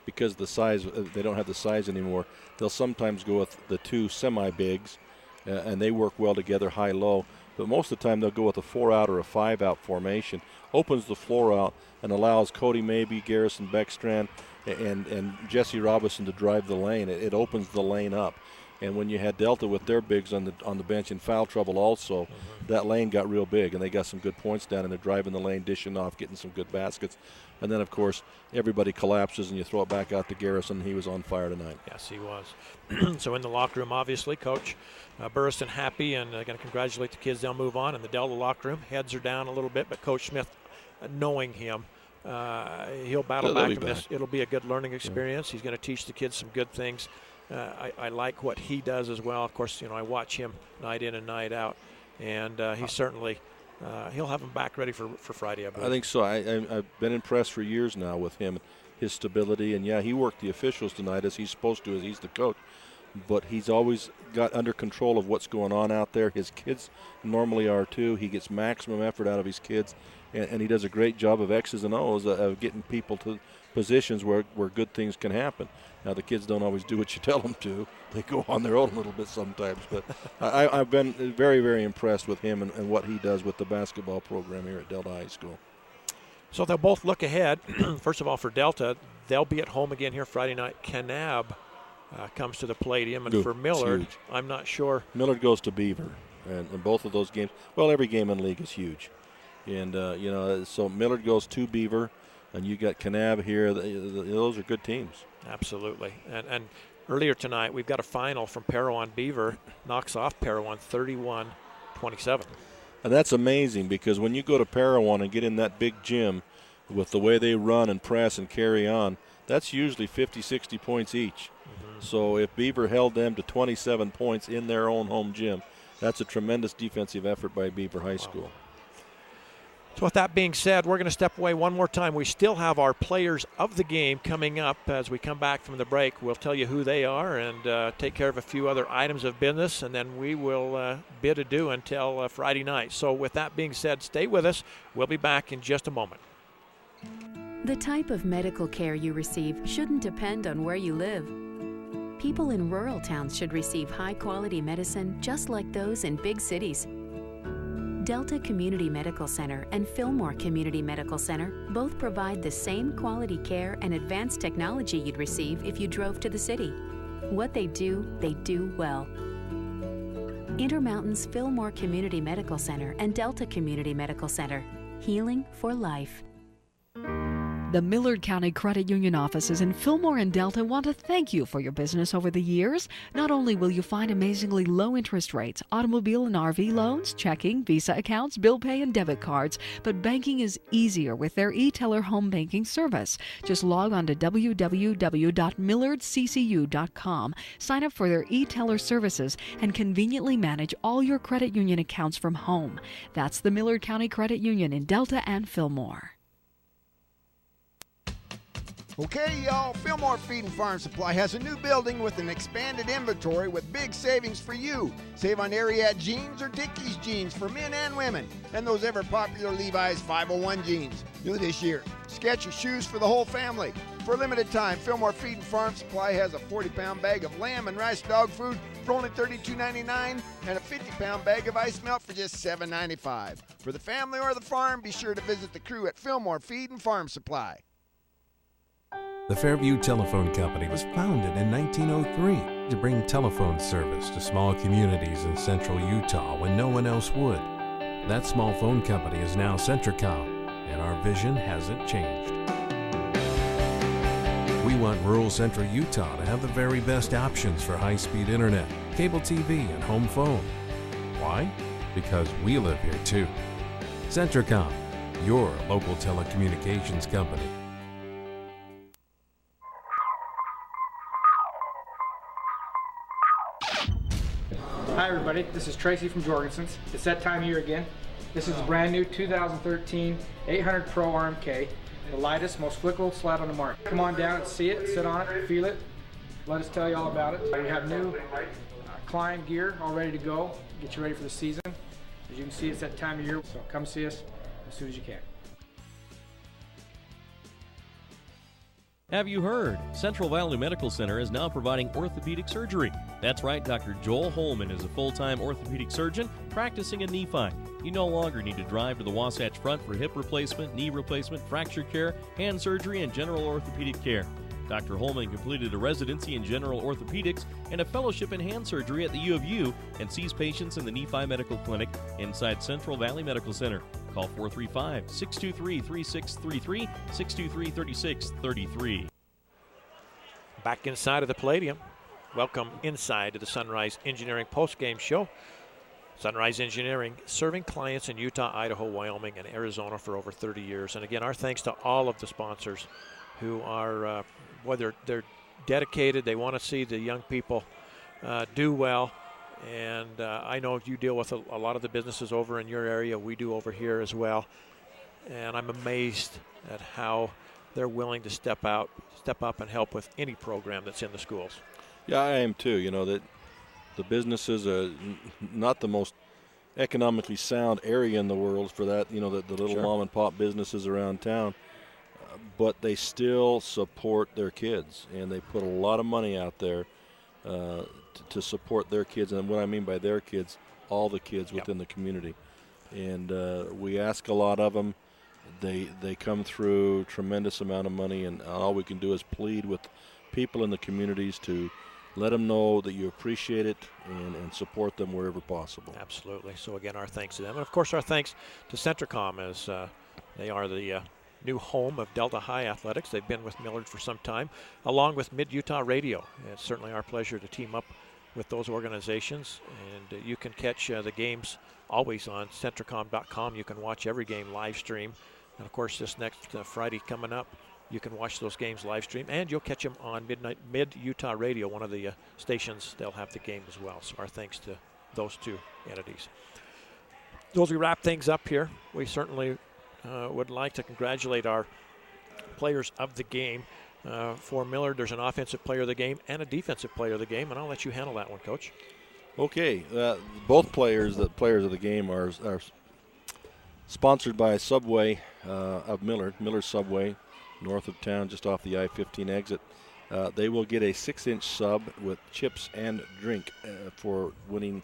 because the size, they don't have the size anymore, they'll sometimes go with the two semi-bigs, and they work well together, high-low. But most of the time they'll go with a 4-out or a 5-out formation, opens the floor out, and allows Cody Mabey, Garrison Beckstrand, and Jesse Robinson to drive the lane. It opens the lane up. And when you had Delta with their bigs on the bench in foul trouble also, that lane got real big, and they got some good points down, and they're driving the lane, dishing off, getting some good baskets. And then, of course, everybody collapses, and you throw it back out to Garrison. He was on fire tonight. Yes, he was. So in the locker room, obviously, Coach Burriston happy, and going to congratulate the kids. They'll move on. In the Delta locker room, heads are down a little bit, but Coach Smith, knowing him, he'll battle back from this. It'll be a good learning experience. Yeah. He's going to teach the kids some good things. I like what he does as well. Of course, I watch him night in and night out, and he certainly he'll have them back ready for Friday, I believe. I think so. I've been impressed for years now with him, his stability, and yeah, he worked the officials tonight as he's supposed to, as he's the coach. But he's always got under control of what's going on out there. His kids normally are too. He gets maximum effort out of his kids, and he does a great job of X's and O's of getting people to positions where good things can happen. Now, the kids don't always do what you tell them to. They go on their own a little bit sometimes. But I've been very, very impressed with him and what he does with the basketball program here at Delta High School. So they'll both look ahead. First of all, for Delta, they'll be at home again here Friday night. Kanab comes to the Palladium. And for Millard, I'm not sure. Millard goes to Beaver. And both of those games, well, every game in the league is huge. And, so Millard goes to Beaver. And you got Kanab here. Those are good teams. Absolutely. And earlier tonight, we've got a final from Parowan. Beaver knocks off Parowan 31-27. And that's amazing, because when you go to Parowan and get in that big gym with the way they run and press and carry on, that's usually 50, 60 points each. Mm-hmm. So if Beaver held them to 27 points in their own home gym, that's a tremendous defensive effort by Beaver High School. So with that being said, we're going to step away one more time. We still have our players of the game coming up as we come back from the break. We'll tell you who they are and take care of a few other items of business, and then we will bid adieu until Friday night. So with that being said, stay with us. We'll be back in just a moment. The type of medical care you receive shouldn't depend on where you live. People in rural towns should receive high-quality medicine just like those in big cities. Delta Community Medical Center and Fillmore Community Medical Center both provide the same quality care and advanced technology you'd receive if you drove to the city. What they do well. Intermountain's Fillmore Community Medical Center and Delta Community Medical Center. Healing for life. The Millard County Credit Union offices in Fillmore and Delta want to thank you for your business over the years. Not only will you find amazingly low interest rates, automobile and RV loans, checking, Visa accounts, bill pay, and debit cards, but banking is easier with their e-teller home banking service. Just log on to www.millardccu.com, sign up for their e-teller services, and conveniently manage all your credit union accounts from home. That's the Millard County Credit Union in Delta and Fillmore. Okay, y'all, Fillmore Feed and Farm Supply has a new building with an expanded inventory with big savings for you. Save on Ariat jeans or Dickies jeans for men and women, and those ever-popular Levi's 501 jeans. New this year, Skechers shoes for the whole family. For a limited time, Fillmore Feed and Farm Supply has a 40-pound bag of lamb and rice dog food for only $32.99 and a 50-pound bag of ice melt for just $7.95. For the family or the farm, be sure to visit the crew at Fillmore Feed and Farm Supply. The Fairview Telephone Company was founded in 1903 to bring telephone service to small communities in central Utah when no one else would. That small phone company is now Centricom, and our vision hasn't changed. We want rural central Utah to have the very best options for high-speed internet, cable TV, and home phone. Why? Because we live here too. Centricom, your local telecommunications company. Hi everybody, this is Tracy from Jorgensen's. It's that time of year again. This is a brand new 2013 800 Pro RMK, the lightest, most flickable sled on the market. Come on down and see it, sit on it, feel it. Let us tell you all about it. We have new climb gear all ready to go, get you ready for the season. As you can see, it's that time of year, so come see us as soon as you can. Have you heard? Central Valley Medical Center is now providing orthopedic surgery. That's right, Dr. Joel Holman is a full-time orthopedic surgeon practicing in Nephi. You no longer need to drive to the Wasatch Front for hip replacement, knee replacement, fracture care, hand surgery, and general orthopedic care. Dr. Holman completed a residency in general orthopedics and a fellowship in hand surgery at the U of U and sees patients in the Nephi Medical Clinic inside Central Valley Medical Center. Call 435-623-3633, 623-3633. Back inside of the Palladium. Welcome inside to the Sunrise Engineering postgame show. Sunrise Engineering, serving clients in Utah, Idaho, Wyoming, and Arizona for over 30 years. And again, our thanks to all of the sponsors who are, whether they're dedicated, they want to see the young people do well. And I know you deal with a lot of the businesses over in your area. We do over here as well. And I'm amazed at how they're willing to step up and help with any program that's in the schools. Yeah, I am too. You know, that The business is not the most economically sound area in the world for that, the little mom and pop businesses around town, but they still support their kids, and they put a lot of money out there to support their kids. And what I mean by their kids, all the kids within the community. And we ask a lot of them. They come through tremendous amount of money, and all we can do is plead with people in the communities to let them know that you appreciate it and support them wherever possible. Absolutely. So again, our thanks to them. And of course, our thanks to Centricom, as they are the new home of Delta High Athletics. They've been with Millard for some time, along with Mid-Utah Radio. It's certainly our pleasure to team up with those organizations. And you can catch the games always on Centricom.com. You can watch every game live stream. And of course, this next Friday coming up, you can watch those games live stream, and you'll catch them on Mid-Utah Radio, one of the stations. They'll have the game as well. So our thanks to those two entities. As we wrap things up here, we certainly would like to congratulate our players of the game. For Millard, there's an offensive player of the game and a defensive player of the game, and I'll let you handle that one, Coach. Okay. Both players of the game are sponsored by Subway of Millard Subway, north of town, just off the I-15 exit. They will get a 6-inch sub with chips and drink for winning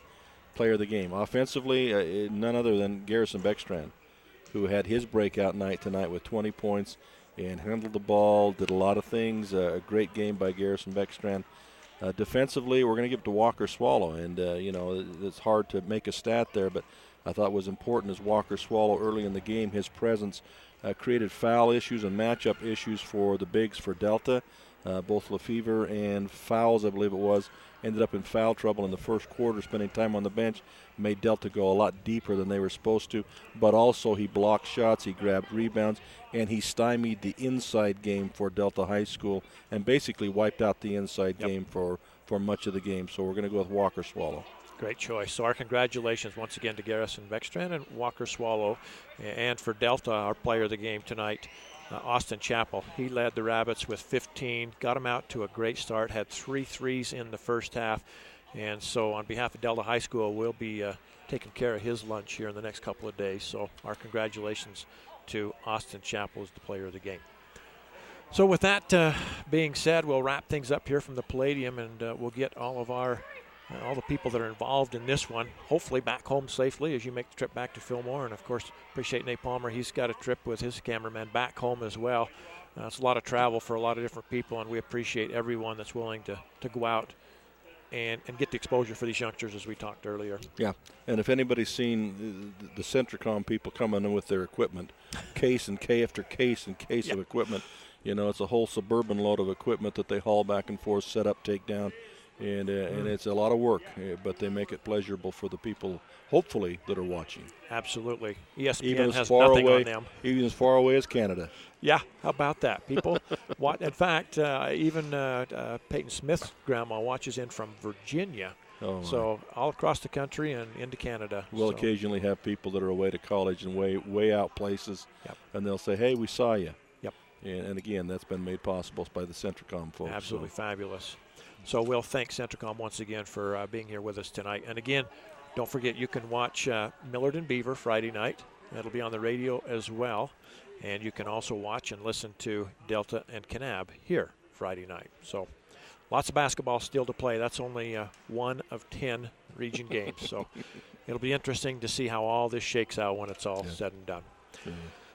player of the game. Offensively, none other than Garrison Beckstrand, who had his breakout night tonight with 20 points and handled the ball, did a lot of things. A great game by Garrison Beckstrand. Defensively, we're going to give it to Walker Swallow, and it's hard to make a stat there, but I thought was important as Walker Swallow early in the game. His presence created foul issues and matchup issues for the bigs for Delta. Both Lefevre and Fowles, I believe it was, ended up in foul trouble in the first quarter, spending time on the bench, made Delta go a lot deeper than they were supposed to. But also he blocked shots, he grabbed rebounds, and he stymied the inside game for Delta High School and basically wiped out the inside game for much of the game. So we're going to go with Walker Swallow. Great choice. So our congratulations once again to Garrison Beckstrand and Walker Swallow. And for Delta, our player of the game tonight, Austin Chappell. He led the Rabbits with 15, got them out to a great start, had 3 threes in the first half. And so on behalf of Delta High School, we'll be taking care of his lunch here in the next couple of days. So our congratulations to Austin Chappell as the player of the game. So with that being said, we'll wrap things up here from the Palladium, and we'll get all the people that are involved in this one, hopefully back home safely as you make the trip back to Fillmore. And, of course, appreciate Nate Palmer. He's got a trip with his cameraman back home as well. It's a lot of travel for a lot of different people, and we appreciate everyone that's willing to go out and get the exposure for these youngsters, as we talked earlier. Yeah, and if anybody's seen the Centricom people coming in with their equipment, case and case after case and case of equipment, it's a whole suburban load of equipment that they haul back and forth, set up, take down. And it's a lot of work, but they make it pleasurable for the people, hopefully, that are watching. Absolutely. ESPN has nothing on them. Even as far away as Canada. Yeah, how about that? People, in fact, even Peyton Smith's grandma watches in from Virginia. Oh, so all across the country and into Canada. We'll occasionally have people that are away to college and way out places, and they'll say, hey, we saw you. Yep. And again, that's been made possible by the Centricom folks. Absolutely fabulous. So we'll thank Centricom once again for being here with us tonight. And again, don't forget you can watch Millard and Beaver Friday night. That'll be on the radio as well. And you can also watch and listen to Delta and Kanab here Friday night. So lots of basketball still to play. That's only 1 of 10 region games. So it'll be interesting to see how all this shakes out when it's all said and done.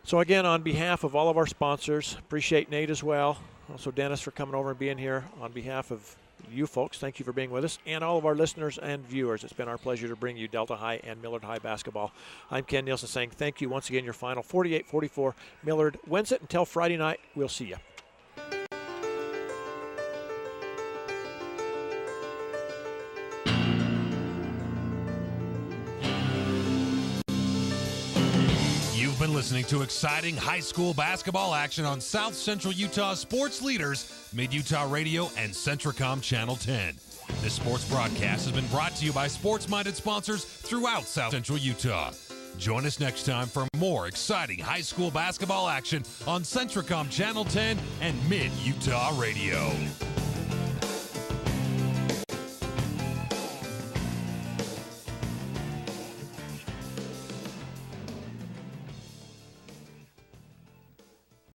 So again, on behalf of all of our sponsors, appreciate Nate as well. Also Dennis for coming over and being here. On behalf of you folks, thank you for being with us, and all of our listeners and viewers. It's been our pleasure to bring you Delta High and Millard High basketball. I'm Ken Nielsen saying thank you once again. Your final 48-44. Millard wins it. Until Friday night, we'll see you. You've been listening to exciting high school basketball action on South Central Utah sports leaders, Mid-Utah Radio and Centricom Channel 10. This sports broadcast has been brought to you by sports-minded sponsors throughout South Central Utah. Join us next time for more exciting high school basketball action on Centricom Channel 10 and Mid-Utah Radio.